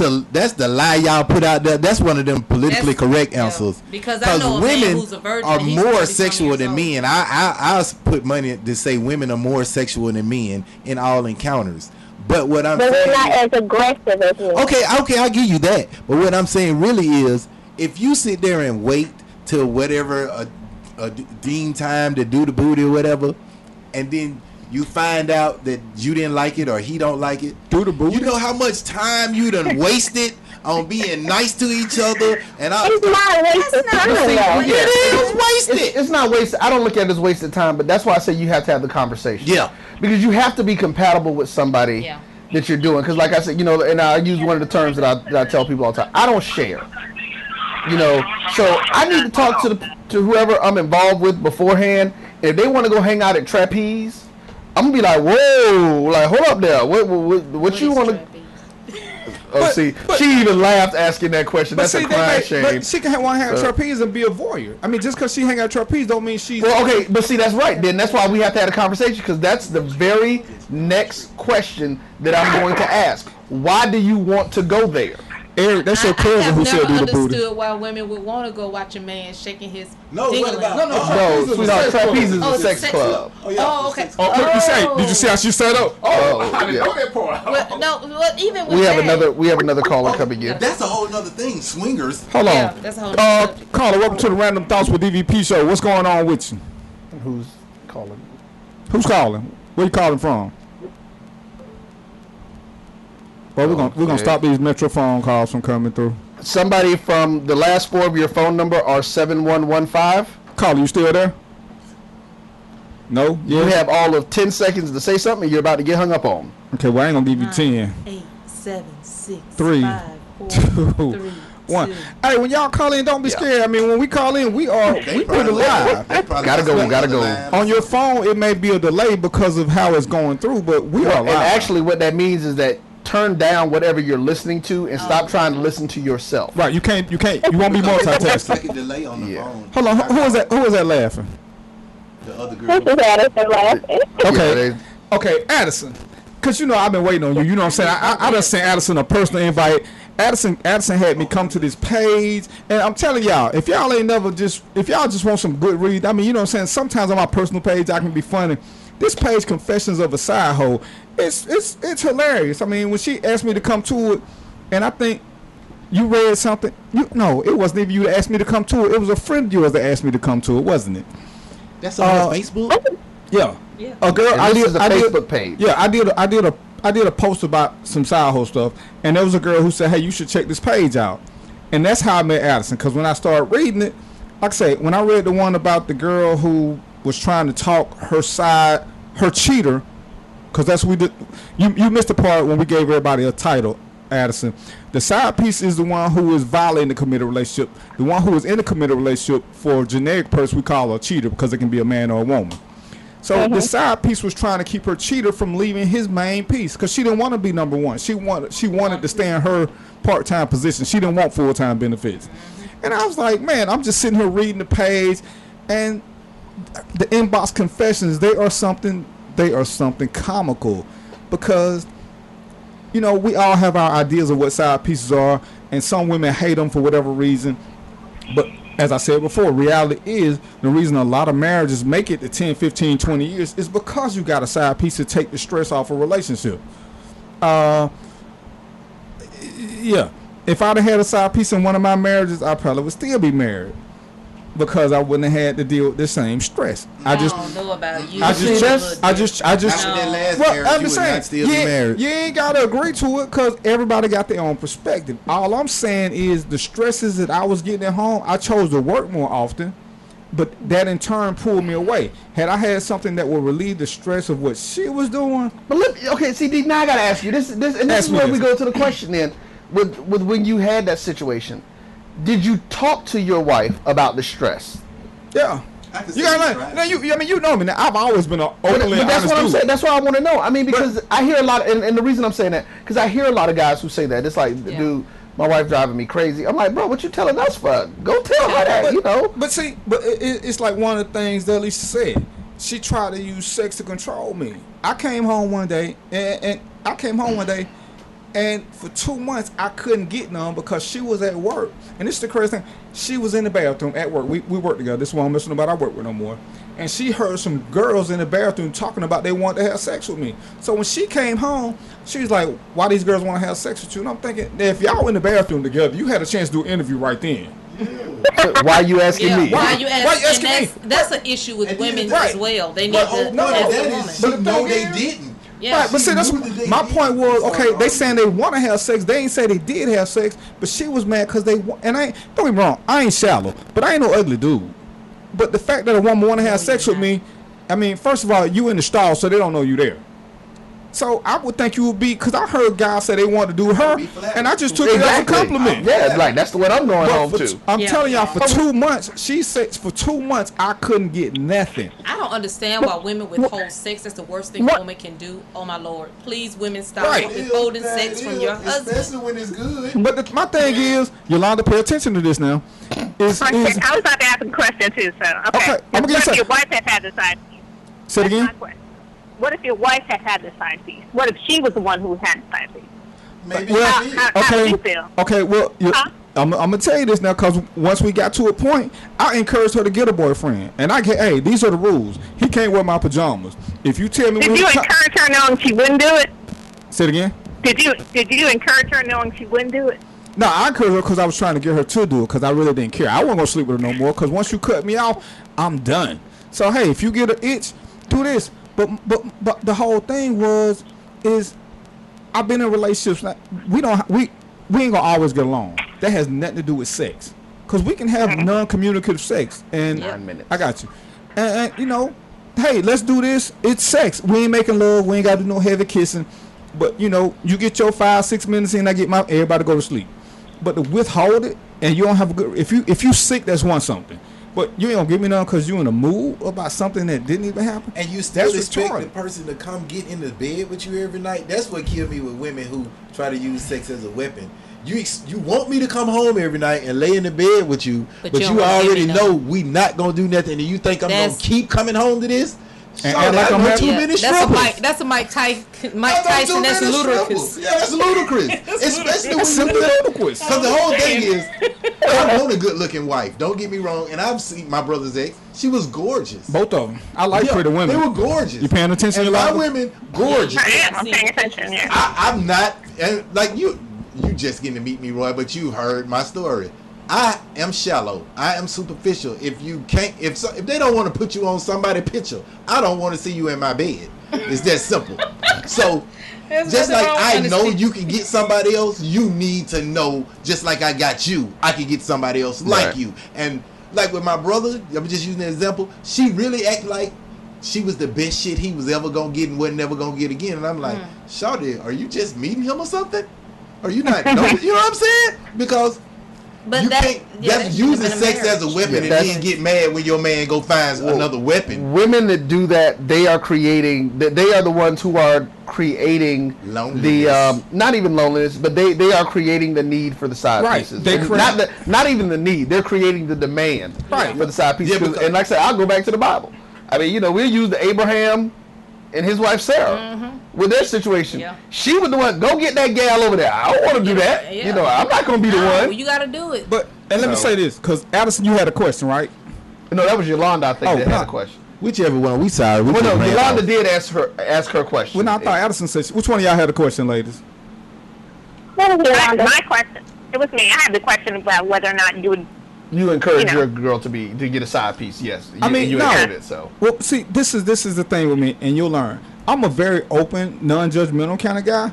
the lie y'all put out there. That's one of them politically correct answers. Because I know women who's a virgin are more sexual than men. I'll put money to say women are more sexual than men in all encounters. But what I'm saying, we're not as aggressive as men. Okay, I'll give you that. But what I'm saying really is, if you sit there and wait till whatever a deemed time to do the booty or whatever, and then you find out that you didn't like it or he don't like it, do the booty. You know how much time you done wasted on being nice to each other, and it's not wasted time. It is wasted. It's not wasted. I don't look at it as wasted time, but that's why I say you have to have the conversation. Yeah, because you have to be compatible with somebody that you're doing. Because like I said, and I use one of the terms that I tell people all the time. I don't share. So I need to talk to whoever I'm involved with beforehand. If they want to go hang out at Trapeze, I'm gonna be like, whoa, like hold up there. What you want to? Oh, see, she even laughed asking that question. That's a crying shame. But she can want to hang out trapeze and be a voyeur. I mean, just because she hang out trapeze don't mean she's... Well, okay, but see, that's right. Then that's why we have to have a conversation, because that's the very next question that I'm going to ask. Why do you want to go there? Eric, that's your cousin who said do the booty. I never understood why women would want to go watch a man shaking his dingling. No, sweetheart, trapeze is a sex club. Oh, okay. Did you see how she set up? I didn't know that part. Even with we have another caller coming in. That's a whole other thing. Swingers. Hold on. Yeah, that's a whole other caller, welcome to the Random Thoughts with DvP show. What's going on with you? Who's calling? Who's calling? Where you calling from? Well, we're gonna stop these Metro phone calls from coming through. Somebody from the last four of your phone number are 7115. Caller, you still there? No? You have all of 10 seconds to say something, and you're about to get hung up on. Okay, well, I ain't gonna give you 10. 8, 7, 6, 3, 5, 4, 2, 3, 1. 2. Hey, when y'all call in, don't be scared. I mean, when we call in, we put it live. Gotta go. On your phone, it may be a delay because of how it's going through, but we are live. And actually, what that means is that turn down whatever you're listening to and stop trying to listen to yourself. Right, you won't be multitasking. It's like a delay on the phone. Hold on, who is that laughing? The other girl. This is Addison laughing. Okay, Addison. Because, I've been waiting on you. You know what I'm saying? I done sent Addison a personal invite. Addison had me come to this page. And I'm telling y'all, if y'all just want some good read, I mean, you know what I'm saying? Sometimes on my personal page, I can be funny. This page, Confessions of a Side Hoe, it's hilarious. I mean, when she asked me to come to it, and I think you read something. No, it wasn't even you that asked me to come to it. It was a friend of yours that asked me to come to it, wasn't it? That's on Facebook? Yeah. A girl. And this is a Facebook page. Yeah, I did a post about some side hoe stuff, and there was a girl who said, "Hey, you should check this page out," and that's how I met Addison. Because when I started reading it, like I say, when I read the one about the girl who was trying to talk her cheater, because that's what we did. You missed the part when we gave everybody a title, Addison. The side piece is the one who is violating the committed relationship. The one who is in a committed relationship, for a generic person, we call her a cheater because it can be a man or a woman. So the side piece was trying to keep her cheater from leaving his main piece because she didn't want to be number one. She wanted to stay in her part-time position. She didn't want full-time benefits. And I was like, man, I'm just sitting here reading the page, and the inbox confessions, they are something comical, because we all have our ideas of what side pieces are, and some women hate them for whatever reason. But as I said before, reality is the reason a lot of marriages make it to 10, 15, 20 years is because you got a side piece to take the stress off a relationship. Yeah. If I'd have had a side piece in one of my marriages, I probably would still be married, because I wouldn't have had to deal with the same stress. I don't know about you. I'm just saying, married. You ain't gotta agree to it, because everybody got their own perspective. All I'm saying is the stresses that I was getting at home, I chose to work more often, but that in turn pulled me away. Had I had something that would relieve the stress of what she was doing. But see, now I gotta ask you this is where we go to the question then. With when you had that situation, did you talk to your wife about the stress? Yeah. You know me. Now, I've always been an openly but that's honest what I'm dude. saying. That's what I want to know. I mean, because I hear a lot, and the reason I'm saying that, because I hear a lot of guys who say that. It's like, dude, my wife driving me crazy. I'm like, bro, what you telling us for? Go tell her that, But see, it's like one of the things that Lisa said. She tried to use sex to control me. I came home one day, and for 2 months, I couldn't get none because she was at work. And this is the crazy thing. She was in the bathroom at work. We work together. This is why I'm missing about I work with no more. And she heard some girls in the bathroom talking about they wanted to have sex with me. So when she came home, she was like, why these girls want to have sex with you? And I'm thinking, if y'all in the bathroom together, you had a chance to do an interview right then. Why are you asking me? Why you asking me? That's an issue with women as well. They need to ask the woman. No, they didn't. Yeah. Right, but see, that's my point was, okay, they saying they want to have sex. They ain't say they did have sex, but she was mad because don't get me wrong, I ain't shallow, but I ain't no ugly dude. But the fact that a woman want to have sex with me, I mean, first of all, you in the stall, so they don't know you there. So I would think you would be, because I heard guys say they wanted to do her, and I just took it as a compliment. Yeah, like that's what I'm going home to. I'm telling y'all, for 2 months, she said for 2 months I couldn't get nothing. don't understand why women withhold sex. That's the worst thing a woman can do. Oh my Lord! Please, women, stop withholding sex from your husband, especially when it's good. But my thing is, Yolanda, pay attention to this now. I was about to ask a question too. So okay, I'm gonna what if your wife had the side piece? Say it again. What if your wife had the side piece? What if she was the one who had the side piece? Maybe. How do you feel? Okay. Well, I'm gonna tell you this now, because once we got to a point, I encouraged her to get a boyfriend, and hey, these are the rules. He can't wear my pajamas. If you tell me, did you encourage her knowing she wouldn't do it? Say it again. Did you encourage her knowing she wouldn't do it? No, I encouraged her because I was trying to get her to do it, because I really didn't care. I wasn't gonna sleep with her no more, because once you cut me off, I'm done. So hey, if you get an itch, do this. But the whole thing is I've been in relationships. We ain't gonna always get along. That has nothing to do with sex, because we can have non-communicative sex. And 9 minutes. I got you. And you know, hey, let's do this. It's sex. We ain't making love. We ain't got to do no heavy kissing. But you know, you get your 5-6 minutes in, I get everybody go to sleep. But to withhold it, and you don't have a good. If you sick, that's one something. But you ain't gonna give me none because you in a mood about something that didn't even happen. And you still expect the person to come get in the bed with you every night. That's what killed me with women who try to use sex as a weapon. You want me to come home every night and lay in the bed with you, but you already know we not gonna do nothing, and you think I'm gonna keep coming home to this? And like I'm not too many strippers. That's a Mike Tyson. That's ludicrous. Yeah, that's ludicrous. Especially when ludicrous. Because the whole thing is, I want a good-looking wife. Don't get me wrong. And I've seen my brother's ex. She was gorgeous. Both of them. I like pretty women. They were gorgeous. You paying attention? And my women gorgeous. I'm paying attention. Yeah. I'm not. And like you just getting to meet me, Roy. But you heard my story. I am shallow. I am superficial. If you can't, if they don't want to put you on somebody's picture, I don't want to see you in my bed. It's that simple. So, just like I know you can get somebody else, you need to know. Just like I got you, I can get somebody else like you. And like with my brother, I'm just using an example. She really acted like she was the best shit he was ever gonna get and wasn't never gonna get again. And I'm like, Shawty, are you just meeting him or something? Are you not? You know what I'm saying? Because. But that's using sex as a weapon and then get mad when your man go find another weapon. Women that do that, they are creating. They are the ones who are creating loneliness. Not even loneliness, but they are creating the need for the side pieces. Not even the need. They're creating the demand for the side pieces. Yeah, and like I said, I'll go back to the Bible. I mean, we'll use the Abraham and his wife Sarah with their situation. Yeah. She was the one, go get that gal over there. I don't want to do that. Yeah. I'm not going to be the one. Well, you got to do it. But let me say this, because Addison, you had a question, right? No, that was Yolanda, I think, that had a question. Whichever one, we sorry. Yolanda did ask her question. Well, no, I thought Addison said, which one of y'all had a question, ladies? My question. It was me. I had the question about whether or not you would. You encourage your girl to get a side piece, yes. You encourage it, so. Well, see, this is the thing with me, and you'll learn. I'm a very open, non-judgmental kind of guy.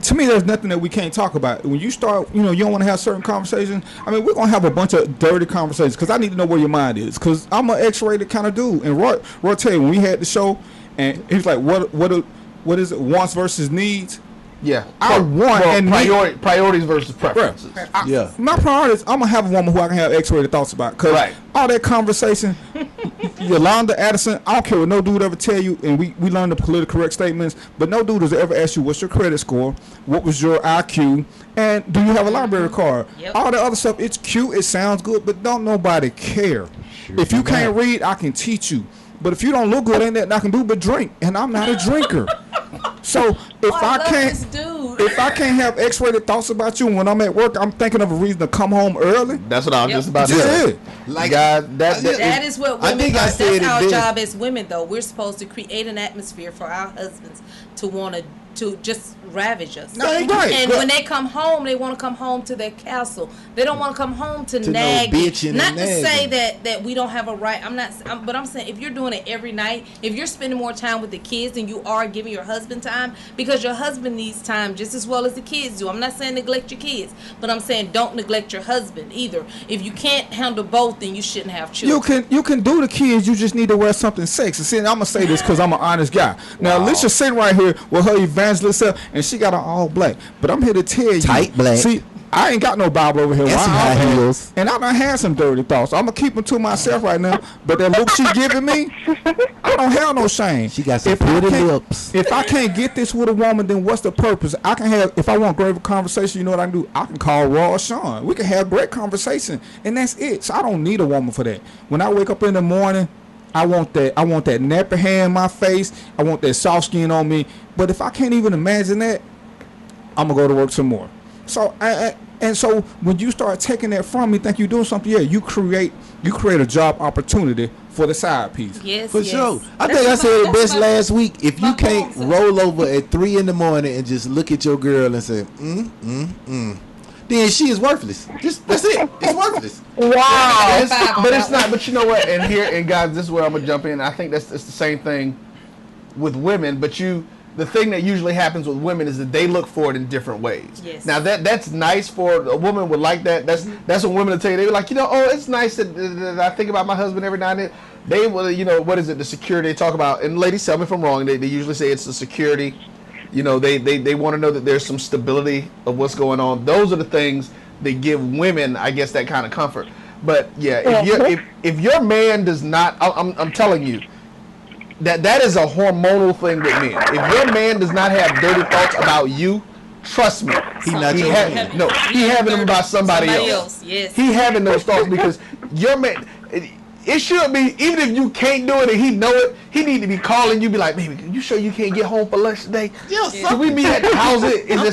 To me, there's nothing that we can't talk about. When you start, you don't want to have certain conversations. I mean, we're gonna have a bunch of dirty conversations because I need to know where your mind is. Because I'm an X-rated kind of dude. And Roy tell you, when we had the show, and he was like, "What is it? Wants versus needs." Yeah, I want and priorities versus preferences. My priorities. I'm gonna have a woman who I can have X-rated thoughts about. Cause all that conversation, Yolanda, Addison, I don't care what no dude ever tell you, and we learn the politically correct statements. But no dude has ever asked you what's your credit score, what was your IQ, and do you have a library card? Yep. All the other stuff. It's cute, it sounds good, but don't nobody care. If you can't read, I can teach you. But if you don't look good, ain't nothing I can do but drink, and I'm not a drinker. So if I can't have X-rated thoughts about you when I'm at work, I'm thinking of a reason to come home early. That's what I was just about to say. Like that is what women. That's our job as women, though. We're supposed to create an atmosphere for our husbands to want to just ravage us. And when they come home, they want to come home to their castle. They don't want to come home to nag. Not to say that we don't have a right. But I'm saying if you're doing it every night, if you're spending more time with the kids than you are giving your husband time, because your husband needs time just as well as the kids do. I'm not saying neglect your kids, but I'm saying don't neglect your husband either. If you can't handle both, then you shouldn't have children. You can do the kids. You just need to wear something sexy. See, I'm gonna say this because I'm an honest guy. Now, Alicia's sitting right here with her evangelist self, and she got on all black. But I'm here to tell you, tight black. See, I ain't got no Bible over here. And some high heels. And I done had some dirty thoughts. I'm gonna keep them to myself right now. But that look she giving me, I don't have no shame. She got some pretty lips. If I can't get this with a woman, then what's the purpose? I can have, if I want great conversation, you know what I can do? I can call Raw or Sean. We can have great conversation, and that's it. So I don't need a woman for that. When I wake up in the morning, I want that nappy hair in my face. I want that soft skin on me. But if I can't even imagine that, I'm gonna go to work some more. So and so when you start taking that from me, think you're doing something. Yeah, you create a job opportunity for the side piece. Yes, For sure. I think I said it best last week. If you can't roll over at 3 in the morning and just look at your girl and say, then she is worthless. That's it. It's worthless. Wow. But it's not. But you know what? And guys, this is where I'm gonna jump in. I think it's the same thing with women. But the thing that usually happens with women is that they look for it in different ways. Yes. Now that's nice for a woman would like that. That's what women will tell you. They were like, it's nice that I think about my husband every now and then. They will, what is it? The security they talk about. And ladies, tell me if I'm wrong. They usually say it's the security. They want to know that there's some stability of what's going on. Those are the things that give women, I guess, that kind of comfort. But yeah, if your man does not, I'm telling you, that is a hormonal thing with men. If your man does not have dirty thoughts about you, trust me, he having them about somebody else. Yes. He having those thoughts because your man. It should be, even if you can't do it and he know it, he need to be calling you, be like, baby, you sure you can't get home for lunch today? Can we meet at the house?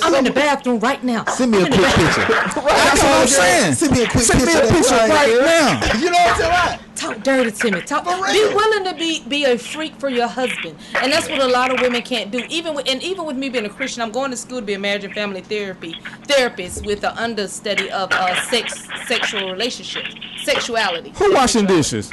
I'm in the bathroom right now. Send me a quick picture. That's what I'm saying. Send me a quick picture right now. You know what I'm saying? Talk dirty to me. Be willing to be a freak for your husband, and that's what a lot of women can't do. Even with me being a Christian, I'm going to school to be a marriage and family therapist with an understudy of sexual relationships, sexuality. Who washing dishes?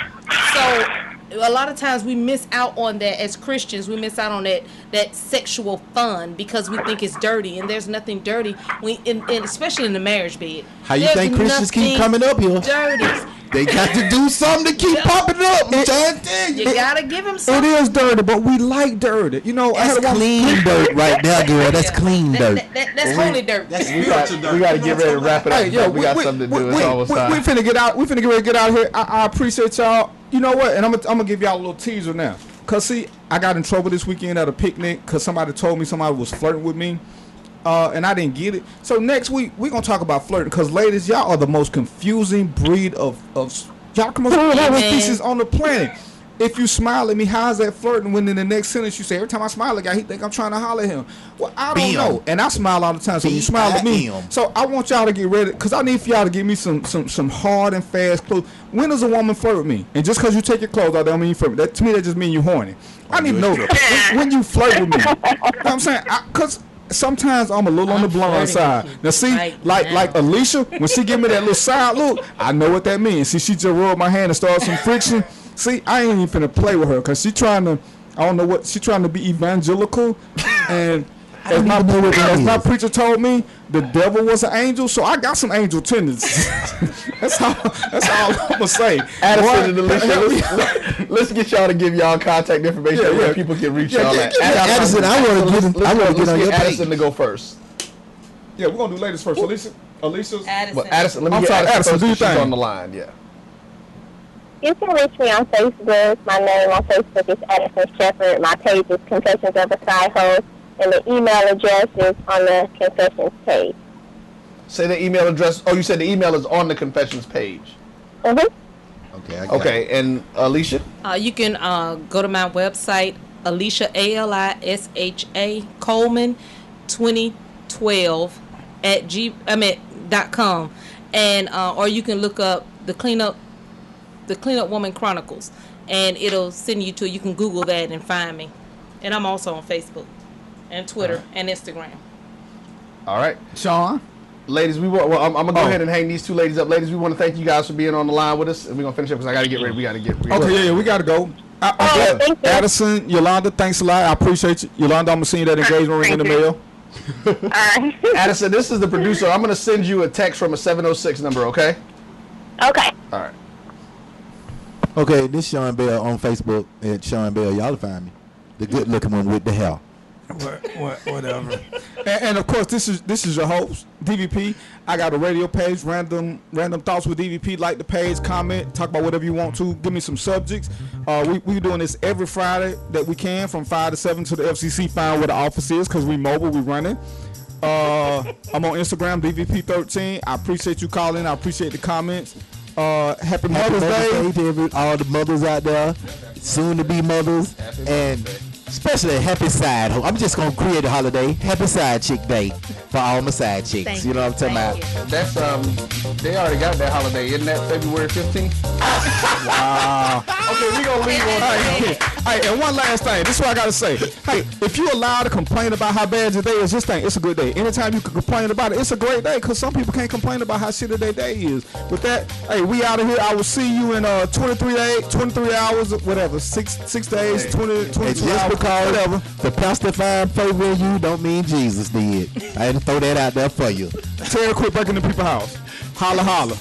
So a lot of times we miss out on that as Christians. We miss out on that sexual fun because we think it's dirty, and there's nothing dirty. Especially in the marriage bed. How you think Christians keep coming up here? Dirty. They got to do something to keep popping up. I'm trying to tell you. You gotta give him something. It is dirty, but we like dirty. That's clean dirt right there, girl. That's clean dirt. That's holy dirt. That's spiritual dirt. We got to get ready to wrap it up. Hey, we got something to do. It's almost time. We finna get out. We finna get ready to get out of here. I appreciate y'all. You know what? And I'm gonna give y'all a little teaser now. Cause see, I got in trouble this weekend at a picnic because somebody told me somebody was flirting with me. And I didn't get it. So next week we're gonna talk about flirting. Cause ladies, y'all are the most confusing breed of y'all the most confusing species on the planet. If you smile at me, how's that flirting? When in the next sentence you say, every time I smile at a guy, he think I'm trying to holler at him. Well, I don't know. And I smile all the time. So you smile at me. So I want y'all to get ready, because I need for y'all to give me some hard and fast clothes. When does a woman flirt with me? And just because you take your clothes off, that don't mean you flirt with me. To me, that just means you horny. I need to know that. When you flirt with me. You know what I'm saying? Because sometimes I'm a little on the blonde side. Now see, like Alicia, when she give me that little side look, I know what that means. See, she just rubbed my hand and started some friction. See, I ain't even finna play with her because she trying to, I don't know what, she trying to be evangelical. And as my preacher told me, the devil was an angel, so I got some angel tendencies. That's all I'm gonna say. Addison and Alicia, let's get y'all to give y'all contact information where people can reach y'all at. Addison, I want to get on your page. Addison to go first. Yeah, we're gonna do ladies first. Alicia's. Addison, let me get Addison first. She's on the line. Yeah. You can reach me on Facebook. My name on Facebook is Addison Shepherd. My page is Confessions of a Side Hoe, and the email address is on the Confessions page. Say the email address. Oh, you said the email is on the Confessions page. Mm-hmm. Okay, and Alicia? You can go to my website, Alicia, ALISHA, Coleman 2012 .com, and or you can look up the Cleanup Woman Chronicles, and it'll send you to. You can Google that and find me, and I'm also on Facebook, and Twitter, and Instagram. All right, Sean. Ladies, I'm gonna go ahead and hang these two ladies up. Ladies, we want to thank you guys for being on the line with us, and we're gonna finish up because I gotta get ready. We gotta get. We gotta go. Addison, Yolanda, thanks a lot. I appreciate you, Yolanda. I'm gonna send you that engagement ring in the mail. Addison, this is the producer. I'm gonna send you a text from a 706 number. Okay. Okay. All right. Okay, this Sean Bell on Facebook at Sean Bell. Y'all find me. The good looking one with the hair. Whatever. And of course, this is your host, DvP. I got a radio page, random thoughts with DvP. Like the page, comment, talk about whatever you want to. Give me some subjects. We doing this every Friday that we can, from 5 to 7 to the FCC find where the office is, because we mobile, we running. I'm on Instagram, DvP13. I appreciate you calling. I appreciate the comments. Happy Mother's Day to all the mothers out there, soon to be mothers, and especially Happy Side. I'm just gonna create a holiday, Happy Side Chick Day for all my side chicks. Thank you know what I'm talking you. about? That's they already got that holiday. Isn't that February 15th? Wow. Okay, we gonna leave on that. Hey, and one last thing. This is what I gotta say. Hey, if you allowed to complain about how bad your day is, just think it's a good day. Anytime you can complain about it, it's a great day. Cause some people can't complain about how shitty their day is. With that, hey, we out of here. I will see you in 23 hours, whatever, 6 days, 22 And just hours, because whatever. the pastor find favor in you, don't mean Jesus did. I had to throw that out there for you. Terry, quit breaking the people's house. Holla, holla.